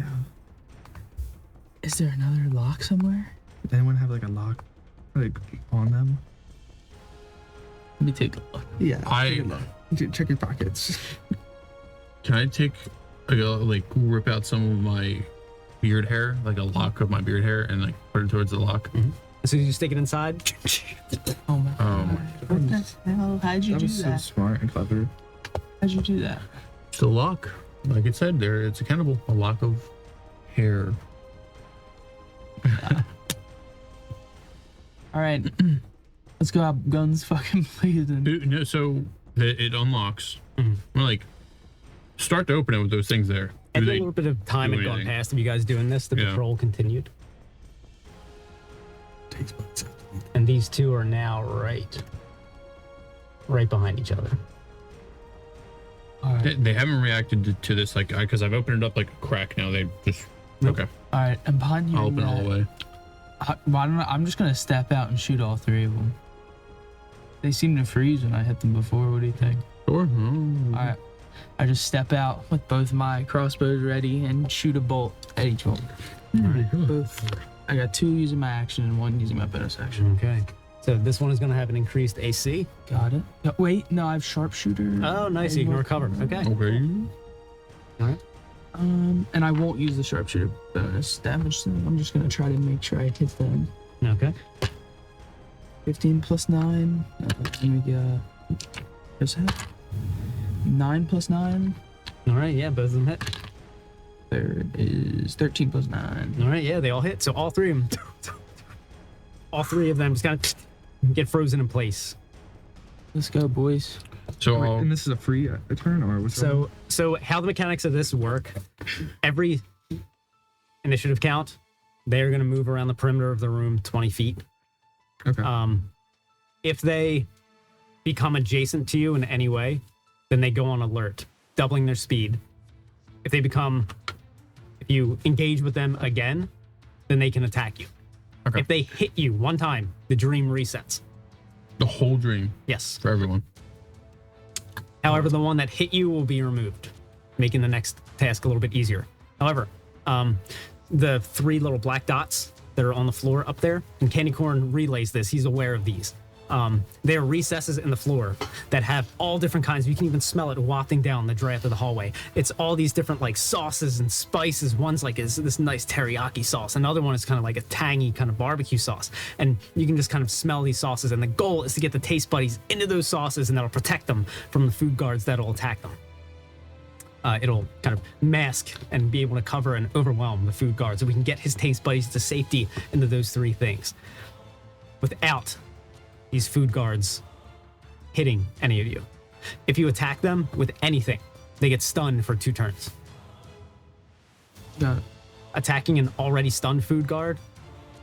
Is there another lock somewhere? Does anyone have like a lock, like on them? Let me take a look. Yeah. Check your pockets. Can I take rip out some of my beard hair, like a lock of my beard hair, and like put it towards the lock? Mm-hmm. So you stick it inside. Oh my god. What the hell? How'd you do That was so that? smart and clever. How'd you do that? It's a lock. Like it said there, it's a cannibal. A lock of hair. All right. Let's go out guns fucking blazing. No, so it unlocks. Mhm. We're like, start to open it with those things there. And a Do they- little bit of time do had gone anything? past of you guys doing this. The Yeah. patrol continued. And these two are now right behind each other. All right. They haven't reacted to this like because I've opened it up like a crack now. They just Nope. okay. All right. And behind you. I'll open it all the way. I'm just gonna step out and shoot all three of them. They seem to freeze when I hit them before. What do you think? Sure. All right. I just step out with both my crossbows ready and shoot a bolt at each one. Both. I got 2 using my action and 1 using my bonus action. Okay. So this one is going to have an increased AC. Got it. Wait, no, I have sharpshooter. Oh, nice. You can recover. Okay. Okay. All right. And I won't use the sharpshooter bonus damage. So I'm just gonna try to make sure I hit them. Okay. 15 plus 9. Let me get. What's that? 9 plus 9. All right. Yeah, both of them hit. There is 13 plus 9. All right. Yeah, they all hit. So all three of them. All three of them just kind of get frozen in place. Let's go, boys. So Wait, I'll, and this is a free turn, or what's So how the mechanics of this work? Every initiative count, they're going to move around the perimeter of the room 20 feet. Okay. If they become adjacent to you in any way, then they go on alert, doubling their speed. If you engage with them again, then they can attack you. Okay. If they hit you one time, the dream resets. the whole dream Yes. for everyone. However, the one that hit you will be removed, making the next task a little bit easier. However, the 3 little black dots that are on the floor up there, and Candy Corn relays this, he's aware of these. They are recesses in the floor that have all different kinds. You can even smell it wafting down the draft of the hallway. It's all these different like sauces and spices. One's like this nice teriyaki sauce. Another one is kind of like a tangy kind of barbecue sauce. And you can just kind of smell these sauces. And the goal is to get the taste buddies into those sauces, and that'll protect them from the food guards that'll attack them. It'll kind of mask and be able to cover and overwhelm the food guards, so we can get his taste buddies to safety into those 3 things without these food guards hitting any of you. If you attack them with anything, they get stunned for 2 turns. Got it. Attacking an already stunned food guard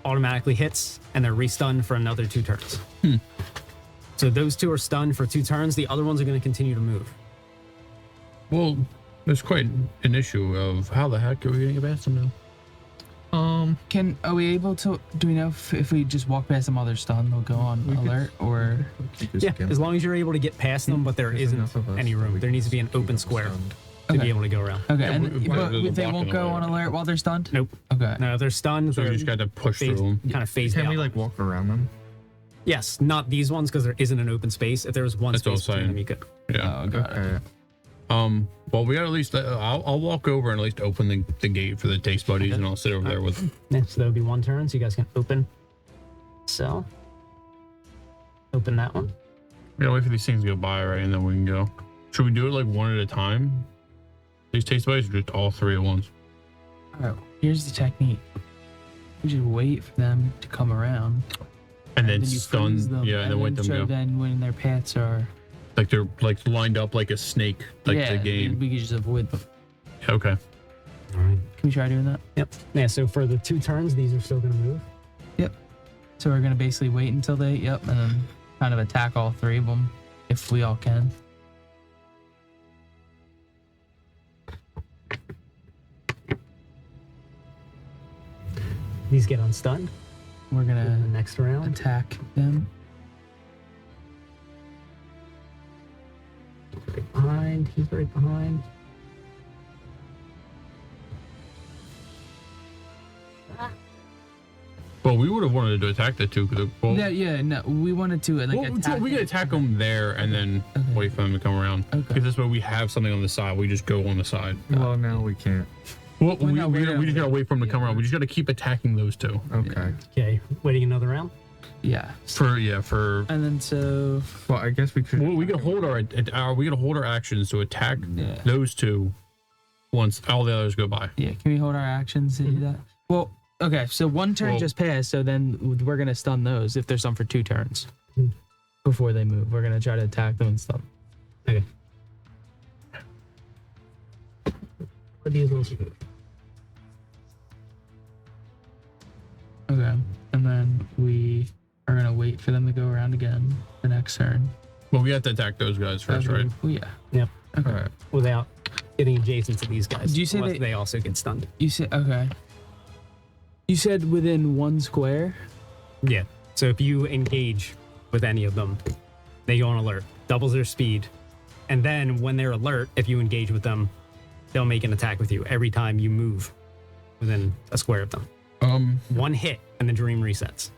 automatically hits, and they're restunned for another 2 turns. So those 2 are stunned for 2 turns. The other ones are going to continue to move. Well, there's quite an issue of how the heck are we gonna get past them now? Are we able to? Do we know if we just walk past them while they're stunned, they'll go on alert, or? Yeah, as long as you're able to get past them, but there isn't any room. There needs to be an open square to be able to go around. Okay, Yeah, and but but there's a they block won't in the go way. on alert while they're stunned. Nope. Okay. No, they're stunned. So They're you just got to push phased, through them. kind of phased Can out. we like walk around them? Yes, not these ones because there isn't an open space. If there was one That's what I space was between them, saying. you could. Yeah. Oh, got it. Okay. Well, we got to at least. I'll walk over and at least open the gate for the taste buddies, and I'll sit over there with. Yeah, so that would be 1 turn, so you guys can open. So, open that one. We gotta wait for these things to go by, right, and then we can go. Should we do it like one at a time? These taste buddies, or just all 3 at once? All right. Here's the technique. You just wait for them to come around, And then you stun, freeze them, yeah, and then wait them so go. then when their paths are Like they're like lined up like a snake, like yeah, the game. we can just avoid them. Okay. All right. Can we try doing that? Yep. Yeah, so for the 2 turns, these are still going to move. Yep. So we're gonna basically wait until they, and then kind of attack all 3 of them if we all can. These get unstunned. We're In the gonna next round. attack them. Right behind. He's right behind. Well, we would have wanted to attack the 2. Well, No, we wanted to attack. we could attack them there and then wait for them to come around. Okay. Because this way we have something on the side. We just go on the side. Well, now we can't. Well, we no, just gotta wait for them to come around. We just gotta keep attacking those 2. Okay. Okay, waiting another round. Yeah. For And then so Well, I guess we could. well, we can hold our actions to attack those 2 once all the others go by. can we hold our actions to do that? Well, okay. So 1 turn just passed. So then we're gonna stun those if there's some for 2 turns before they move. We're gonna try to attack them and stun. Okay. What these ones do? Okay. And then we are gonna wait for them to go around again the next turn. Well, we have to attack those guys first, right? Oh yeah. Yep. Okay. All right. Without getting adjacent to these guys. Do you say unless they- they also get stunned? You said okay. You said within 1 square. Yeah. So if you engage with any of them, they go on alert, doubles their speed, and then when they're alert, if you engage with them, they'll make an attack with you every time you move within a square of them. 1 hit and the dream resets.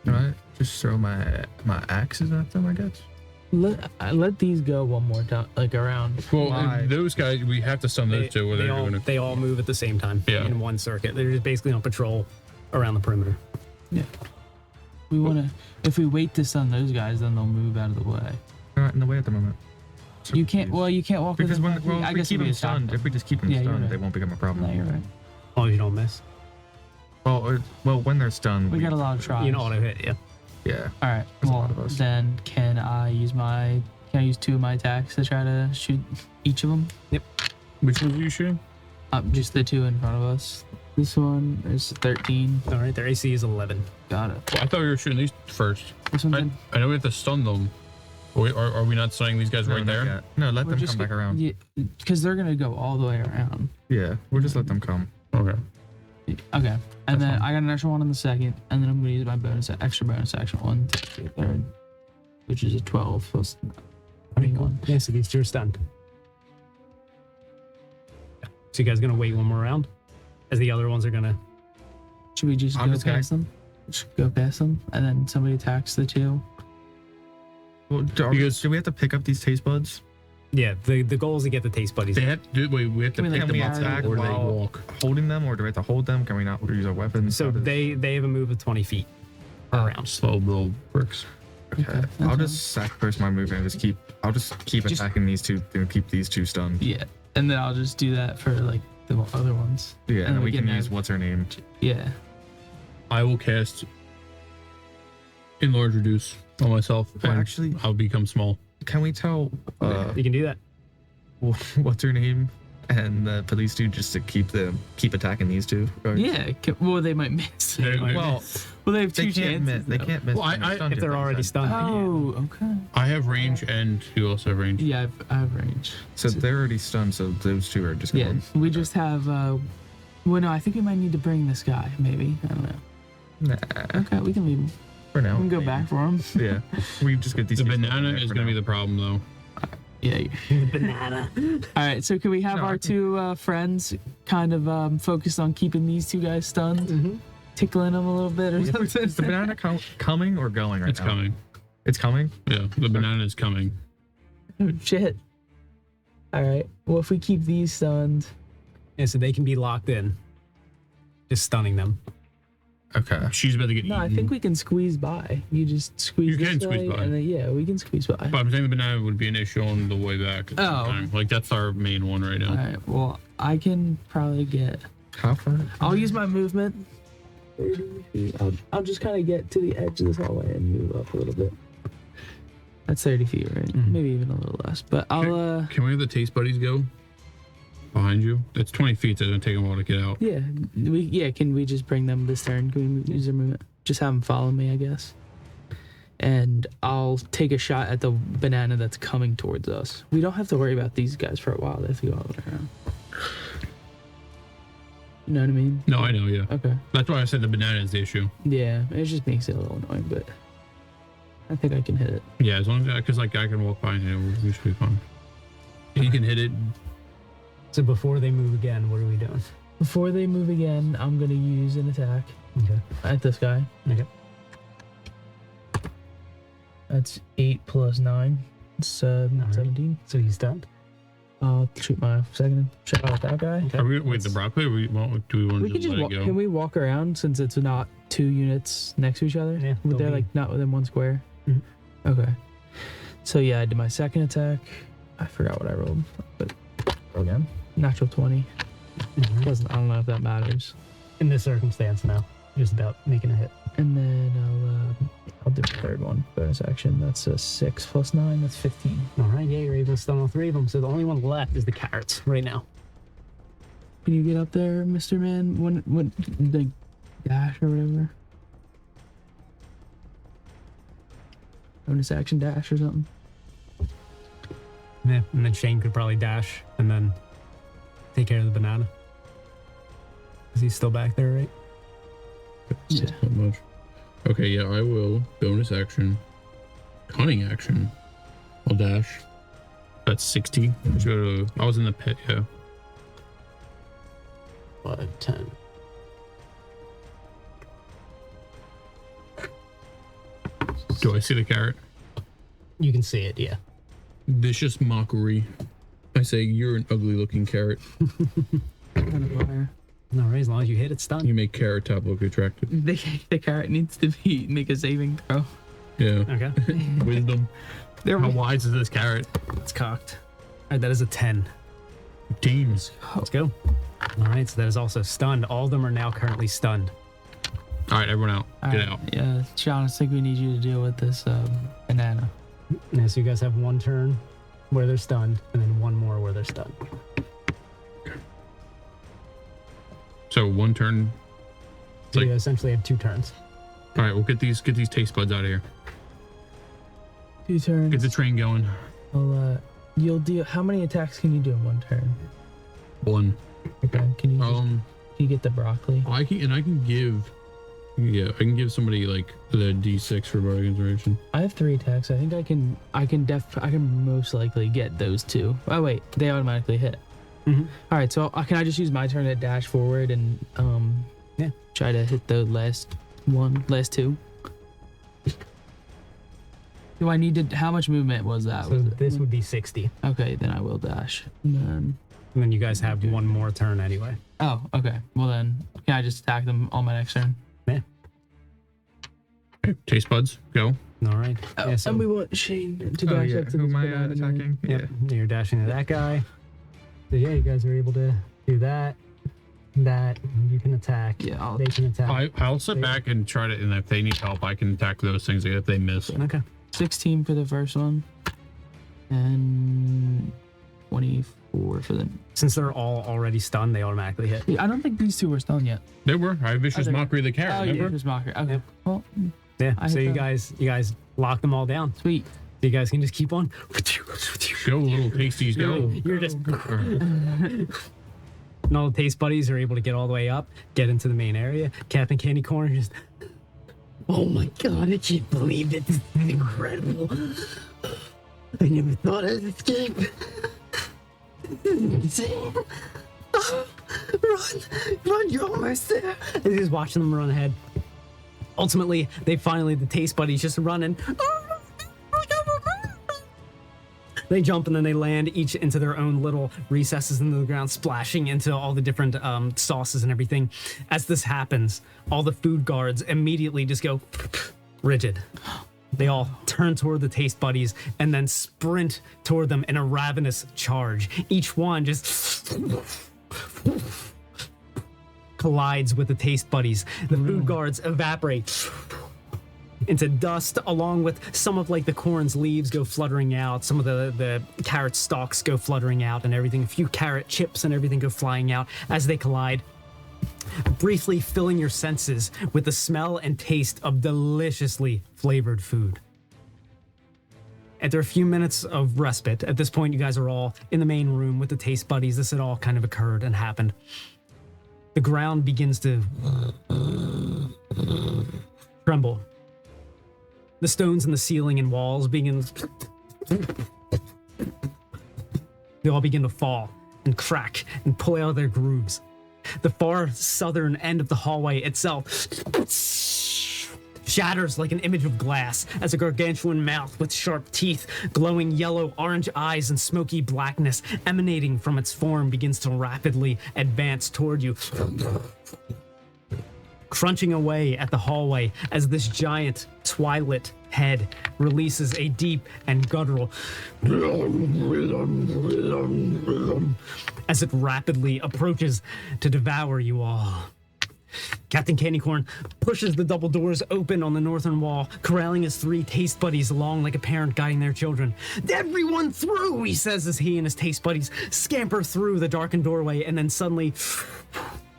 All right. Just throw my axes at them, I guess. Let these go one more time, like around. Well, Why? those guys, we have to stun those 2. Or they're gonna. They all move at the same time in one circuit. They're just basically on patrol around the perimeter. Yeah. We wanna. If we wait to stun those guys, then they'll move out of the way. They're not in the way at the moment. So You can't. Well, you can't walk with Because them. if we keep them stunned, if we just keep them Yeah, you're stunned, right. they won't become a problem. No, you're right. As long as you don't miss. Well, when they're stunned, We got a lot of tries. You can auto hit, yeah. Yeah. All right. There's a Well, lot of us. then can I use 2 of my attacks to try to shoot each of them? Which ones are you shooting? Just the 2 in front of us. This one is 13. All right, their AC is 11. Got it. Well, I thought we were shooting these first. This one's in. I know we have to stun them. Are we not stunning these guys No, right not there? yet. No, let We're them just come back around. Yeah, because they're gonna go all the way around. Yeah, we'll just let them come. Okay. Okay. And then fine. I got an extra 1 on the second, and then I'm gonna use my extra bonus action 1 to the third, which is a 12 plus 21. Yeah, so these 2 are stunned. So you guys gonna wait one more round? As the other ones are gonna... Should we just I'm go just gonna- past them? Just go past them, and then somebody attacks the 2. Well, do we have to pick up these taste buds? Yeah, the goal is to get the taste buddies. They have to. Wait, we have to Can we, pick like, them we up attack or they while- walk. Holding them, or do we have to hold them? Can we not use our weapons? So How does- they have a move of 20 feet per round. Slow little bricks. Okay. I'll just sacrifice my movement and I'll just keep attacking these 2 and keep these 2 stunned. Yeah, and then I'll just do that for like the other ones. Yeah, and then we can use have- what's her name. Yeah. I will cast Enlarge Reduce on myself. Well, and actually- I'll become small. Can we tell You can do that. what's her name and the police do just to keep attacking these 2? Or- Yeah. Well, they might miss. Well, Well, they have 2 they can't chances. miss. They though. can't miss. Well, when they're stunned If they're like I already said. stunned. Oh, okay. I have range, and you also have range. Yeah, I have range. So they're already stunned. So those 2 are just Yeah, going. we just have. Well, no, I think we might need to bring this guy. Maybe I don't know. Nah, Okay, we can leave him. for now. We can go back for him. Yeah, we just get these. The taste buds banana back is for going to be now. the problem, though. Yeah. Banana. All right. So can we have No, I our can- 2 friends kind of focused on keeping these 2 guys stunned, tickling them a little bit or Is something? the banana coming or going right It's now? coming. It's coming. Yeah, the banana is coming. Oh, shit. All right. Well, if we keep these stunned, Yeah, so they can be locked in. Just stunning them. Okay. She's about to get no, eaten. I think we can squeeze by. You just squeeze. You can this squeeze way, by. and then yeah, we can squeeze by. But I'm saying the banana would be an issue on the way back. At some Oh. time. Like, that's our main one right now. All right. Well, I can probably get. How far? I'll use my movement. 30 feet. I'll just kind of get to the edge of this hallway and move up a little bit. That's 30 feet, right? Mhm. Maybe even a little less. But I'll. Can we have the taste buddies go behind you? It's 20 feet, so it's going to take them a while to get out. Yeah. Can we just bring them this turn? Can we use their movement? just have them follow me, I guess. And I'll take a shot at the banana that's coming towards us. We don't have to worry about these guys for a while. They have to go all the way around. You know what I mean? No, I know, yeah. Okay. That's why I said the banana is the issue. Yeah, it just makes it a little annoying, but I think I can hit it. Yeah, as long as, because like I can walk by and we should be fine. You can hit it. So before they move again, what are we doing? Before they move again, I'm going to use an attack Okay. at this guy. Okay. That's 8 plus 9. It's right. 17. So he's stunned. I'll shoot my second shot at that guy. Okay. Are we wait the broccoli? Or do we want We to could just just let it go? can we walk around since it's not 2 units next to each other? Yeah, They're they'll be- like not within 1 square. Mhm. Okay. So yeah, I did my second attack. I forgot what I rolled, but roll again. Natural 20. Mhm. I don't know if that matters. In this circumstance now, just about making a hit. And then I'll do a third one. Bonus action. That's a 6 plus 9. That's 15. All right, yeah, you're able to stun all 3 of them. So the only one left is the carrots right now. Can you get up there, Mr. Man? When the dash or whatever? Bonus action dash or something. Yeah, and then Shane could probably dash and then take care of the banana. Is he still back there, right? Yeah. Not much. Okay, yeah, I will. Bonus action. Cunning action. I'll dash. That's 60. I was in the pit, yeah. 5, 10. Do I see the carrot? You can see it, yeah. Vicious mockery. I say, you're an ugly looking carrot. Kind of fire. All right, as long as you hit it, stun. You make Carrot Top look attractive. The carrot needs to make a saving throw. Yeah. Okay. Wisdom. There How wise is this carrot? It's cocked. All right, that is a 10. Teams. Let's go. All right, so that is also stunned. All of them are now currently stunned. All right, everyone out. Get out. Yeah, Sean, I think we need you to deal with this banana. Yeah, so you guys have 1 turn where they're stunned, and then 1 more where they're stunned. So 1 turn. So Like- you essentially have 2 turns. All right, we'll get these taste buds out of here. 2 turns. Get the train going. You'll deal. How many attacks can you do in 1 turn? 1. Okay. Can you get the broccoli? I can give. Yeah, I can give somebody like the D6 for bardic inspiration. I have 3 attacks. I think I can most likely get those 2. Oh wait, they automatically hit. Mhm. All right, so can I just use my turn to dash forward and Yeah. try to hit the last 2? Do I need to? How much movement was that? So Was it- this would be 60. Okay, then I will dash. And then, And then you guys have 1 more turn anyway. oh, okay. Well then, can I just attack them on my next turn? Yeah. Okay, taste buds, go. All right. Yeah, so, and we want Shane to Oh, dash yeah. up to Who this am I banana. attacking? yep, you're dashing to that guy. So yeah, you guys are able to do that. You can attack. Yeah, I'll- They can attack. I'll sit back and try to, and if they need help, I can attack those things if they miss. Okay. 16 for the first one, and 24 for the. Since they're all already stunned, they automatically hit. I don't think these 2 were stunned yet. They were. I have vicious Oh, they- mockery of the carrot. Oh yeah, remember? it was Mocker. Okay. Yep. Well, Yeah. I So hit you them. guys lock them all down. sweet. So you guys can just keep on. Go, little pasties, go. You're just. And all the taste buddies are able to get all the way up, get into the main area. Captain Candy Corn just. Oh my god, I can't believe it. This is incredible. I never thought I'd escape. This is insane. Run, you're almost there. As he's watching them run ahead. Ultimately, the taste buddies just running. They jump and then they land each into their own little recesses into the ground, splashing into all the different sauces and everything. As this happens, all the food guards immediately just go rigid. They all turn toward the taste buddies and then sprint toward them in a ravenous charge. Each one just collides with the taste buddies. The food guards evaporate into dust, along with some of like the corn's leaves go fluttering out, some of the carrot stalks go fluttering out and everything. A few carrot chips and everything go flying out as they collide. briefly filling your senses with the smell and taste of deliciously flavored food. After a few minutes of respite, at this point you guys are all in the main room with the taste buddies. This had all kind of occurred and happened. The ground begins to tremble. The stones in the ceiling and walls begin... They all begin to fall and crack and pull out of their grooves. The far southern end of the hallway itself shatters like an image of glass as a gargantuan mouth with sharp teeth, glowing yellow, orange eyes, and smoky blackness emanating from its form begins to rapidly advance toward you, crunching away at the hallway as this giant Twilit head releases a deep and guttural as it rapidly approaches to devour you all. Captain Candycorn pushes the double doors open on the northern wall, corralling his 3 taste buddies along like a parent guiding their children. "Everyone through," he says as he and his taste buddies scamper through the darkened doorway and then suddenly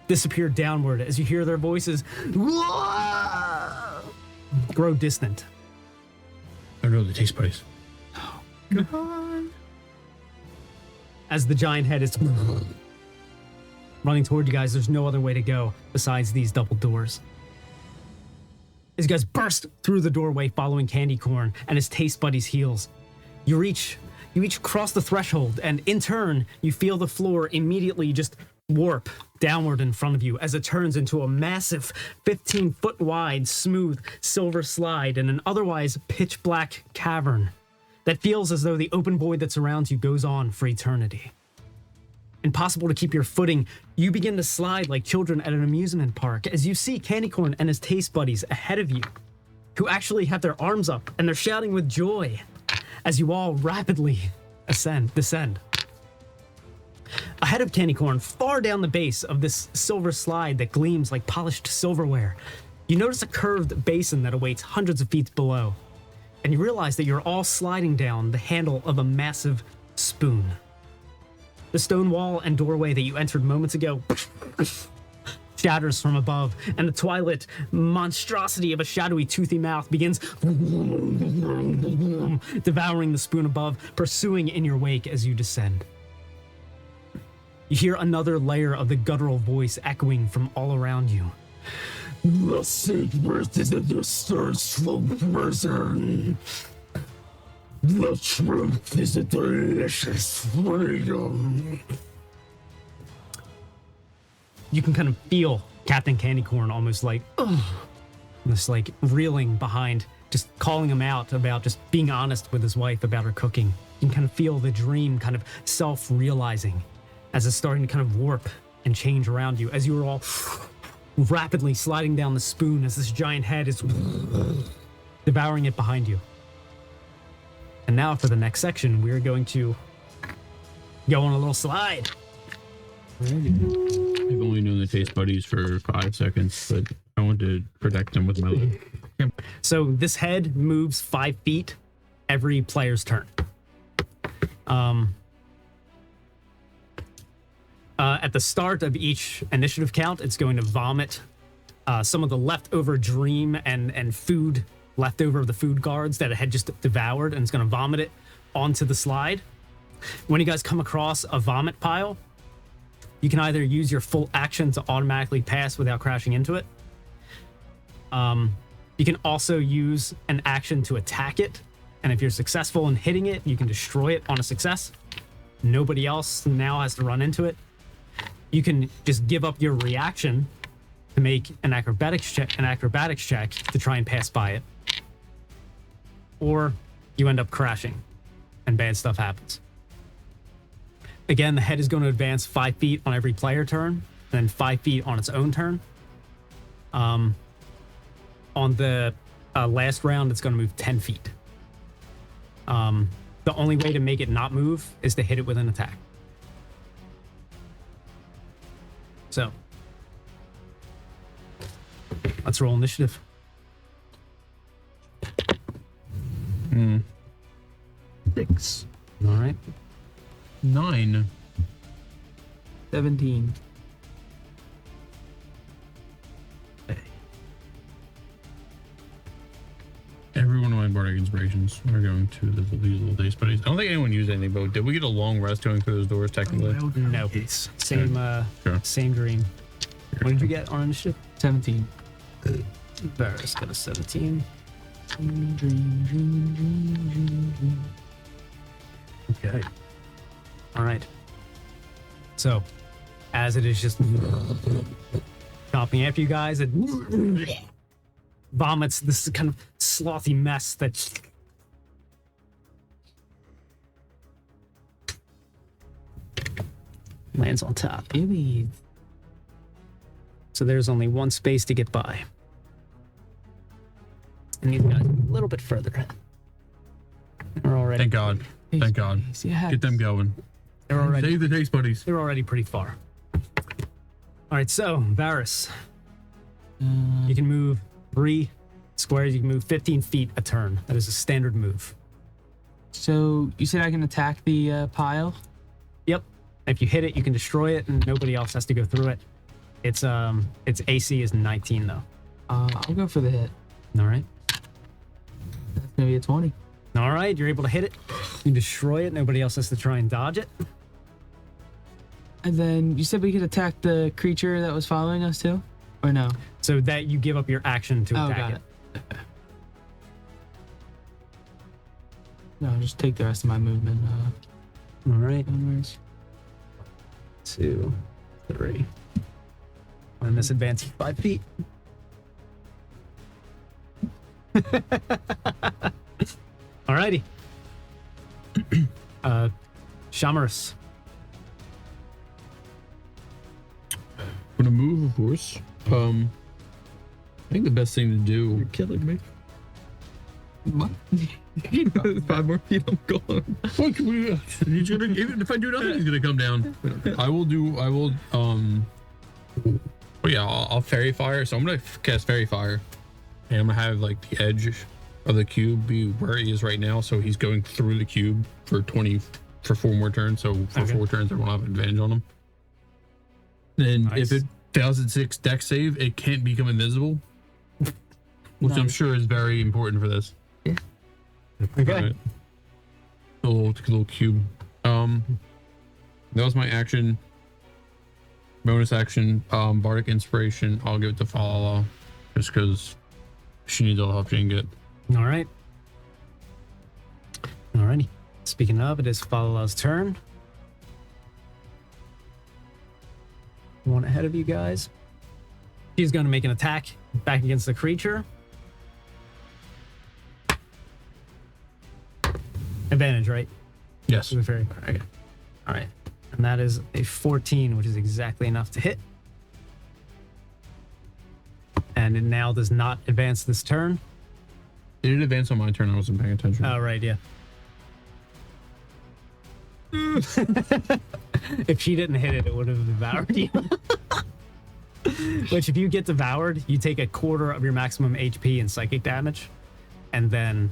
disappear downward as you hear their voices grow distant. I know the taste buddies. As the giant head is running toward you guys, there's no other way to go besides these double doors. As you guys burst through the doorway following Candycorn and his taste buddy's heels, you each cross the threshold, and in turn, you feel the floor immediately just warp downward in front of you as it turns into a massive 15-foot wide, smooth silver slide in an otherwise pitch black cavern that feels as though the open void that surrounds you goes on for eternity. Impossible to keep your footing, you begin to slide like children at an amusement park as you see Candycorn and his taste buddies ahead of you, who actually have their arms up and they're shouting with joy as you all rapidly descend. Ahead of Candycorn, far down the base of this silver slide that gleams like polished silverware, you notice a curved basin that awaits hundreds of feet below, and you realize that you're all sliding down the handle of a massive spoon. The stone wall and doorway that you entered moments ago shatters from above, and the Twilit monstrosity of a shadowy, toothy mouth begins devouring the spoon above, pursuing in your wake as you descend. You hear another layer of the guttural voice echoing from all around you. "The secret is in the thirst for prison. The truth is a delicious freedom." You can kind of feel Captain Candycorn almost like, just like reeling behind, just calling him out about just being honest with his wife about her cooking. You can kind of feel the dream kind of self-realizing as it's starting to kind of warp and change around you as you are all rapidly sliding down the spoon as this giant head is devouring it behind you. And now for the next section, we're going to go on a little slide. I've only known the taste buddies for 5 seconds, but I want to protect them with my life. So this head moves 5 feet every player's turn. At the start of each initiative count, it's going to vomit some of the leftover dream and food left over of the food guards that it had just devoured, and it's going to vomit it onto the slide. When you guys come across a vomit pile, you can either use your full action to automatically pass without crashing into it. You can also use an action to attack it, and if you're successful in hitting it, you can destroy it on a success. Nobody else now has to run into it. You can just give up your reaction to make an acrobatics check to try and pass by it. Or you end up crashing and bad stuff happens. Again, the head is going to advance 5 feet on every player turn, then 5 feet on its own turn. On the last round, it's going to move 10 feet. The only way to make it not move is to hit it with an attack. So, let's roll initiative. 6. All right. 9. 17. bardic inspirations. We're going to these little day studies. I don't think anyone used anything, but did we get a long rest going through those doors technically? No. Same same dream. What did you get on initiative? 17. Varus got a 17. Okay. All right. So, as it is just chopping after you guys, it vomits this kind of slothy mess that lands on top. Maybe. So there's only one space to get by. And these guys a little bit further. They're already. Thank God. Thank God. Yeah. Get them going. They're already. Save the taste buddies. They're already pretty far. All right, so Varus, you can move 3 squares. You can move 15 feet a turn. That is a standard move. So you said I can attack the pile? Yep. If you hit it, you can destroy it, and nobody else has to go through it. Its AC is 19 though. I'll go for the hit. All right. That's gonna be a 20. All right, you're able to hit it. You destroy it. Nobody else has to try and dodge it. And then you said we could attack the creature that was following us too, or no? So that you give up your action to attack got it. it. No, I'll just take the rest of my movement. All right. Onwards. 2, 3. And this advances 5 feet. Alrighty. Shamarus. I'm gonna move, of course. I think the best thing to do. You're killing me. What? 5 more feet, I'm gone. Look, he's gonna. Even if I do nothing, he's gonna come down. I will. Oh yeah, I'll fairy fire. So I'm gonna cast fairy fire, and I'm gonna have like the edge of the cube be where he is right now. So he's going through the cube for 4 more turns. So for 4 turns, I won't have advantage on him. And Nice. if it fails at 6 dex save, it can't become invisible, which I'm sure is very important for this. Okay. Right. Little cube. That was my action. Bonus action. Bardic inspiration. I'll give it to Falala, just because she needs all the help she can get. All right. Alrighty. Speaking of, it is Falala's turn. One ahead of you guys. She's going to make an attack back against the creature. Advantage, right? Yes. Okay. All right. And that is a 14, which is exactly enough to hit. And it now does not advance this turn. Did it advance on my turn? I wasn't paying attention. Oh, right, yeah. If she didn't hit it, it would have devoured you. Which, if you get devoured, you take a quarter of your maximum HP and psychic damage, and then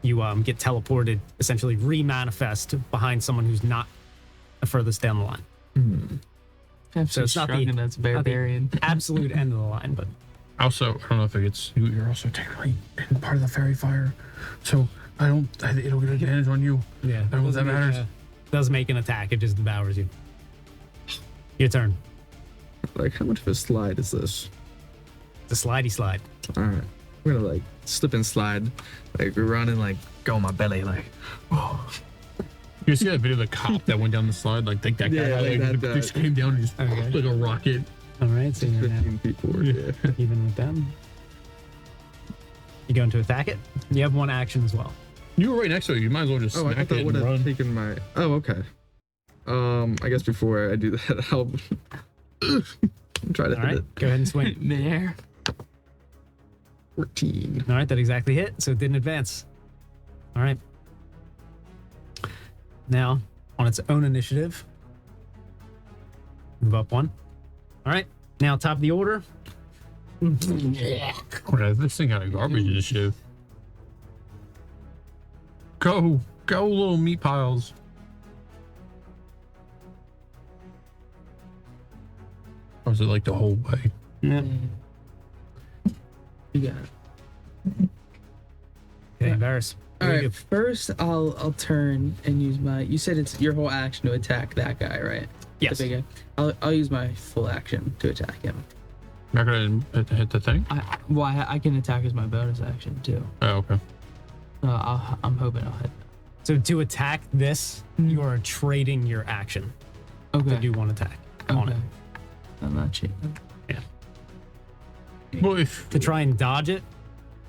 you get teleported, essentially re-manifest behind someone who's not the furthest down the line. I'm So it's not the- shrugging, that's barbarian. Absolute end of the line, but Also, I don't know if it gets. You're also technically part of the fairy fire, so it'll get advantage on you. yeah, I don't know if that matters. Does make an attack, it just devours you. Your turn. Like, how much of a slide is this? The slidey slide. All right, we're gonna like slip and slide, like run and like go on my belly, like. You see that video of the cop that went down the slide? Like that guy Yeah, like that, just came down and just Okay. like a rocket. All right, so you're now 15 feet forward. Yeah. even with them. You going to attack it? You have one action as well. You were right next to it. You might as well just Oh, I smack thought that it would and have run. taken my. Oh, okay. I guess before I do that, I'll try to All hit right, it. go ahead and swing. Midair. 14. All right, that exactly hit, so it didn't advance. All right. Now, on its own initiative, move up 1. All right, now top of the order. Okay, this thing got a garbage initiative. Go, little meat piles. Or was it like the whole way? Yeah. You got it. Okay, Varys. All right. First, I'll turn and use my. You said it's your whole action to attack that guy, right? Yes. The big guy. I'll use my full action to attack him. Not gonna hit the thing? I can attack as my bonus action too. Oh, okay. I'm hoping I'll hit. So to attack this, you are trading your action Okay. to do one attack on it. I'm not cheating. Yeah. Well, if To try and dodge it,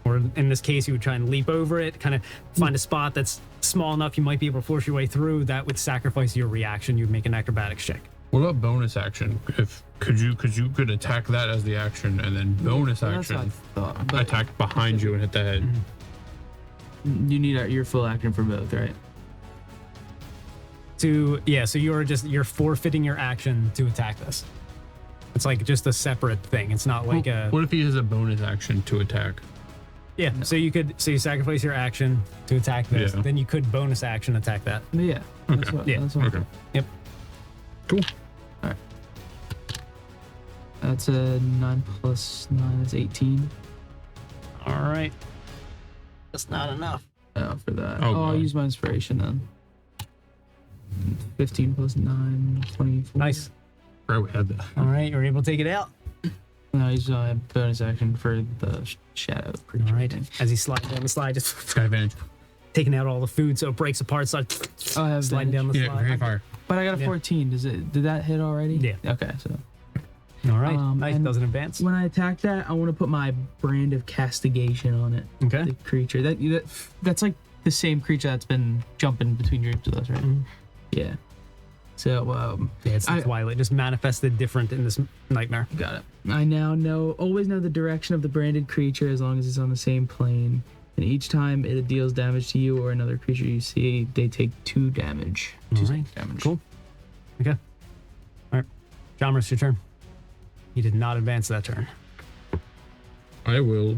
or in this case, you would try and leap over it, kind of find a spot that's small enough you might be able to force your way through. That would sacrifice your reaction. You'd make an acrobatics check. what about bonus action? If could you attack that as the action and then bonus That's what I action thought, but attack behind you and hit the head. you need your full action for both, right? So you're forfeiting your action to attack this. It's like just a separate thing. It's not like a What if he has a bonus action to attack? yeah. So you sacrifice your action to attack this. Yeah. Then you could bonus action attack that. But yeah. That's Okay. what, Yeah. That's what Okay. Yep. Cool. That's a 9 plus 9 is 18. All right. That's not enough. For that. Oh, I'll God. use my inspiration then. 15 plus 9, 24. Nice. Right, we had that. All right, you're able to take it out. And I'll use my bonus action for the shadow creature. All right. thing. As he slides down the slide, just Sky advantage. taking out all the food so it breaks apart. So Oh, I have sliding down advantage. the Yeah, great slide. fire. But I got a Yeah. 14. Did that hit already? Yeah. Okay, so All right. Nice. and Doesn't advance. when I attack that, I want to put my brand of castigation on it. Okay. The creature. That's like the same creature that's been jumping between groups with us, right? Mhm. Yeah. So Yeah, it's the Twilight. Just manifested different in this nightmare. got it. I now always know the direction of the branded creature as long as it's on the same plane. And each time it deals damage to you or another creature you see, they take 2 damage. All 2 right. damage. Cool. Okay. All right. John, it's your turn. He did not advance that turn. I will.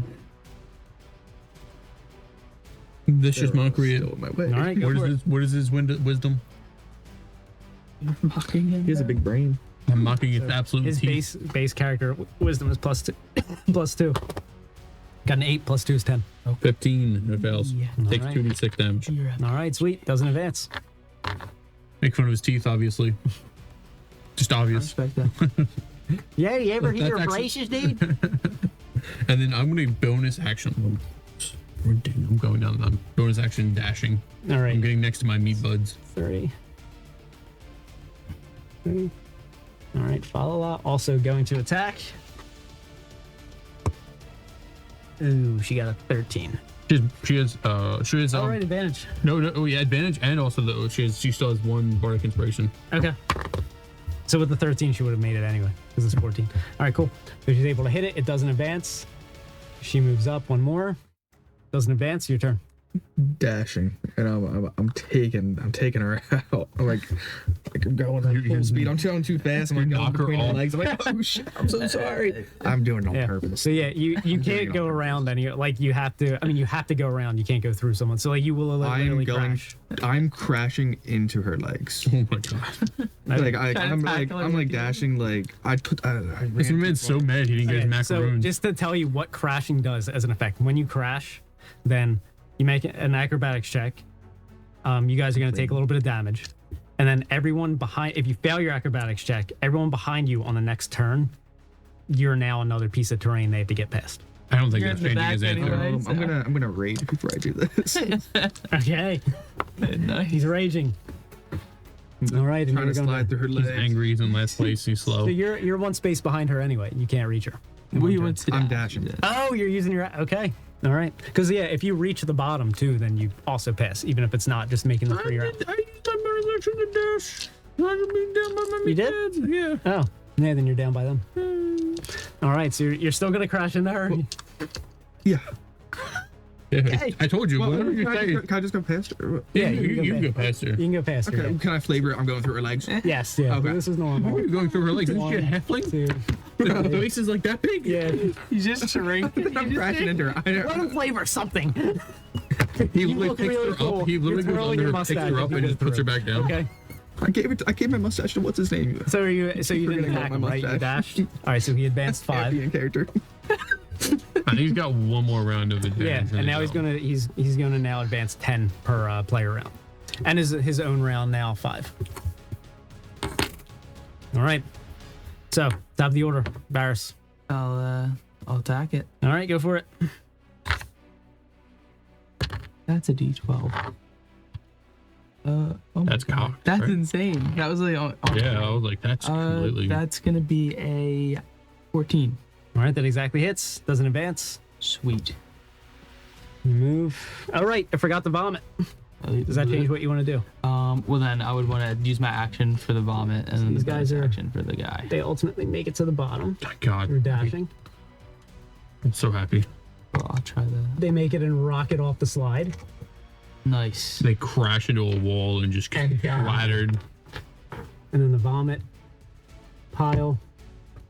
Vicious mockery. Still in my way. All right. Go What for is it. this? What is his wisdom? You're mocking him. He has a big brain. I'm mocking its absolute His teeth. base character wisdom is +2. +2. Got an 8 +2 is 10. 15 if it fails. Yeah. Takes Alright. 2d6 damage. You're at All right. Sweet. Doesn't advance. Make fun of his teeth, obviously. Just I obvious. respect that. Yeah, you ever hear That's your actually- braces, dude? And then I'm going to bonus action. I'm going down. I'm bonus action dashing. All right. I'm getting next to my meat buds. 3. All right. Falala also going to attack. Ooh, she got a 13. She has All right, advantage. no, yeah, advantage, and also she still has 1 bardic inspiration. Okay. So with the 13, she would have made it anyway, because it's 14. All right, cool. So she's able to hit it. It doesn't advance. She moves up 1 more. Doesn't advance. Your turn. Dashing, and I'm taking her out. I'm like I'm going like full speed. I'm going too fast. I'm like going knock her between her off. legs. I'm like, oh shit, I'm so sorry. I'm doing it on Yeah. purpose. So yeah, you doing can't it go on around any. Like you have to. I mean, you have to go around. You can't go through someone. So like you will literally crash. I'm crashing into her legs. Oh my god. I'm like dashing. Like I This man's so mad he didn't get his Okay, so macaroons. just to tell you what crashing does as an effect, when you crash, then you make an acrobatics check. You guys are going to take a little bit of damage, and then everyone behind. If you fail your acrobatics check, everyone behind you on the next turn, you're now another piece of terrain they have to get past. I don't think You're that's in the changing his back answer. anyway. I'm gonna rage before I do this. Okay, Nice. he's raging. All right, and Trying you're to gonna- slide through her He's legs. angry. He's in last place. He's slow. So you're 1 space behind her anyway. You can't reach her. We went to I'm dash. dashing. Oh, you're using your okay. All right, because yeah, if you reach the bottom too, then you also pass, even if it's not just making the 3 round. I used my bonus action to dash. I'm being down by my You did? Yeah. Oh, yeah, then you're down by them. All right, so you're still gonna crash into her. Yeah. Yeah. I told you. Well, Whatever you say. can I just go past her? Yeah, you can go past her. You can go past her. Okay. Can I flavor it? I'm going through her legs. Yes, yeah. Okay. This is Why normal. are you going through her legs? Isn't she a halfling? 2. The face is like that big? Yeah. You just shrink. I'm crashing into her. Let him flavor something. He You literally look picks really her cool. up. He literally You're goes twirling under your her, picks mustache her as up, you and go just puts her through. back down. Okay. I gave my mustache to what's his name? So you didn't forgetting attack about him, my right? You mustache. dashed. All right, so he advanced 5. Champion character. think he's got one more round of advantage. Yeah, and now he's gonna now advance 10 per player round, and his own round now 5. All right, so top of the order, Barris. I'll attack it. All right, go for it. That's a D12. Oh my That's God. cocked, That's right? insane. That was like, Yeah, I was like, that's completely. that's gonna be a 14. All right, that exactly hits. Doesn't advance. Sweet. Move. All right, I forgot the vomit. Does that change what you want to do? Well, then I would want to use my action for the vomit and then these the guys bonus are- action for the guy. They ultimately make it to the bottom. Oh, God, They're dashing. I'm so happy. Well, I'll try the. They make it and rocket off the slide. Nice. They crash into a wall and just get clattered. And then the vomit pile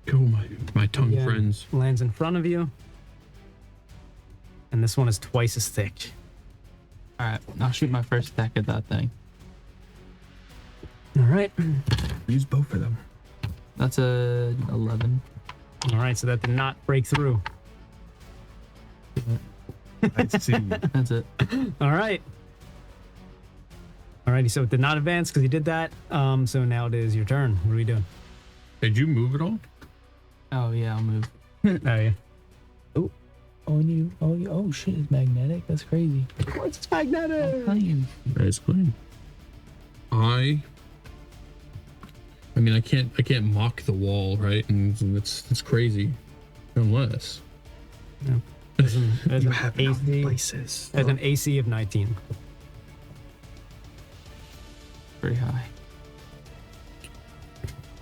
Go, my tongue again friends. lands in front of you. And this one is twice as thick. All right, I'll shoot my first attack at that thing. All right. Use both of them. That's a 11. All right, so that did not break through. I see. That's it. All right. Alrighty, so it did not advance because you did that. So now it is your turn. What are we doing? Did you move at all? Oh yeah, I'll move. Oh yeah. Oh shit, it's magnetic. That's crazy. What's magnetic? Plane. That's clean. I mean, I can't mock the wall, right? And it's crazy, unless. There's an AC. Places. There's an AC of 19. Pretty high.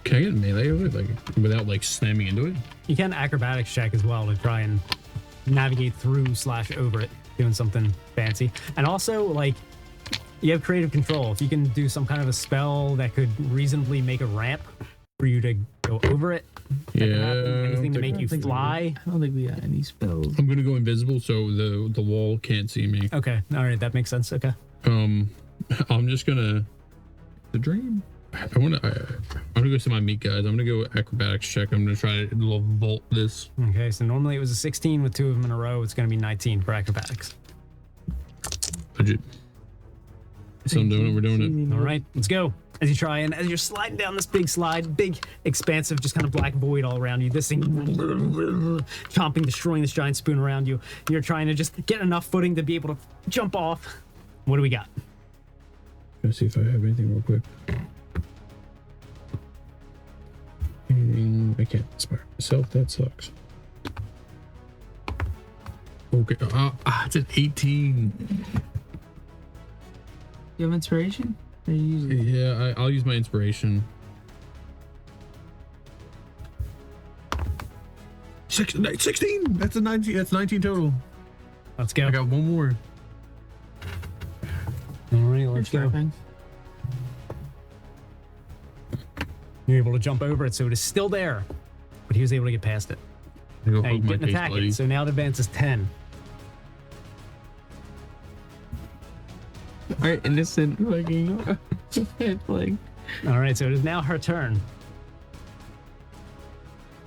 Can I get melee of it, like without like slamming into it? You can acrobatics check as well to try and navigate through / over it, doing something fancy. And also, like, you have creative control. If you can do some kind of a spell that could reasonably make a ramp for you to go over it, that could happen. Anything to make you fly. I don't think we got any spells. I'm gonna go invisible so the wall can't see me. Okay, all right, that makes sense. Okay. I'm just gonna the dream. I'm gonna go see my meat guys. I'm gonna go acrobatics check. I'm gonna try to little vault this. Okay, so normally it was a 16 with 2 of them in a row. It's going to be 19 for acrobatics. Legit. So I'm doing it. We're doing it. All right, let's go. As you try and as you're sliding down this big slide, big, expansive, just kind of black void all around you. This thing chomping, destroying this giant spoon around you. You're trying to just get enough footing to be able to jump off. What do we got? Let's see if I have anything real quick. Anything? I can't inspire myself. That sucks. Okay. It's an 18. You have inspiration? Or you use it? Yeah, I'll use my inspiration. 16. That's a 19. That's 19 total. Let's go. I got one more. All right, let's go. Strapping. You're able to jump over it, so it is still there, but he was able to get past it. I go Now you poke my didn't face, attack buddy. it, so now it advances 10. Our innocent fucking like. All right, so it is now her turn.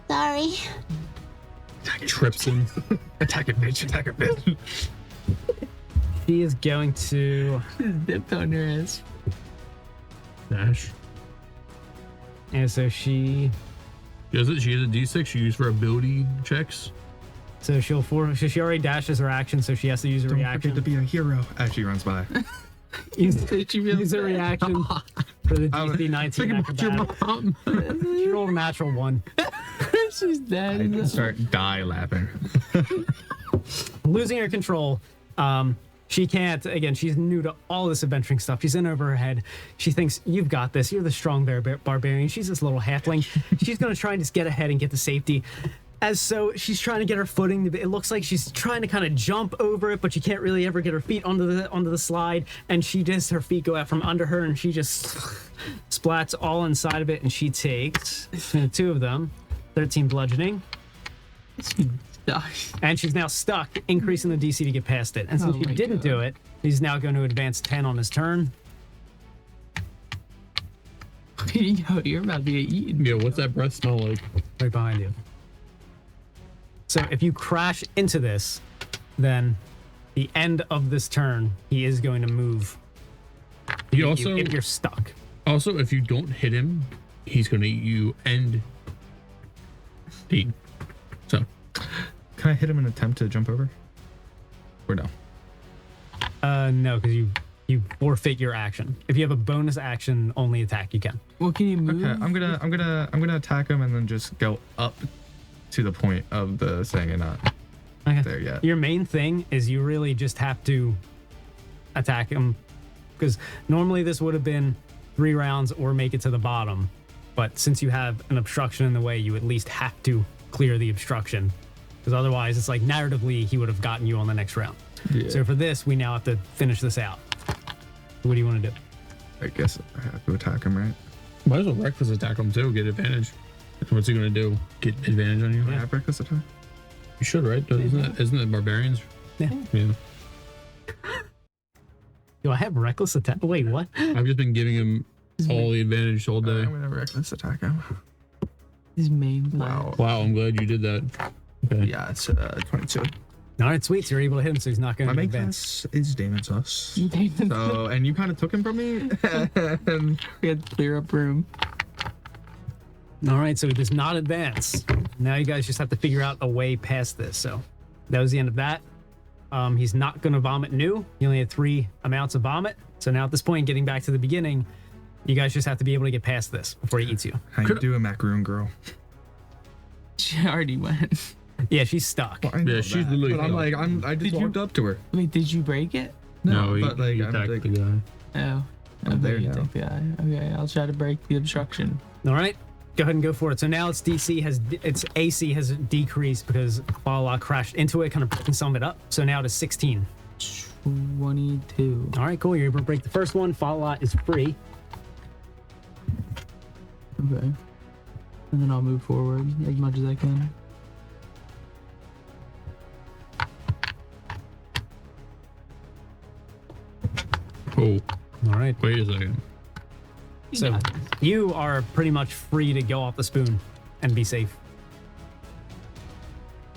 Sorry. Trips him. Attack it, bitch. Attack it, bitch. She is going to, Dipped on your ass. Dash. and so she She has a D6 she used for ability checks. So she already dashes her action, so she has to use a Don't reaction. forget to be a hero. As she runs by. use a reaction for the DC 19 Think about your acrobatics. mom. She rolled a natural 1. She's dead. I start die laughing. Losing her control, she can't. Again, she's new to all this adventuring stuff. She's in over her head. She thinks, you've got this. You're the strong barbarian. She's this little halfling. She's going to try and just get ahead and get to safety. As so, she's trying to get her footing. It looks like she's trying to kind of jump over it, but she can't really ever get her feet onto the slide. And her feet go out from under her, and she just splats all inside of it. And she takes between the 2 of them 13 bludgeoning, and she's now stuck, increasing the DC to get past it. And since Oh she my didn't God. do it, he's now going to advance 10 on his turn. Yo, you're about to get eaten. Yeah, what's that breath smell like? Right behind you. So if you crash into this, then the end of this turn, he is going to move. He also, if you're stuck. Also, if you don't hit him, he's going to eat you and eat. So, Can I hit him in an attempt to jump over? Or no? No, because you forfeit your action. If you have a bonus action only attack, you can. Well, can you move? Okay, I'm gonna attack him and then just go up to the point of the thing and not Okay. there yet. Your main thing is you really just have to attack him, because normally this would have been 3 rounds or make it to the bottom, but since you have an obstruction in the way, you at least have to clear the obstruction, because otherwise it's like narratively he would have gotten you on the next round. Yeah. So for this, we now have to finish this out. What do you want to do? I guess I have to attack him, right? might as well reckless attack him too. Get advantage. What's he going to do? Get advantage on you? I have reckless attack. You should, right? Isn't it barbarians? Yeah. Do I have reckless attack? Wait, what? I've just been giving him all the advantage all day. I'm gonna reckless attack him. His main plan. Wow. Wow, I'm glad you did that. Okay. Yeah, it's 22. All right, sweet. So you're able to hit him, so he's not going My to main advance. class is Damon Sus. So, and you kind of took him from me. And We had to clear up room. All right, so he does not advance. Now you guys just have to figure out a way past this. So that was the end of that. He's not going to vomit new. He only had 3 amounts of vomit. So now at this point, getting back to the beginning, you guys just have to be able to get past this before he eats you. how you doing, macaroon girl? She already went. Yeah, she's stuck. Well, I know Yeah, she's that, literally but I'm like, I just Did you- walked up to her. Wait, did you break it? No, he, but like, he I'm attacked like, the guy. Oh. I'm there you now. take the eye. Okay, I'll try to break the obstruction. All right, go ahead and go for it. So now its its AC has decreased because Bala crashed into it, kind of picking some of it up. So now it is 16. 22. All right, cool. You're able to break the first one. Fala is free. Okay. And then I'll move forward as much as I can. Oh, All right. wait a second. So you are pretty much free to go off the spoon and be safe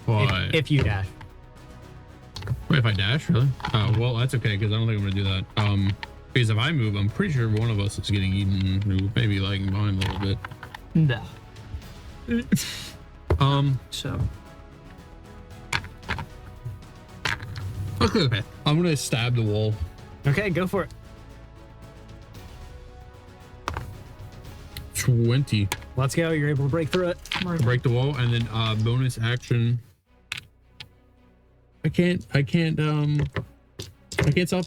Why? if you dash. Wait, if I dash, really? Oh, well, that's okay, because I don't think I'm going to do that. Because if I move, I'm pretty sure one of us is getting eaten, maybe lagging behind a little bit. No. So. Okay. I'm going to stab the wall. Okay, go for it. 20. Let's go. You're able to break through it. Break the wall, and then bonus action. I can't stop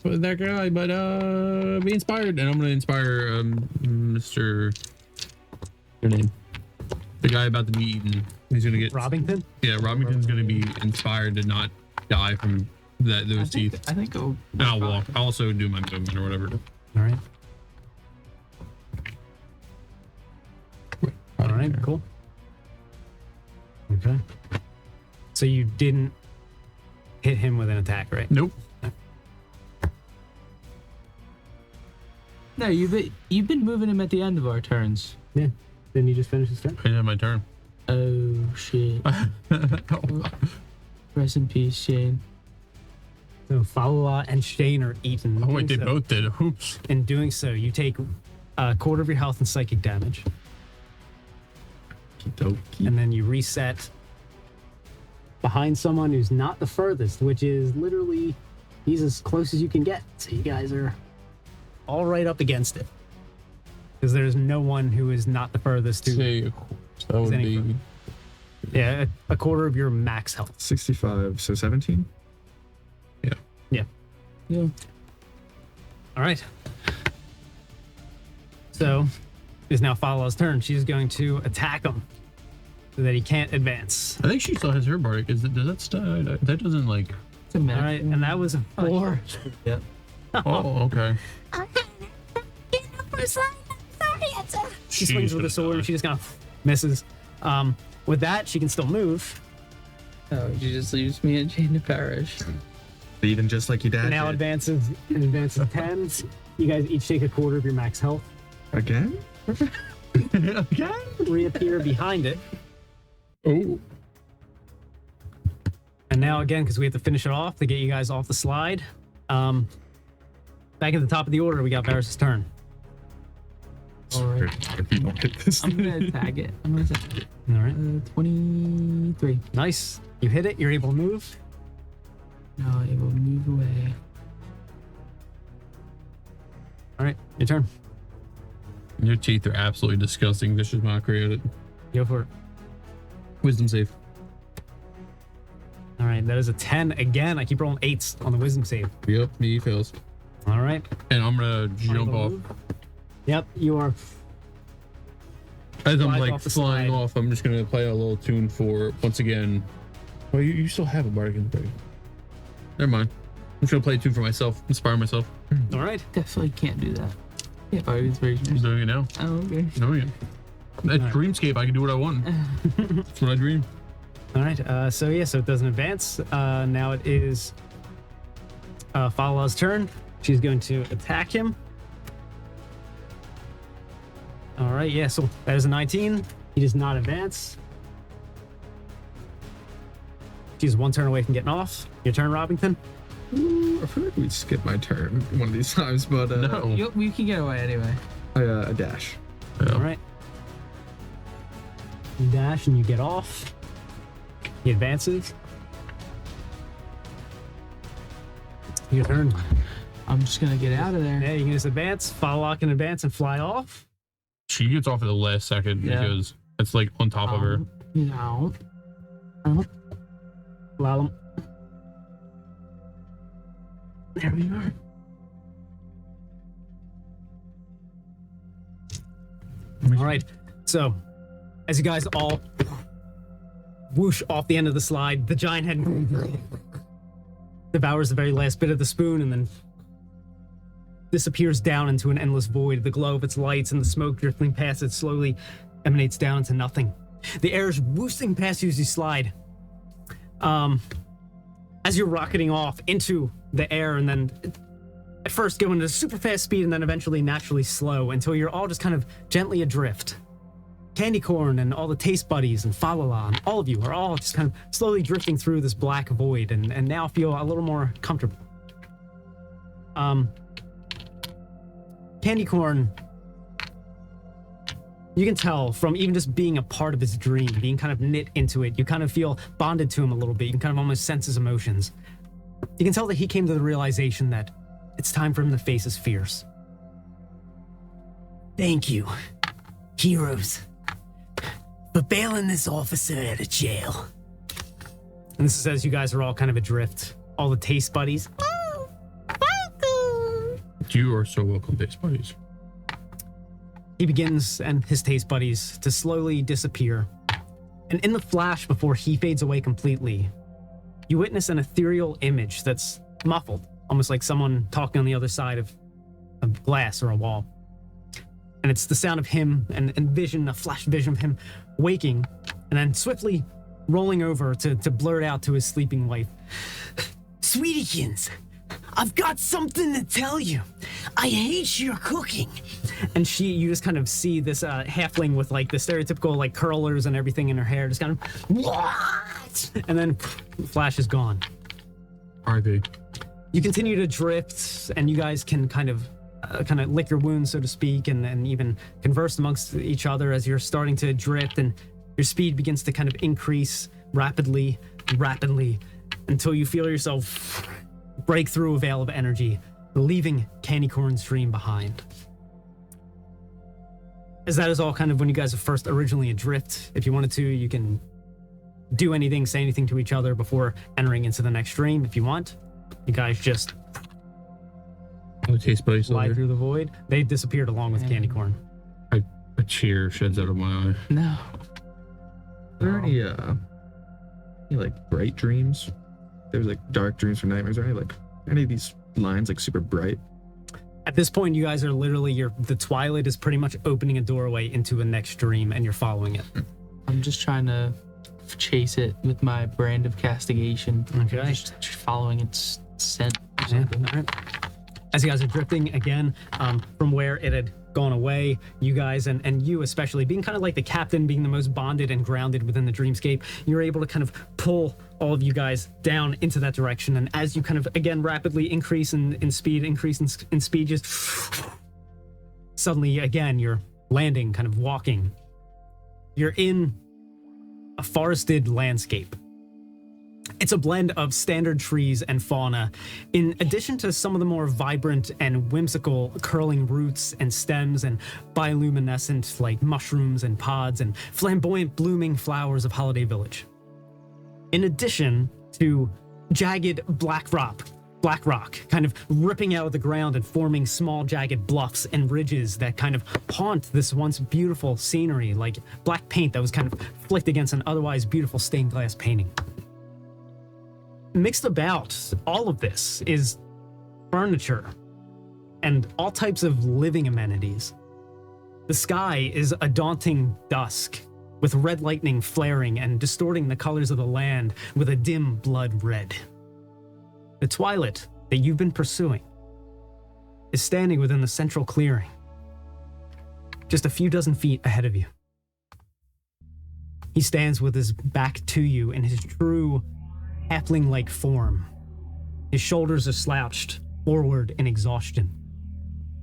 that guy, but be inspired, and I'm gonna inspire Mr. Your name, the guy about to be eaten. He's gonna get Robbington? Yeah, Robbington's gonna be inspired to not die from those teeth. I think it'll. And I'll walk. I'll also do my movement or whatever. All right. All right, cool. Okay. So you didn't hit him with an attack, right? Nope. No, you've been moving him at the end of our turns. Yeah. Didn't you just finish his turn? I didn't have my turn. Oh shit. Rest in peace, Shane. So Falala and Shane are eaten. Oh wait, they So- both did. Oops. In doing so, you take a quarter of your health and psychic damage, and then you reset behind someone who's not the furthest, which is literally he's as close as you can get. So you guys are all right up against it, because there's no one who is not the furthest to. Say, so that would any be. Yeah, a quarter of your max health. 65, so 17. Yeah. Yeah. All right. So it's now Falala's turn. She's going to attack him so that he can't advance. I think she still has her bardic. Does that that doesn't like? It's a All mess. right, and that was a 4. Oh, okay. She swings with a sword and she just kind of misses. With that, she can still move. Oh, you just leaves me and Jane to perish. Even just like your dad Now did. advances 10. You guys each take a quarter of your max health. Again? Reappear behind it. Oh. now again, because we have to finish it off to get you guys off the slide. Back at the top of the order, we got Varys' turn. All right. If you don't hit this, I'm gonna tag it. All right. 23. Nice. You hit it. You're able to move. No, it will move away. All right. Your turn. Your teeth are absolutely disgusting. Vicious mockery at it. Go for it. wisdom save. All right. That is a 10 again. I keep rolling 8s on the wisdom save. Yep, he fails. All right. And I'm gonna jump off. Yep. You are. As I'm Flies like off the flying slide. off, I'm just gonna play a little tune for once again. Well, you still have a bardic inspiration. Never mind. I'm just gonna play a tune for myself, inspire myself. All right. Definitely can't do that. Yeah, by I'm inspiration. doing it now. Oh, okay. Doing it. That's Dreamscape. I can do what I want. That's what I dream. All right. So it doesn't advance. Now it is Falala's turn. She's going to attack him. All right. Yeah. So that is a 19. He does not advance. She's one turn away from getting off. Your turn, Robbington. Ooh, I feel like we'd skip my turn one of these times, but No. You can get away anyway. I dash. Yeah. All right. You dash and you get off. He advances. Your turn. I'm just gonna get out of there. Yeah, you can just advance. Falala can advance and fly off. She gets off at the last second Yeah. because it's like on top of her. No. Lalum. There we are. All right. So, as you guys all whoosh off the end of the slide, the giant head devours the very last bit of the spoon and then disappears down into an endless void. The glow of its lights and the smoke drifting past it slowly emanates down into nothing. The air is whooshing past you as you slide. As you're rocketing off into the air and then at first going at super fast speed and then eventually naturally slow until you're all just kind of gently adrift. Candy Corn and all the taste buddies and Falala and all of you are all just kind of slowly drifting through this black void and now feel a little more comfortable. Candy Corn, you can tell from even just being a part of his dream, being kind of knit into it, you kind of feel bonded to him a little bit. You can kind of almost sense his emotions. You can tell that he came to the realization that it's time for him to face his fears. Thank you, heroes, for bailing this officer out of jail. And this is as you guys are all kind of adrift. All the taste buddies. You are so welcome, taste buddies. He begins and his taste buddies to slowly disappear. And in the flash before he fades away completely, you witness an ethereal image that's muffled, almost like someone talking on the other side of a glass or a wall. And it's the sound of him and vision, a flash vision of him waking and then swiftly rolling over to blurt out to his sleeping wife. Sweetiekins, I've got something to tell you. I hate your cooking. And you just kind of see this halfling with like the stereotypical like curlers and everything in her hair, just kind of, What? and then Flash is gone. R.I.P. You continue to drift, and you guys can kind of lick your wounds, so to speak, and even converse amongst each other as you're starting to drift, and your speed begins to kind of increase rapidly, until you feel yourself break through a veil of energy, leaving Candy Corn's dream behind. As that is all kind of when you guys are first originally adrift. If you wanted to, you can do anything, say anything to each other before entering into the next dream if you want. You guys just The taste buddies still fly there. through the void. They disappeared along with Candy Corn. A tear sheds out of my eye. No. Are there any like bright dreams? There's like dark dreams or nightmares. Are any of these lines like super bright? At this point, you guys are literally, the twilight is pretty much opening a doorway into a next dream, and you're following it. I'm just trying to chase it with my brand of castigation. Okay. Just following its scent. or Yeah, something. all right. As you guys are drifting again from where it had gone away, you guys, and you especially, being kind of like the captain, being the most bonded and grounded within the Dreamscape, you're able to kind of pull all of you guys down into that direction. And as you kind of, again, rapidly increase in speed, just suddenly, again, you're landing, kind of walking. You're in a forested landscape. It's a blend of standard trees and fauna, in addition to some of the more vibrant and whimsical curling roots and stems and bioluminescent like mushrooms and pods and flamboyant blooming flowers of Holiday Village. In addition to jagged black rock kind of ripping out of the ground and forming small jagged bluffs and ridges that kind of haunt this once beautiful scenery, like black paint that was kind of flicked against an otherwise beautiful stained glass painting. Mixed about all of this is furniture and all types of living amenities. The sky is a daunting dusk, with red lightning flaring and distorting the colors of the land with a dim blood red. The Twilit that you've been pursuing is standing within the central clearing, just a few dozen feet ahead of you. He stands with his back to you in his true halfling-like form. His shoulders are slouched forward in exhaustion,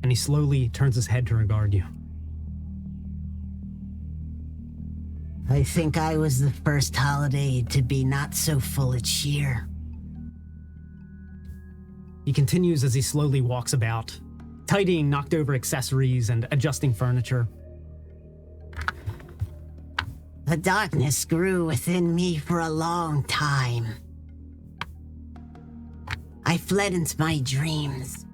and he slowly turns his head to regard you. I think I was the first holiday to be not so full of cheer. He continues as he slowly walks about, tidying knocked-over accessories and adjusting furniture. The darkness grew within me for a long time. I fled into my dreams,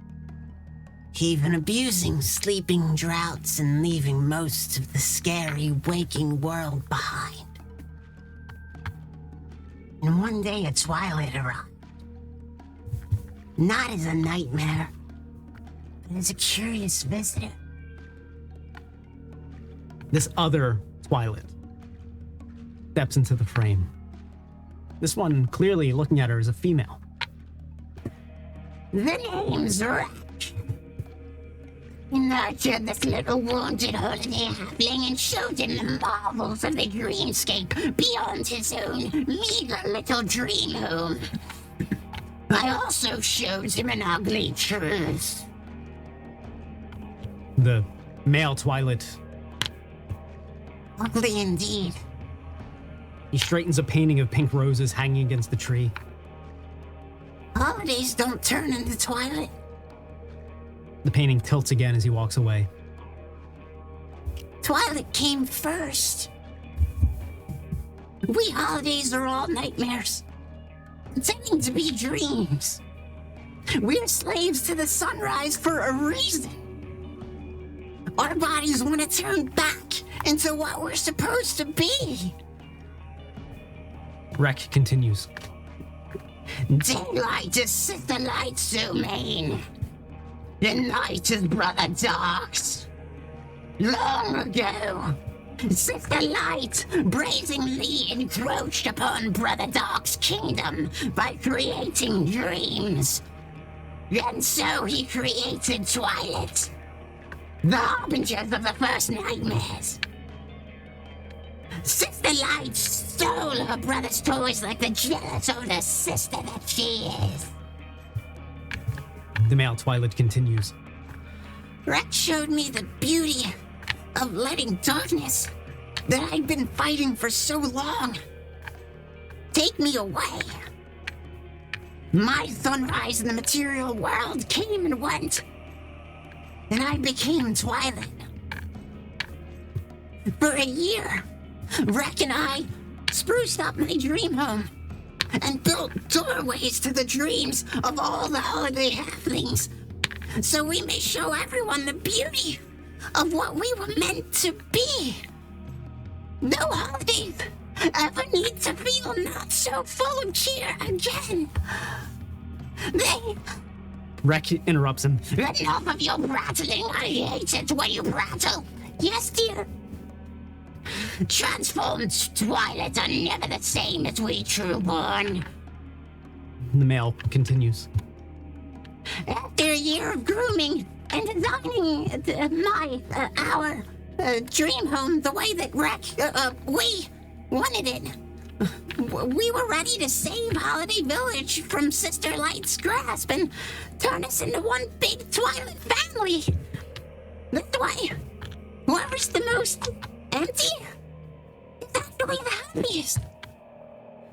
even abusing sleeping droughts and leaving most of the scary waking world behind. And one day a twilight arrived. Not as a nightmare, but as a curious visitor. This other Twilit steps into the frame. This one, clearly looking at her, is a female. The name's Wreck. He nurtured this little wounded Holiday Halfling and showed him the marvels of the Dreamscape beyond his own meager little dream home. I also showed him an ugly truth. The male Twilit, Ugly indeed. he straightens a painting of pink roses hanging against the tree. Holidays don't turn into twilight. The painting tilts again as he walks away. Twilight came first. We holidays are all nightmares, pretending to be dreams. We're slaves to the sunrise for a reason. Our bodies want to turn back into what we're supposed to be. Rek continues. Daylight is Sister Light's domain. The night is Brother Dark's. Long ago, Sister Light brazenly encroached upon Brother Dark's kingdom by creating dreams. And so he created Twilit, the harbingers of the first nightmares. Sister Light stole her brother's toys like the jealous older sister that she is. The male Twilit continues. Rex showed me the beauty of letting darkness that I'd been fighting for so long take me away. My sunrise in the material world came and went, and I became Twilit. For a year, Rek and I spruced up my dream home and built doorways to the dreams of all the Holiday Halflings, so we may show everyone the beauty of what we were meant to be. No holidays ever need to feel not so full of cheer again. They... Rek interrupts him. Enough of your prattling. I hate it when you prattle. Yes, dear. Transformed Twilit are never the same as we trueborn. The male continues. After a year of grooming, and designing our dream home the way that we wanted it. We were ready to save Holiday Village from Sister Light's grasp and turn us into one big Twilit family. This way, whoever's the most empty is actually the happiest.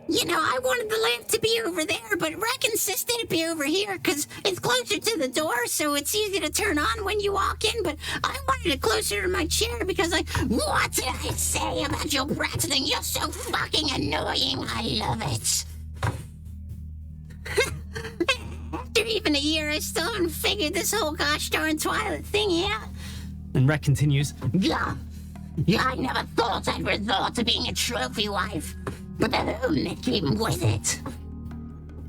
You know, I wanted the lamp to be over there, but Rec insisted it be over here because it's closer to the door, so it's easy to turn on when you walk in, but I wanted it closer to my chair because, like, what did I say about your brat thing? You're so fucking annoying. I love it. After even a year, I still haven't figured this whole gosh darn Twilit thing out. And Rec continues. Yeah, I never thought I'd resort to being a trophy wife, but the home that came with it.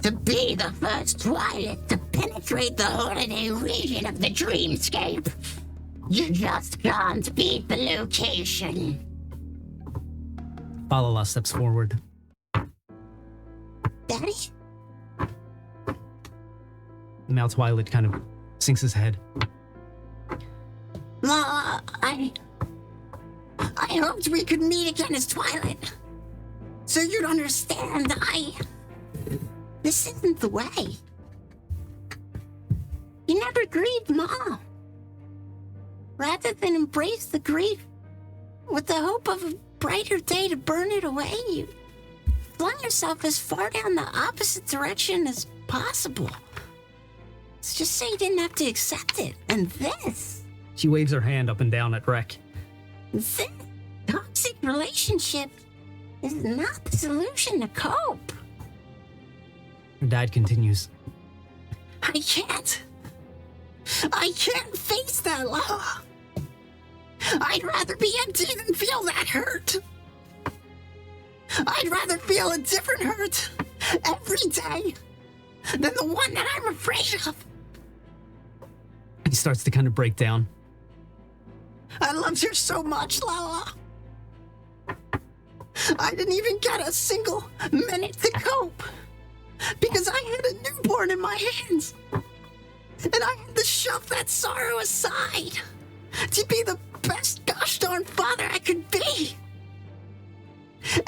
To be the first Twilit to penetrate the holiday region of the Dreamscape. You just can't beat the location. Falala steps forward. Daddy? Now Twilit kind of sinks his head. I hoped we could meet again as Twilit. So you'd understand, this isn't the way. You never grieved Mom. Rather than embrace the grief with the hope of a brighter day to burn it away, you flung yourself as far down the opposite direction as possible. It's just so you didn't have to accept it. And this She waves her hand up and down at Rec. toxic relationship is not the solution to cope. Her dad continues. I can't face that law. I'd rather be empty than feel that hurt. I'd rather feel a different hurt every day than the one that I'm afraid of. He starts to kind of break down. I loved her so much, Lala. I didn't even get a single minute to cope because I had a newborn in my hands. And I had to shove that sorrow aside to be the best gosh darn father I could be.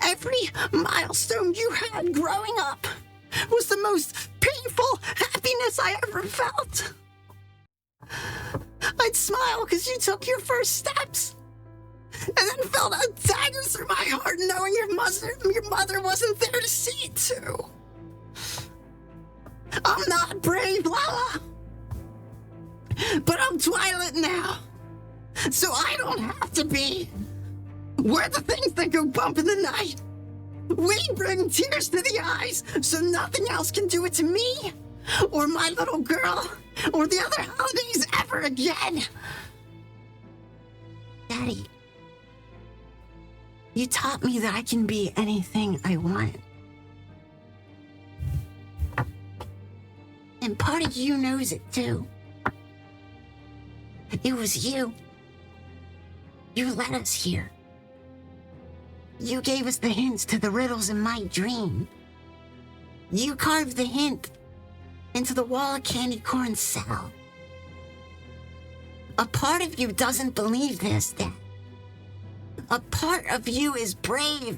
Every milestone you had growing up was the most painful happiness I ever felt. I'd smile because you took your first steps, and then felt a dagger through my heart knowing your mother wasn't there to see it too. I'm not brave, Lala, but I'm Twilit now, so I don't have to be. We're the things that go bump in the night. We bring tears to the eyes so nothing else can do it to me, or my little girl, or the other holidays ever again. Daddy, you taught me that I can be anything I want. And part of you knows it too. It was you. You led us here. You gave us the hints to the riddles in my dream. You carved the hint into the wall of candy corn cell. A part of you doesn't believe this, Dad. A part of you is brave.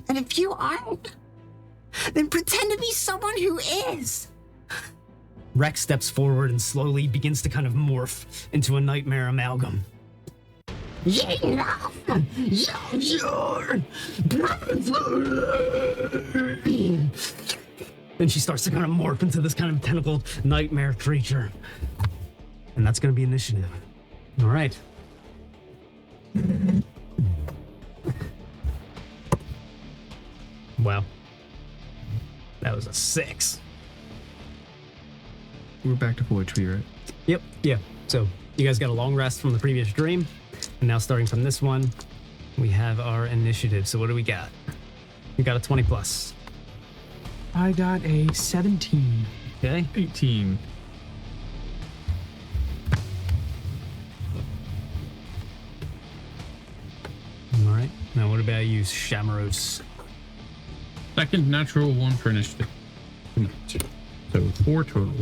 And if you aren't, then pretend to be someone who is. Rex steps forward and slowly begins to kind of morph into a nightmare amalgam. Enough! Your Then she starts to kind of morph into this kind of tentacled nightmare creature. And that's going to be initiative. All right. Wow. That was a 6. We're back to full HP, right? Yep, yeah. So you guys got a long rest from the previous dream. And now starting from this one, we have our initiative. So what do we got? We got a 20 plus. I got a 17. Okay. 18. All right. Now what about you, Shamaros? Second natural 1 for initiative. So 4 total.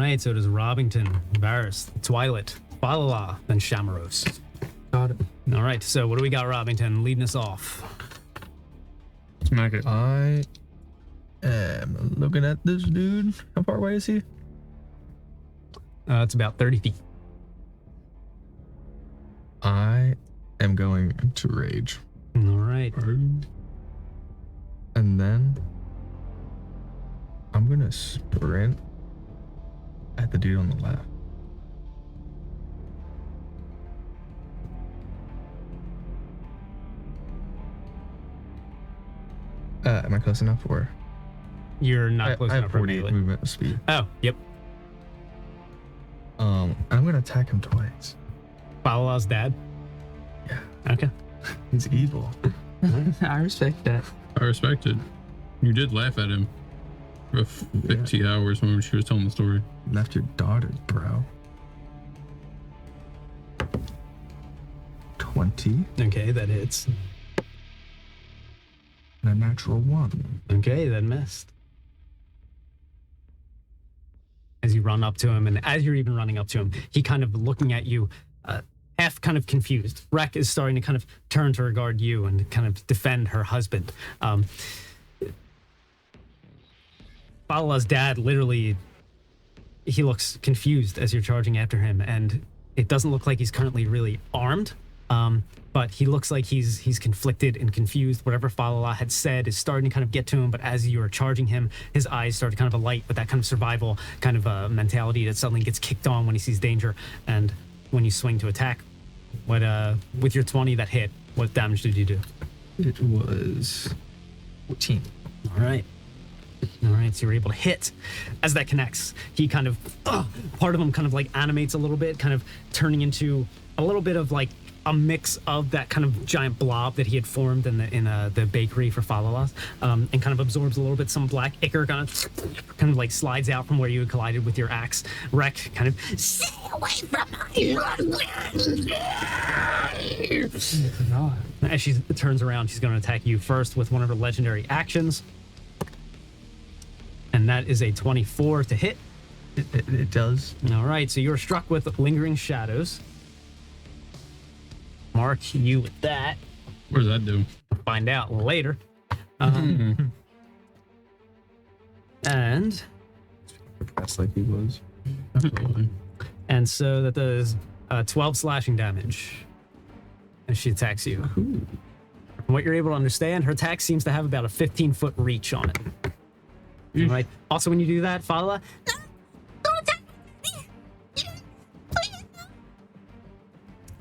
right, so it is Robbington, Varys, Twilit, Falala, then Shamaros. Got it. All right, so what do we got, Robbington, leading us off? Smack it. I am looking at this dude. How far away is he? It's about 30 feet. I am going to rage. All right. And then I'm gonna sprint at the dude on the left. Am I close enough or? You're not close I enough have for 48 melee. movement speed. Oh, yep. I'm gonna attack him twice. Falala's dad? Yeah. Okay. He's evil. I respect that. I respect it. You did laugh at him for 50 hours when she was telling the story. Left your daughter, bro. 20 Okay, that hits. and a natural 1. Okay, that missed. As you run up to him, and as you're even running up to him, he kind of looking at you, half kind of confused. Rek is starting to kind of turn to regard you and kind of defend her husband. Falala's dad literally, he looks confused as you're charging after him, and it doesn't look like he's currently really armed, but he looks like he's conflicted and confused. Whatever Falala had said is starting to kind of get to him, but as you're charging him, his eyes start to kind of alight with that kind of survival kind of mentality that suddenly gets kicked on when he sees danger. And when you swing to attack, with your 20 that hit, what damage did you do? It was 14. All right, so you're able to hit. As that connects, he kind of, part of him kind of like animates a little bit, kind of turning into a little bit of like a mix of that kind of giant blob that he had formed in the bakery for Falala, and kind of absorbs a little bit some black ichor, kind of like slides out from where you had collided with your axe. Rek kind of, stay away from God. as she turns around, she's going to attack you first with one of her legendary actions. And that is a 24 to hit. It does. All right, so you're struck with lingering shadows. Mark you with that. What does that do? Find out later. And That's like he was. Absolutely. and so that does 12 slashing damage as she attacks you. From what you're able to understand, her attack seems to have about a 15-foot reach on it. All right. Also, when you do that, Falala,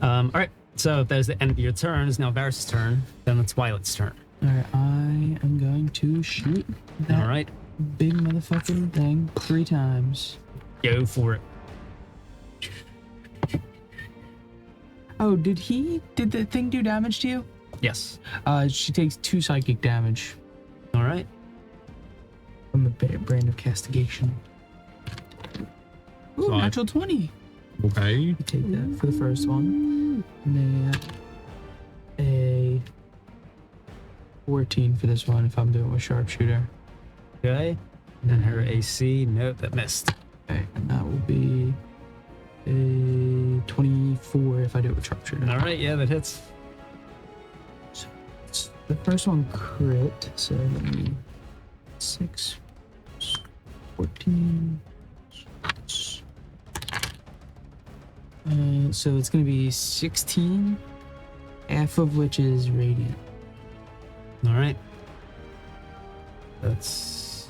all right. So that is the end of your turn. It's now Varys' turn. Then it's Twilit's turn. All right, I am going to shoot that All right. big motherfucking thing 3 times. Go for it. Oh, did the thing do damage to you? Yes. She takes 2 psychic damage All right. from the brand of castigation. Ooh, Five. natural 20. Okay. You take that for the first one. And then a 14 for this one if I'm doing it with sharpshooter. Okay. And her AC, nope, that missed. Okay, and that will be a 24 if I do it with sharpshooter. All right. Yeah, that hits. The first one crit, so let me 6, 14. So it's gonna be 16, half of which is radiant. All right. That's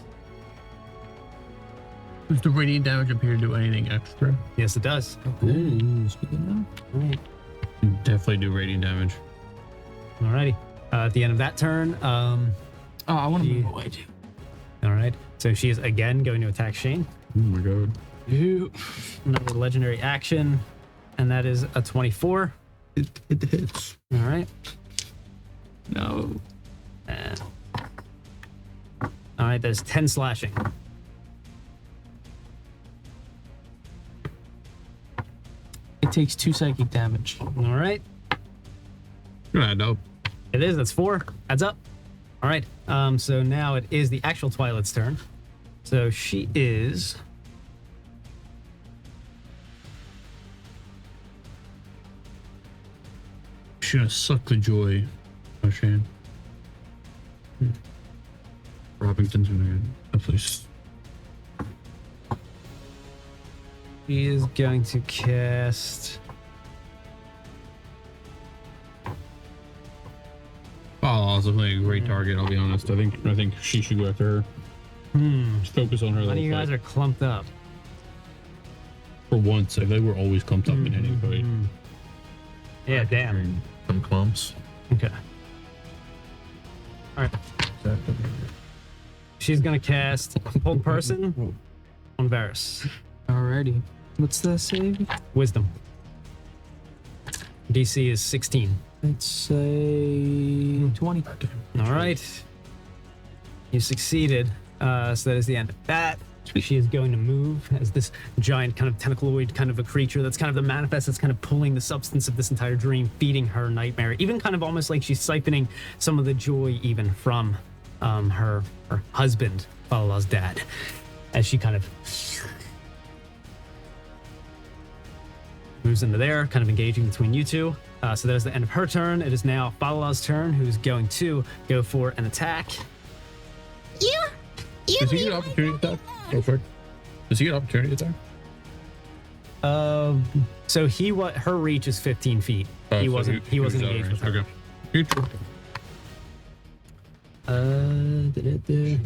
Does the radiant damage appear to do anything extra? yes, it does. Ooh, speaking All right. Definitely do radiant damage. All righty. At the end of that turn, of, I want to Yeah. move away too. all right. So she is again going to attack Shane. Oh my god. Another legendary action, and that is a 24. It hits. All right. No. And all right, there's 10 slashing. It takes 2 psychic damage. All right. Gonna add up. It is. That's 4. Adds up. All right. So now it is the actual Twilit's turn. So she is She's gonna suck the joy. Oh, Shane. Robinson's gonna please. He is going to cast. Oh, it's definitely a great target. I'll be honest. I think she should go after her. Just focus on her. One of you guys are clumped up. For once, I feel like we're always clumped up in any fight. Yeah, damn. Some clumps. Okay. All right. She's gonna cast Hold Person on Varys. Alrighty. What's the save? Wisdom. DC is 16. Let's say 20. All right. You succeeded. So that is the end of that. She is going to move as this giant kind of tentacloid kind of a creature that's kind of the manifest that's kind of pulling the substance of this entire dream, feeding her nightmare, even kind of almost like she's siphoning some of the joy even from her husband, Falala's dad, as she kind of moves into there, kind of engaging between you two. So that is the end of her turn. It is now Falala's turn, who's going to go for an attack. Does he get an opportunity attack? Go for it. Does he get an opportunity attack? So her reach is 15 feet. He So wasn't was out of engaged with range. her. Okay.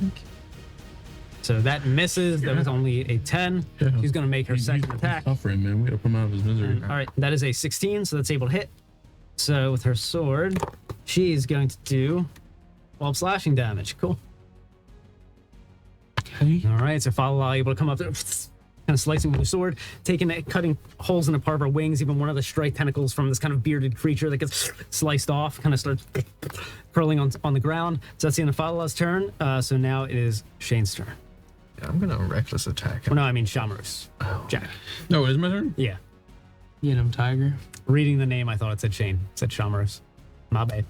So that misses. That was only a 10. Yeah. She's going to make her second attack. Suffering, man. We gotta put him out of his misery. All right, that is a 16, so that's able to hit. So with her sword, she's going to do 12 slashing damage. Cool. Okay. All right, so Falala able to come up there, kind of slicing with her sword, taking it, cutting holes in a part of her wings. Even one of the strike tentacles from this kind of bearded creature that gets sliced off, kind of starts curling on the ground. So that's the end of Falala's turn. So now it is Shane's turn. Yeah, I'm gonna reckless attack him. Well, no, I mean Shamrus. Jack. No, it is my turn? Yeah. Get him, Tiger. Reading the name, I thought it said Shane. It said Shamrus. My bad.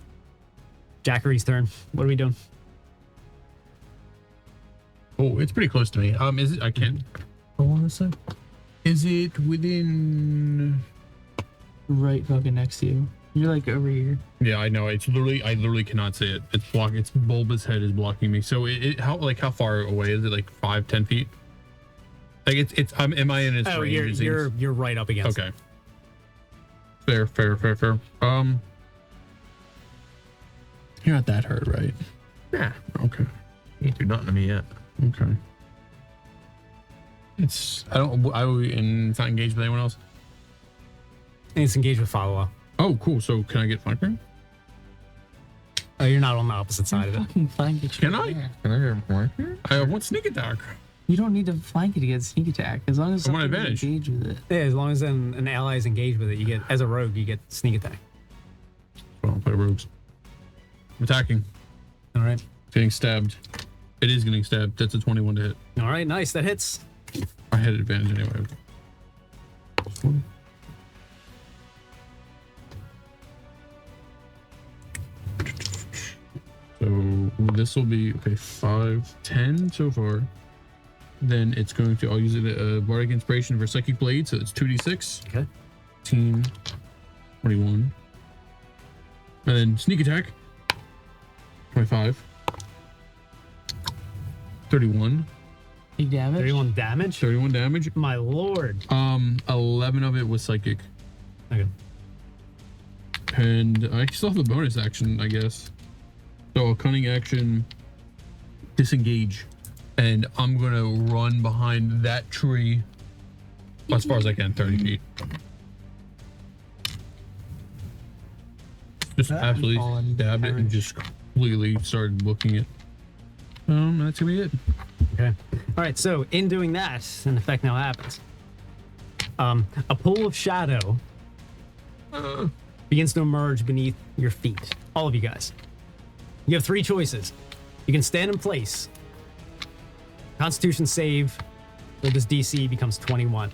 Jackery's turn. What are we doing? Oh, it's pretty close to me. Is it? I can't. I want to say. Is it within? Right fucking next to you. You're like over here. Yeah, I know. I literally cannot see it. It's blocking. Its bulbous head is blocking me. So how far away is it? Like 5-10 feet? Like am I in its Oh, range? you're right up against. Okay. Fair. You're not that hurt, right? Yeah. Okay. You ain't do nothing to me yet. Okay. It's not engaged with anyone else. And it's engaged with Falala. Oh, cool. So can I get flanking? Oh, you're not on the opposite side of it. Fucking flank it. Can I? Can I get him flanking? I want sneak attack. You don't need to flank it to get sneak attack. As long as I want something's advantage. engaged with it. Yeah, as long as an ally is engaged with it, you get, as a rogue, you get sneak attack. Well, I'll play rogues. I'm attacking. All right. Getting stabbed. It is getting stabbed. That's a 21 to hit. All right, nice. That hits. I had advantage anyway. So this will be, okay, 5, 10 so far. Then it's going to, I'll use it Bardic Inspiration for Psychic Blade, so it's 2d6. Okay. 18, 21. And then Sneak Attack, 25. 31. Big damage. 31 damage? 31 damage. My lord. 11 of it was Psychic. Okay. And I still have a bonus action, I guess. So a cunning action, disengage. And I'm gonna run behind that tree as far as I can, 30 feet. Just absolutely fallen stabbed it and just completely started looking it. That's gonna be it. Okay. All right, so in doing that, an effect now happens. A pool of shadow begins to emerge beneath your feet. All of you guys. You have 3 choices. You can stand in place. Constitution save, where this DC becomes 21.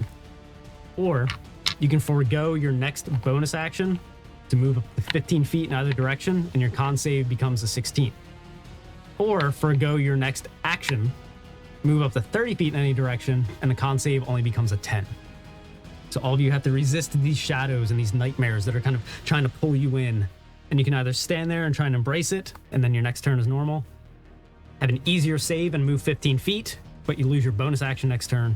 Or you can forego your next bonus action to move up to 15 feet in either direction, and your con save becomes a 16. Or forego your next action, move up to 30 feet in any direction, and the con save only becomes a 10. So all of you have to resist these shadows and these nightmares that are kind of trying to pull you in. And you can either stand there and try and embrace it, and then your next turn is normal. Have an easier save and move 15 feet, but you lose your bonus action next turn.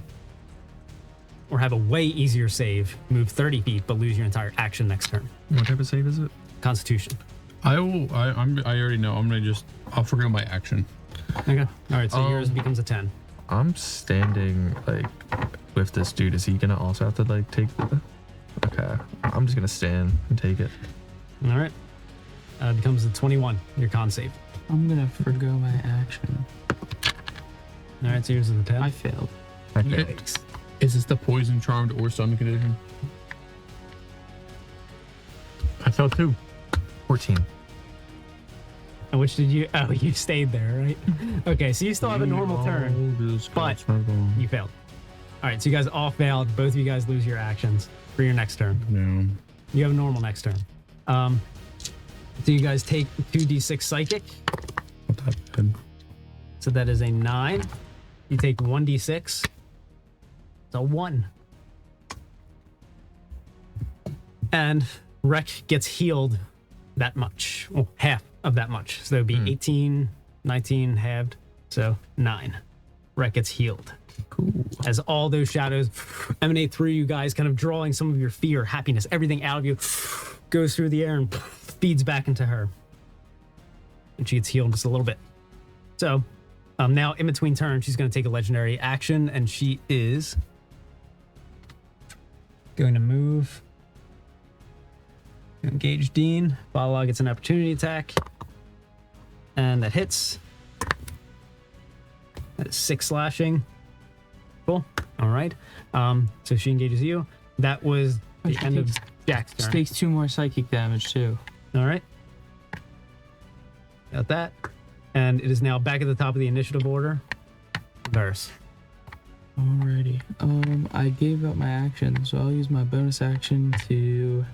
Or have a way easier save, move 30 feet, but lose your entire action next turn. What type of save is it? Constitution. I already know. I'll forget my action. Okay. All right, so yours becomes a 10. I'm standing like with this dude. Is he gonna also have to like take the? Okay, I'm just gonna stand and take it. All right. It becomes a 21, your con save. I'm gonna forgo my action. All right, so yours is a 10. I failed. Okay. Is this the poison, charmed, or stunned condition? I fell 2. 14. And which did you? Oh, you stayed there, right? Okay, so you still have a normal turn, but you failed. All right, so you guys all failed. Both of you guys lose your actions for your next turn. No. You have a normal next turn. So you guys take 2d6 psychic. Not that bad. So that is a 9. You take 1d6. It's a 1. And Rec gets healed that much. Well, half of that much. So it would be 18, 19 halved. So 9. Rec gets healed. Cool. As all those shadows emanate through you guys, kind of drawing some of your fear, happiness, everything out of you, goes through the air and feeds back into her. And she gets healed just a little bit. So now in between turns, she's going to take a legendary action, and she is going to move. Engage Dean. Balala gets an opportunity attack. And that hits. That is 6 slashing. Cool. All right. So she engages you. That was the end of Jack's turn. Takes 2 more psychic damage too. All right. Got that. And it is now back at the top of the initiative order. Verse. Alrighty. I gave up my action, so I'll use my bonus action to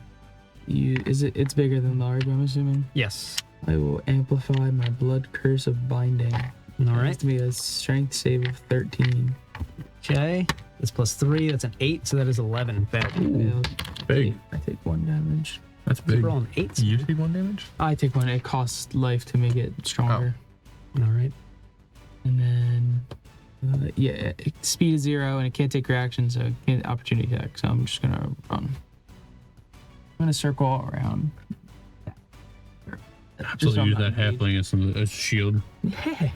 use. It's bigger than large, I'm assuming. Yes. I will amplify my blood curse of binding. All right. It has to be a strength save of 13. Okay. That's plus 3. That's an 8. So that is 11. Failed. Big. I take 1 damage. That's So big. roll an 8. You take 1 damage? I take 1. It costs life to make it stronger. All right. And then, speed is 0, and it can't take reaction, so it can't opportunity attack. So I'm just gonna run. I'm gonna circle all around. Absolutely use that halfling as a shield. Yeah.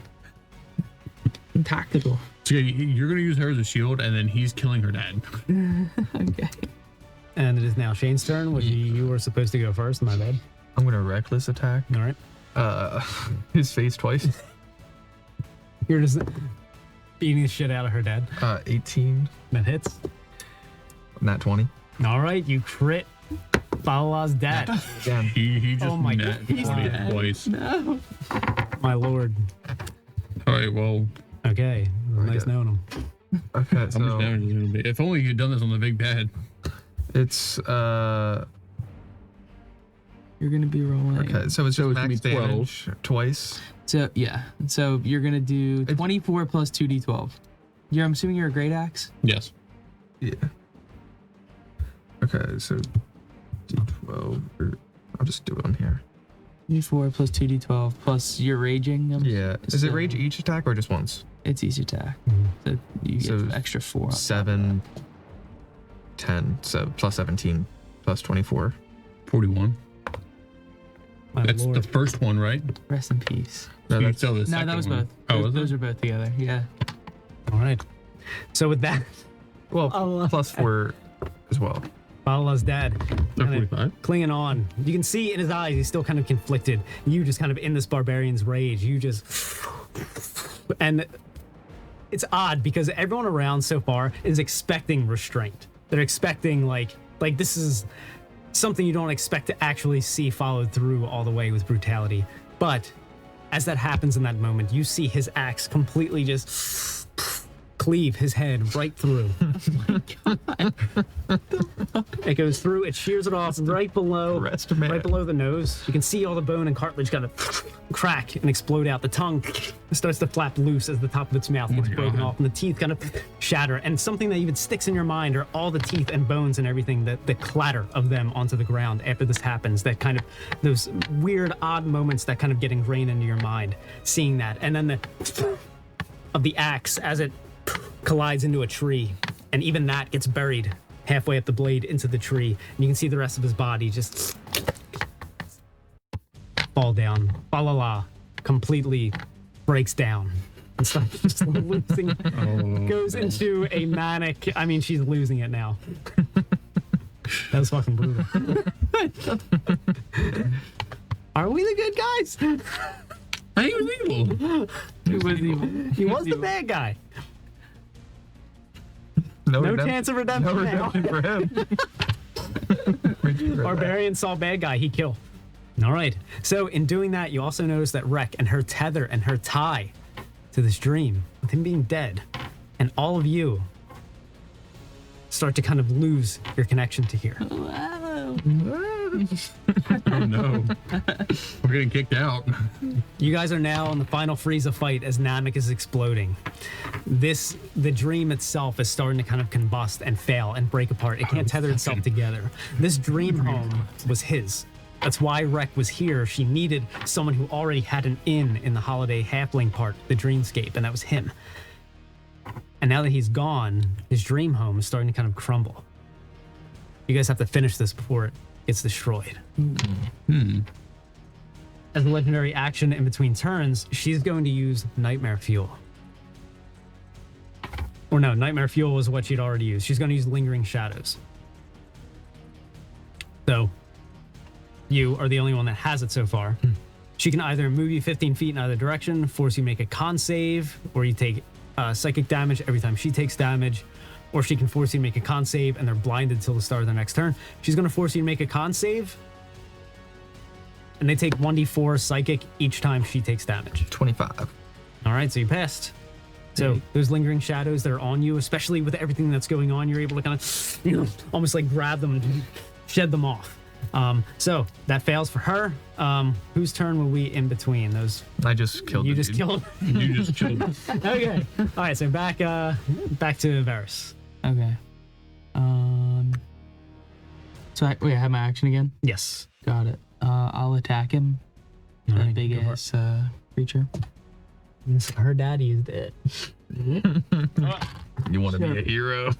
Tactical. So you're gonna use her as a shield, and then he's killing her dad. Okay. And it is now Shane's turn, which you were supposed to go first. My bad. I'm gonna reckless attack. All right. His face twice. You're just beating the shit out of her dad. 18. That hits. Nat 20. All right. You crit Balala's dad. Again. He just Oh my nat God, he's 20 dead. twice. No. My lord. All right, well, Okay. Nice God. knowing him. Okay, how much so damage is it gonna be? If only you'd done this on the big bad. it's You're gonna be rolling. okay, so it's So just it's gonna max be 12. damage twice. So yeah. So you're gonna do 24 plus 2d12. I'm assuming you're a great axe. Yes. Yeah. Okay, so D12. I'll just do it on here. D4 plus 2d12 plus your raging. Yeah. Is it So rage each attack or just once? It's each attack. Mhm. So you get So extra 4. on top of 7, 10, so plus 17, plus 24. 41. My That's lord. the first one, right? that. Rest in peace. No, So you that's tell the No, second that was one. both. Oh, was Those it? are both together. Yeah. All right. So with that, well Oh, plus 4 as well. Balala's dad So kind of 45. clinging on. You can see in his eyes he's still kind of conflicted. You just kind of in this barbarian's rage. You just and it's odd because everyone around so far is expecting restraint. They're expecting like this is something you don't expect to actually see followed through all the way with brutality. But as that happens in that moment, you see his axe completely just cleave his head right through. It goes through, it shears it off right below the nose. You can see all the bone and cartilage kind of crack and explode out. The tongue starts to flap loose as the top of its mouth gets broken off, and the teeth kind of shatter. And something that even sticks in your mind are all the teeth and bones and everything, the clatter of them onto the ground after this happens, that kind of, those weird, odd moments that kind of get ingrained into your mind, seeing that. And then of the axe as it collides into a tree, and even that gets buried halfway up the blade into the tree, and you can see the rest of his body just fall down. Falala completely breaks down and starts just losing. Goes into a manic. I mean, she's losing it now. That was fucking brutal. Are we the good guys? He was evil. He was the bad guy. No chance of redemption. No now. redemption for him. Barbarian saw bad guy, he kill. All right. So in doing that, you also notice that Rek and her tether and her tie to this dream, with him being dead, and all of you start to kind of lose your connection to here. Oh no. We're getting kicked out. You guys are now in the final Frieza fight as Namek is exploding. The dream itself is starting to kind of combust and fail and break apart. It can't tether itself together. This dream home was his. That's why Rek was here. She needed someone who already had an in the Holiday Halfling part, the Dreamscape, and that was him. And now that he's gone, his dream home is starting to kind of crumble. You guys have to finish this before it gets destroyed. As a legendary action in between turns, she's going to use Nightmare Fuel. Or no, Nightmare Fuel was what she'd already used. She's going to use Lingering Shadows. So, you are the only one that has it so far. She can either move you 15 feet in either direction, force you to make a con save, or you take psychic damage every time she takes damage, or she can force you to make a con save and they're blinded till the start of their next turn. She's going to force you to make a con save, and they take 1d4 psychic each time she takes damage. 25. All right, so you passed. So those lingering shadows that are on you, especially with everything that's going on, you're able to kind of, almost like grab them and shed them off. So that fails for her. Whose turn were we in between? Those I just killed you the just dude. killed. You just killed him. Okay. All right. So back to Varys. Okay. So I have my action again. Yes. Got it. I'll attack him. All That right, big go for ass creature. Her daddy is dead. You want to be a hero?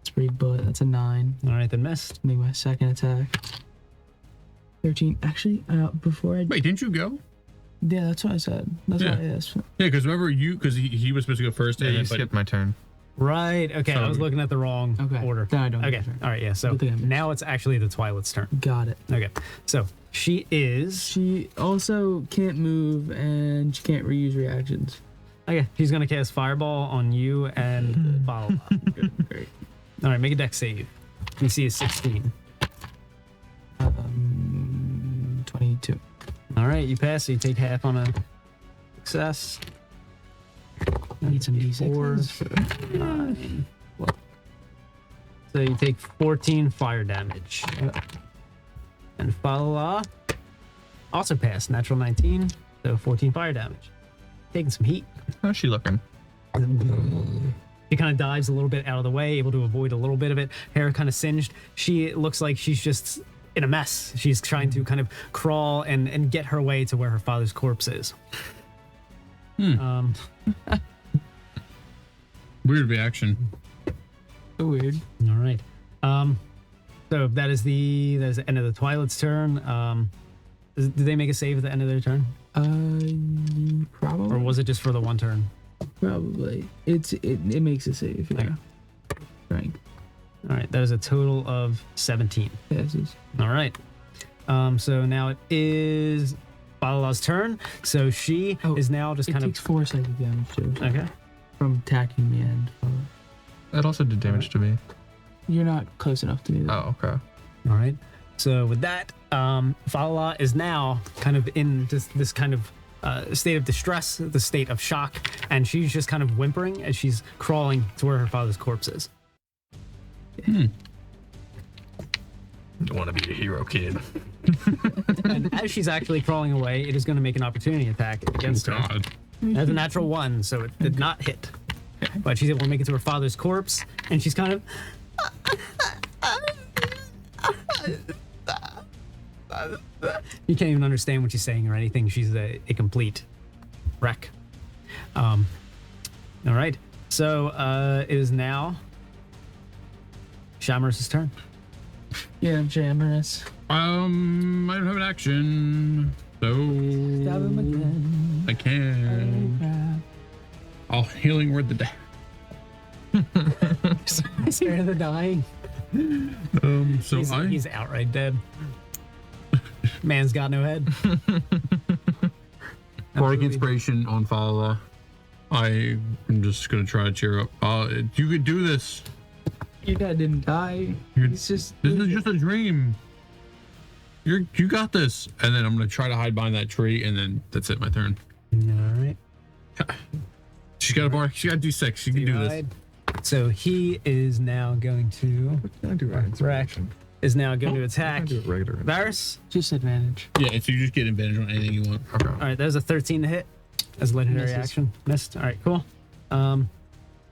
It's pretty butt. That's a 9. All right, then missed. Make my second attack. 13. Actually, before I. Wait, didn't you go? Yeah, that's what I said. That's what I asked. Yeah, because remember because he was supposed to go first. Yeah, and you then, skipped my turn. Right. Okay. I was looking at the wrong order. Then I don't. Okay. All right. Yeah. So Good thing I missed. now it's actually the Twilit's turn. Got it. Okay. So she is. She also can't move and she can't reuse reactions. Okay. She's gonna cast Fireball on you and Bala. Good. Great. All right. Make a dex save. You see a 16. 22. All right. You pass. So you take half on a success. Need some Four, d6s. 9. So you take 14 fire damage. And Falala also passed. Natural 19. So 14 fire damage. Taking some heat. How's she looking? She kind of dives a little bit out of the way, able to avoid a little bit of it. Hair kind of singed. She looks like she's just in a mess. She's trying to kind of crawl and get her way to where her father's corpse is. Weird reaction. So weird. All right. So that is the end of the Twilit's turn. Did they make a save at the end of their turn, Probably. or was it just for the one turn? Probably. It makes a save. Yeah. Okay. Strength All right. That is a total of 17. passes. All right. So now it is Balala's turn. So she is now just It kind takes 4 psychic damage too. Okay. From attacking me and That also did damage to me. you're not close enough to me. Oh, okay. All right. So with that, Falala is now kind of in this kind of state of distress, the state of shock, and she's just kind of whimpering as she's crawling to where her father's corpse is. Don't want to be a hero, kid. And as she's actually crawling away, it is going to make an opportunity attack against her. God. That's a natural 1, so it did not hit. But she's able to make it to her father's corpse, and she's kind of... You can't even understand what she's saying or anything. She's a complete wreck. All right. So it is now Shamrus' turn. Yeah, Jammerous. I don't have an action, so Stab him again. I can. I'll healing word the day. Spare the dying. So He's outright dead. Man's got no head. Bardic inspiration on Fala. I am just gonna try to cheer up. You could do this. Your dad didn't die. He's just. This is just a dream. You got this. And then I'm gonna try to hide behind that tree, and then that's it. My turn. All right. She's got a bar. She got to do 6. She can do this. So he is now going to. I do right. Is now going to attack. I do it regular. Varus. Just advantage. Yeah, so you just get advantage on anything you want. Okay. All right, there's a 13 to hit as a legendary Misses. action. Missed. All right, cool.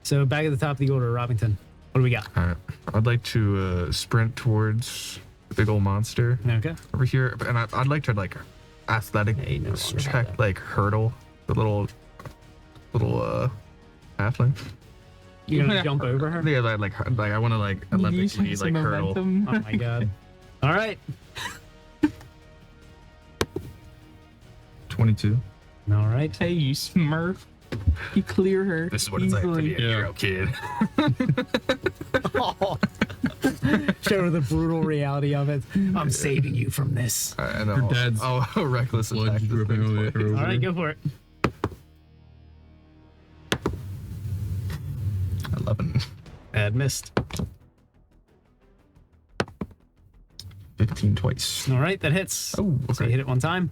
So back at the top of the order, Robington. What do we got? All right. I'd like to sprint towards the big old monster Okay. over here, and I'd like to athletic Yeah, you no longer have check, that. hurdle the little halfling. You're gonna jump over her? Yeah, I want to Olympically Use some hurdle. momentum. Oh my god. All right. 22. All right. Hey, you smurf. You clear her. This is what it's like to be a easily. hero, kid. Show her the brutal reality of it. I'm saving you from this. I know. Her dad's reckless blood attack. just dripping over her. All right, go for it. 11. Bad missed. 15 twice. All right, that hits. Oh, So you okay. hit it one time.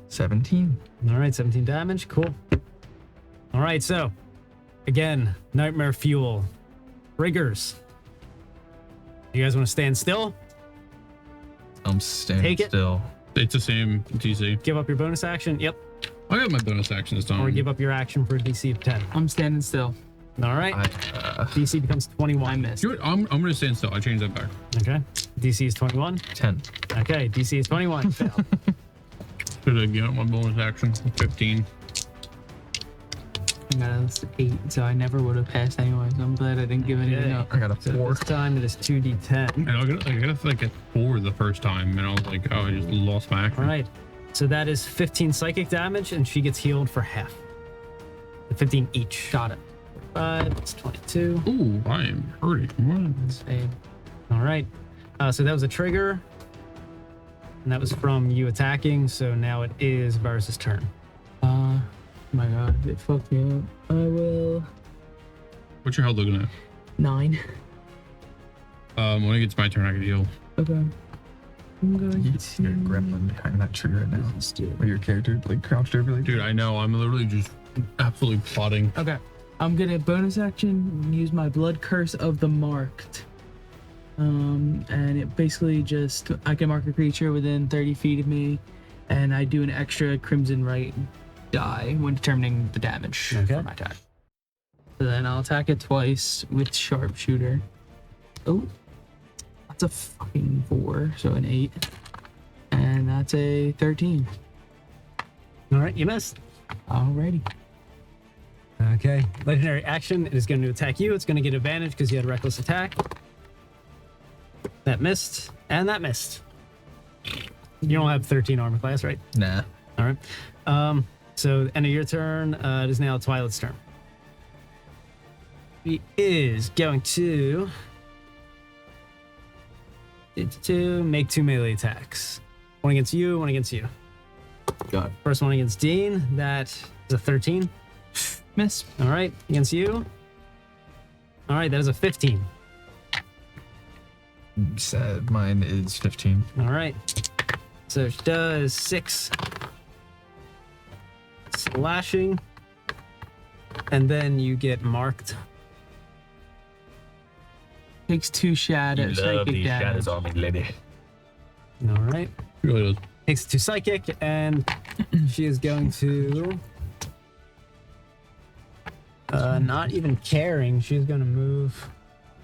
17. All right, 17 damage. Cool. All right, so again, nightmare fuel. Riggers. You guys want to stand still? I'm standing Take it. still. It's the same DC. Give up your bonus action. Yep. I got my bonus action this time. Or give up your action for a DC of 10. I'm standing still. All right. DC becomes 21. I missed. You know what? I'm gonna stand still. I changed that back. Okay. DC is 21. 10. Okay. DC is 21. Fail. Should I get my bonus action? 15. I got a 8, so I never would have passed anyway. So I'm glad I didn't give anything Okay. up. I got a So 4. this time it is 2d10. And I got like a 4 the first time, and I was like, oh, I just lost my action. All right. So that is 15 psychic damage, and she gets healed for half. 15 each. Got it. 5, that's 22. Ooh, I am hurting. What? Save. All right. So that was a trigger. And that was from you attacking. So now it is Varus' turn. My god, it fucked me up. I will. What's your health looking at? 9. When it gets my turn, I can heal. Okay. I'm going You're to. a gremlin behind that tree right now. Let's do it. Where your character crouched over like. Dude, I know. I'm literally just absolutely plotting. Okay. I'm gonna bonus action use my blood curse of the marked. And it basically just I can mark a creature within 30 feet of me, and I do an extra crimson right die when determining the damage Okay. for my attack. So then I'll attack it twice with sharpshooter. Oh, that's a fucking 4, so an 8, and that's a 13. All right. You missed. Alrighty. Okay. Legendary action. It is going to attack you. It's going to get advantage because you had reckless attack. That missed. And that missed. You don't have 13 armor class, right? Nah. All right. So end of your turn. It is now Twilit's turn. He is going to make 2 melee attacks. One against you, one against you. Got it. First one against Dean. That is a 13. Miss. All right. Against you. All right. That is a 15. Mine is 15. All right. So she does 6 slashing, and then you get marked. Takes 2 shadow psychic damage. on me, lady. All right. Really does. Takes 2 psychic, and she is going to. Not even caring, she's going to move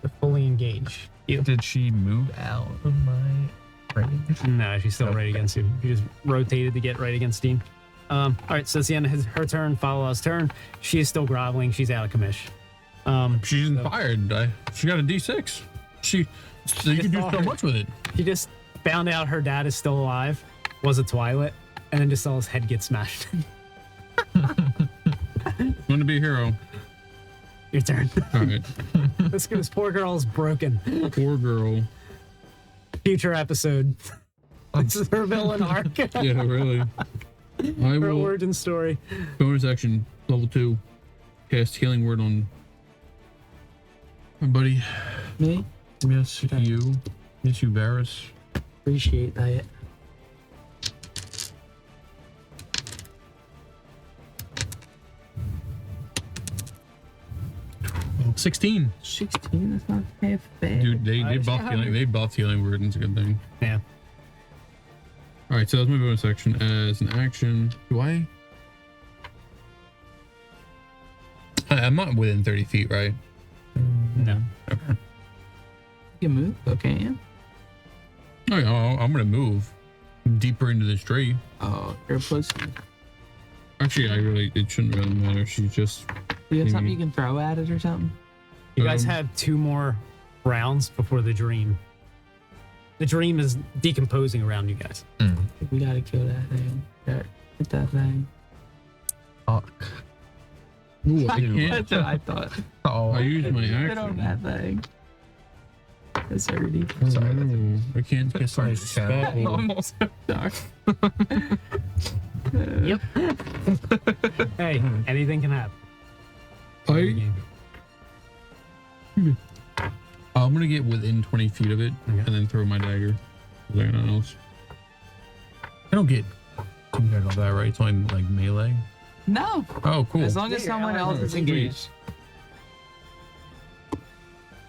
to fully engage you. Did she move out of my range? No, she's still right against you. She just rotated to get right against Dean. All right, so it's the end of her turn. Falala's turn. She is still groveling. She's out of commish. She's inspired. She got a D6. You can do so much with it. She just found out her dad is still alive, was a Twilit, and then just saw his head get smashed. Want to be a hero. Your turn. All right. This poor girl is broken. Poor girl. Future episode. This is her villain arc. Yeah, really. I Her will. origin story. Bonus action, level 2. Cast Healing Word on my buddy. Me? Yes, you. Yes, you, Varus. Appreciate that. 16. 16, that's not half bad. Dude, they buffed healing. They buffed Healing Word, and it's a good thing. Yeah. All right, so that's my bonus action. As an action, do I? I'm not within 30 feet, right? No. Okay. You can move, okay? Oh, yeah, I'm gonna move deeper into this tree. Oh, you're a pussy. Actually, it shouldn't really matter. She's just. Do you have something you can throw at it or something? You guys have 2 more rounds before the dream. The dream is decomposing around you guys. We gotta kill that thing. Hit that thing. Fuck. Ooh, I can't. That's what I thought. Oh, I used my Hit action. on that thing. That's already. sorry. I can't get some spell. Almost dark. Yep. Hey, anything can happen. I'm gonna get within 20 feet of it and then throw my dagger. Is there anything else? I don't get. You guys know that, right? It's only like melee. No. Oh, cool. As long as someone else is engaged.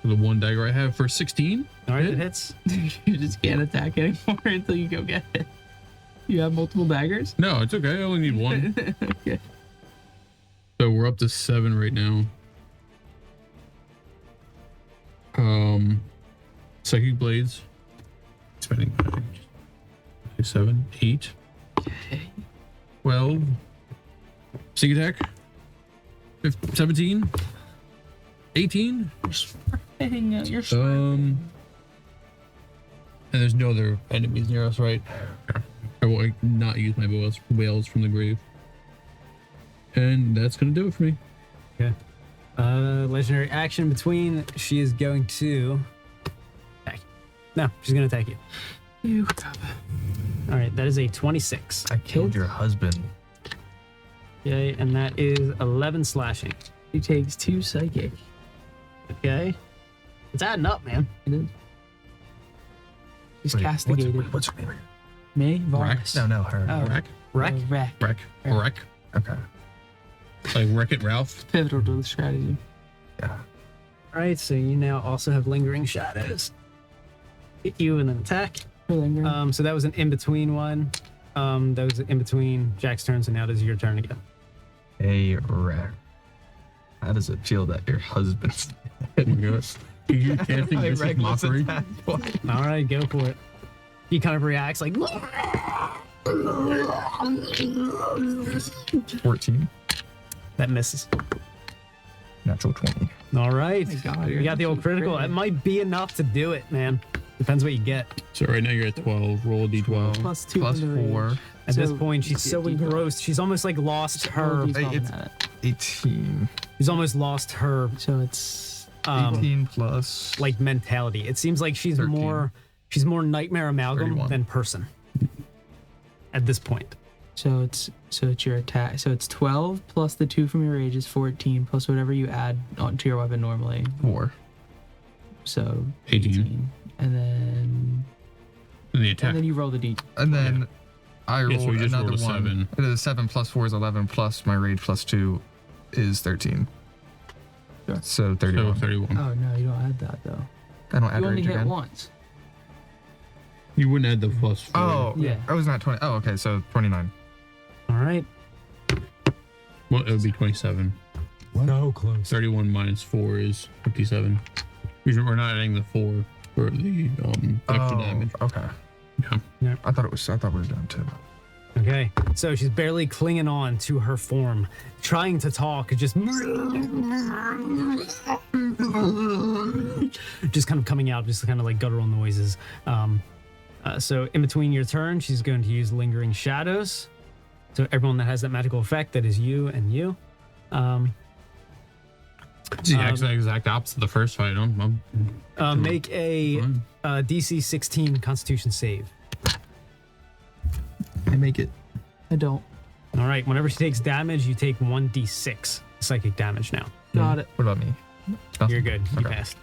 The one dagger I have for 16. All right, Hit? it hits. You just can't attack anymore until you go get it. You have multiple daggers? No, it's okay. I only need one. Okay. So we're up to 7 right now. Psychic blades. Spending 7, 8, 12. Sneak attack. 17, 18. You're And there's no other enemies near us, right? I will not use my whales from the grave. And that's gonna do it for me. Okay. Legendary action between. She is going to attack. No, she's gonna attack you. You. All right, that is a 26. I killed your husband. Okay, and that is 11 slashing. He takes 2 psychic. Okay, it's adding up, man. It is. He's castigated. What's her name? Me? Varus. No, her. Oh. Wreck? Wreck. Wreck. Okay. Like Wreck-It Ralph. Pivotal to the strategy. Yeah. All right, so you now also have lingering shadows. Hit you and then attack. So that was an in-between one. That was in between Jack's turn, so now it is your turn again. Hey, Wreck. How does it feel that your husband's Oh my gosh. You can't think this is mockery. All right, go for it. He kind of reacts like, 14. that misses. Natural 20. All right. Oh my God, You got the old critical. That might be enough to do it, man. Depends what you get. So right now you're at 12. Roll a d12. Plus 2 Plus from the range. 4. At this So, point, she's so d12. engrossed. She's almost like lost her. It's- 18. She's almost lost her So it's 18 plus. like mentality. It seems like she's 13. more nightmare amalgam 31. than person. At this point. so it's your attack. So it's 12 plus the 2 from your rage is 14 plus whatever you add onto your weapon normally. 4. So 18. And then The attack. and then you roll the d. And then I Yeah, so rolled we just another rolled a one. 7. It is 7 plus 4 is 11 plus my rage plus 2 is 13. Yeah. So 31. So 31. Oh no, you don't add that though. I don't add You only rage hit again. once. You wouldn't add the plus 4. Oh, Yeah. I was not 20. Oh, okay, so 29. All right. Well, it would be 27. No close. 31 minus 4 is 57. Usually we're not adding the 4 for the extra damage. Okay. Yeah. Yeah. I thought we were done too. Okay, so she's barely clinging on to her form, trying to talk, just kind of coming out, just kind of like guttural noises. So in between your turn, she's going to use Lingering Shadows. So everyone that has that magical effect, that is you and you. It's the exact opposite of the first fight. Make a fine. DC 16 Constitution save. I make it. I don't. All right, whenever she takes damage, you take 1d6 psychic damage now. Got it. What about me? You're good. You Okay. passed.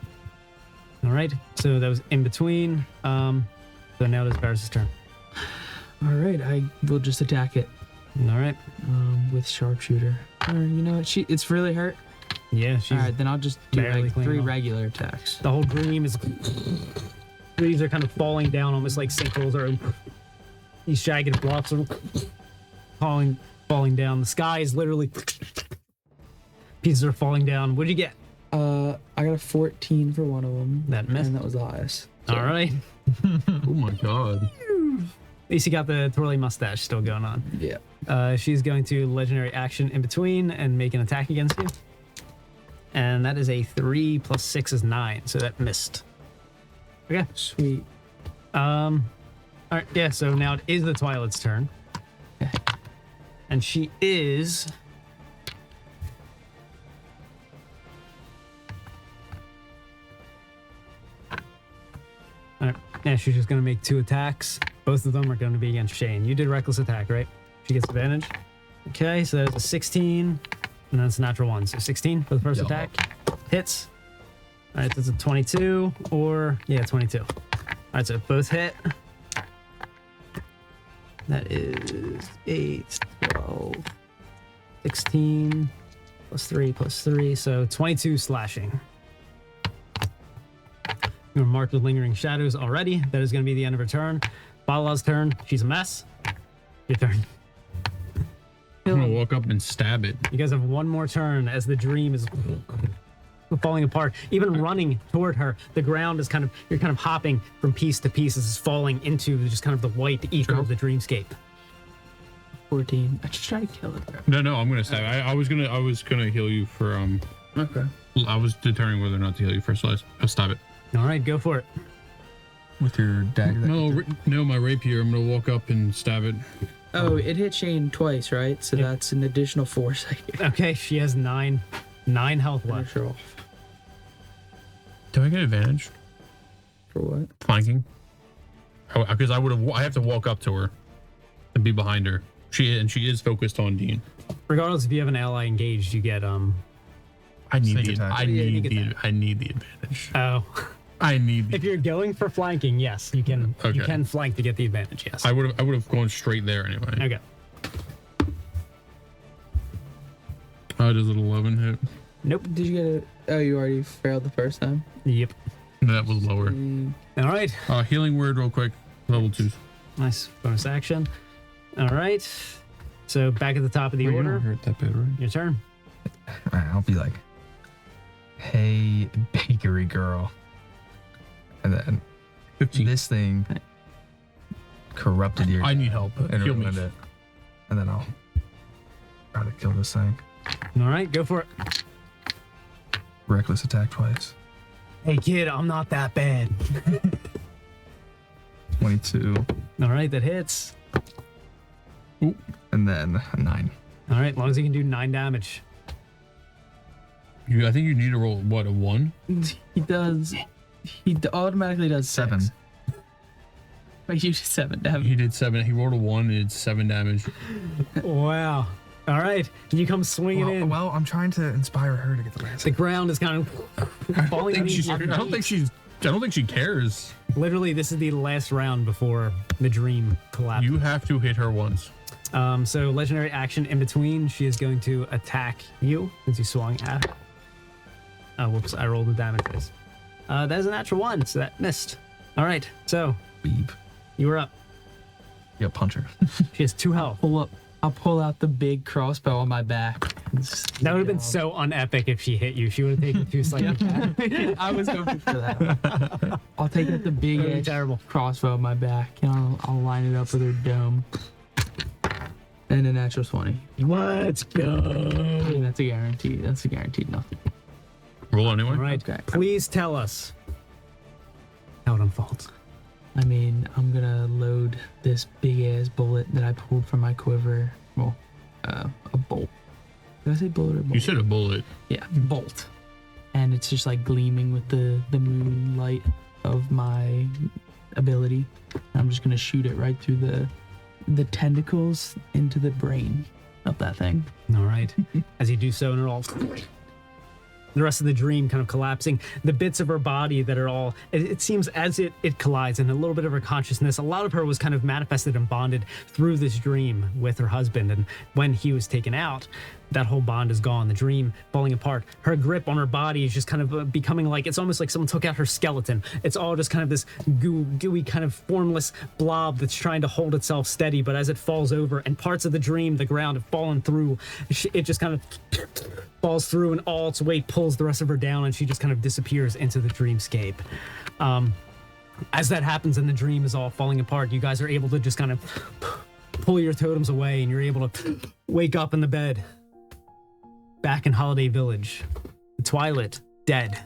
All right, so that was in between. So now it is Barris's turn. All right, I will just attack it All right. with sharpshooter. Or you know what? It's really hurt. Yeah, she's All right, then I'll just do barely like clinging 3 on. regular attacks. the whole dream is. Trees are kind of falling down, almost like sinkholes, or these jagged blocks are falling down. The sky is literally pieces are falling down. What'd you get? I got a 14 for one of them. That missed. And that was the highest. All right. Oh my god. At least you got the twirly mustache still going on. Yeah. She's going to legendary action in between and make an attack against you. And that is a 3 plus 6 is 9, so that missed. Okay. Sweet. All right. Yeah. So now it is the Twilit's turn, and she is. All right. Yeah, she's just gonna make 2 attacks. Both of them are going to be against Shane. You did reckless attack, right? She gets advantage. Okay, so that's a 16, and that's a natural 1. So 16 for the first attack. Hits. All right, that's a 22, or yeah, 22. All right, so both hit. That is 8, 12, 16, plus 3, so 22 slashing. You're marked with Lingering Shadows already. That is going to be the end of her turn. Balala's turn. She's a mess. Your turn. I'm gonna walk up and stab it. You guys have one more turn as the dream is falling apart. Even running toward her, the ground is you're kind of hopping from piece to piece as it's falling into just kind of the white ether of the dreamscape. 14. I just try to kill it. No, I'm gonna stab it. I was gonna heal you for Okay. I was determining whether or not to heal you first, so I'll stab it. All right, go for it. With your dagger. No, my rapier. I'm gonna walk up and stab it. Oh, it hit Shane twice, right? So that's an additional 4 psychic. Okay, she has 9 health left. Finish her off. Do I get advantage? For what? Flanking? Because I have to walk up to her and be behind her. She is focused on Dean. Regardless if you have an ally engaged, you get I need Sneak the attack. I need the advantage. oh. I need the If you're going for flanking, yes, you can. You Okay. can flank to get the advantage. Yes. I would have gone straight there anyway. Okay. Does an 11 hit? Nope. Did you get it? Oh, you already failed the first time? Yep. That was lower. All right. Healing word real quick. Level 2. Nice bonus action. All right. So back at the top of the You order. don't hurt that bad, right? Your turn. I'll be like, hey, bakery girl. And then 15. this thing corrupted your. I need help. and Heal me. ruined it. And then I'll try to kill this thing. All right. Go for it. Reckless attack twice. Hey kid, I'm not that bad. 22. All right, that hits. And then a 9. All right, as long as you can do 9 damage. I think you need to roll what, a 1? He does. Automatically does 7. 6. But you did 7 damage. He did 7. He rolled a 1 and it's 7 damage. Wow. All right, you come swinging in. Well, I'm trying to inspire her to get the last. The ground is kind of falling. I beneath your don't think she's don't think she cares. Literally, this is the last round before the dream collapses. You have to hit her once. So legendary action in between, she is going to attack you since you swung at her. Oh, whoops, I rolled the damages. That is a natural 1, so that missed. All right, so Beep. you were up. Yeah, punch her. She has 2 health. I'll pull out the big crossbow on my back. That would have been so unepic if she hit you. She would have taken 2 slightly. I was hoping for that. I'll take out the big That'd be edge terrible. crossbow on my back, and I'll line it up with her dome. And a natural 20. Let's go. That's a guarantee. That's a guaranteed nothing. Roll anyway. All right, Okay. please tell us how it unfolds. I mean, I'm gonna load this big ass bullet that I pulled from my quiver. Well, a bolt. Did I say bullet or bolt? You said a bullet. Yeah, bolt. And it's just like gleaming with the moonlight of my ability. I'm just gonna shoot it right through the tentacles into the brain of that thing. All right. As you do so, and it all the rest of the dream kind of collapsing, the bits of her body that are all, it seems as it collides, and a little bit of her consciousness, a lot of her was kind of manifested and bonded through this dream with her husband. And when he was taken out, that whole bond is gone, the dream falling apart. Her grip on her body is just kind of becoming like, it's almost like someone took out her skeleton. It's all just kind of this gooey kind of formless blob that's trying to hold itself steady, but as it falls over and parts of the dream, the ground have fallen through, it just kind of falls through, and all its weight pulls the rest of her down, and she just kind of disappears into the dreamscape. As that happens and the dream is all falling apart, you guys are able to just kind of pull your totems away, and you're able to wake up in the bed back in Holiday Village. Twilit dead,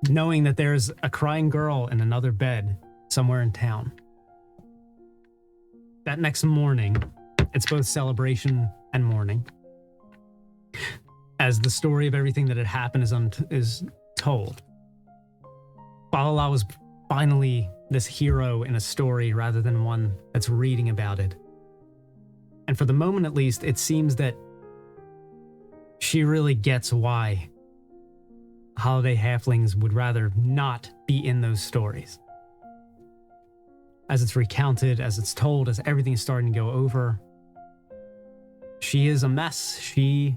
knowing that there's a crying girl in another bed somewhere in town. That next morning, it's both celebration and mourning, as the story of everything that had happened is told. Falala was finally this hero in a story rather than one that's reading about it. And for the moment at least, it seems that she really gets why Holiday Halflings would rather not be in those stories. As it's recounted, as it's told, as everything's starting to go over, she is a mess. The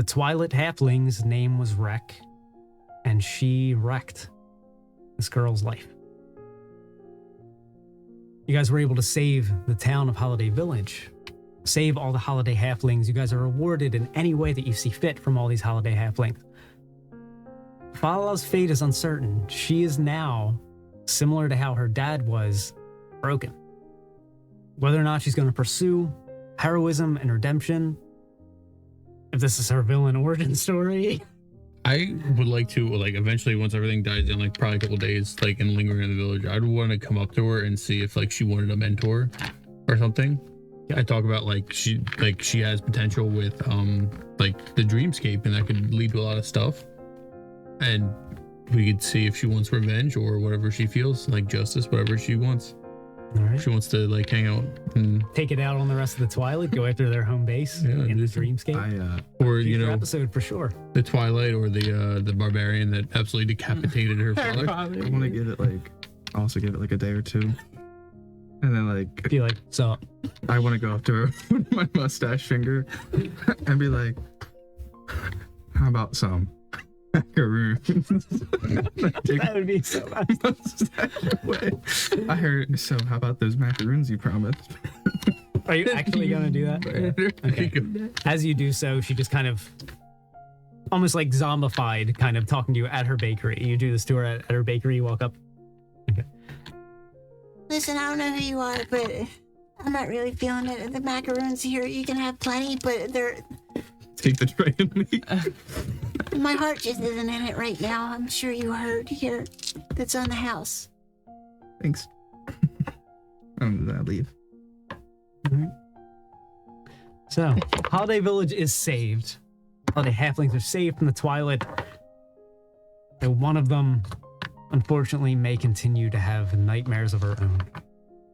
Twilit Halfling's name was Wreck, and she wrecked this girl's life. You guys were able to save the town of Holiday Village, save all the Holiday Halflings. You guys are rewarded in any way that you see fit from all these Holiday Halflings. Falala's fate is uncertain. She is now, similar to how her dad was, broken. Whether or not she's going to pursue heroism and redemption, if this is her villain origin story. I would like to, eventually once everything dies down, probably a couple days, and lingering in the village, I'd want to come up to her and see if, she wanted a mentor or something. I talk about, she has potential with, the dreamscape, and that could lead to a lot of stuff. And we could see if she wants revenge or whatever she feels, justice, whatever she wants. All right. She wants to, hang out and Take it out on the rest of the Twilit, go after their home base in the dreamscape. or Future episode for sure. the Twilight or the barbarian that absolutely decapitated her father. I want to give it also give it a day or two, and then Be like, so I want to go up to her with my mustache finger and be like, "How about some macaroons?" that would be so nice. Mustache away. I heard. So, how about those macaroons you promised? Are you actually going to do that? Okay. As you do so, she just kind of, almost like zombified, kind of talking to you at her bakery. You do this to her at her bakery, you walk up. Okay. Listen, I don't know who you are, but I'm not really feeling it. The macaroons here, you can have plenty, but Take the tray and leave. my heart just isn't in it right now. I'm sure you heard here. That's on the house. Thanks. And then I leave. So, Holiday Village is saved. Holiday Halflings are saved from the Twilit. And one of them, unfortunately, may continue to have nightmares of her own.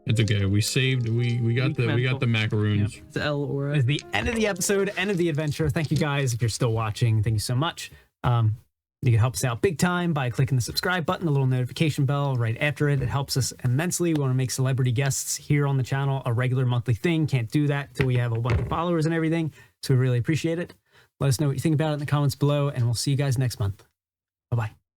It's okay. We saved. We got the macaroons. It's L aura. It's the end of the episode, end of the adventure. Thank you guys if you're still watching. Thank you so much. You can help us out big time by clicking the subscribe button, the little notification bell right after it. It helps us immensely. We want to make celebrity guests here on the channel a regular monthly thing. Can't do that till we have a bunch of followers and everything. So we really appreciate it. Let us know what you think about it in the comments below, and we'll see you guys next month. Bye-bye.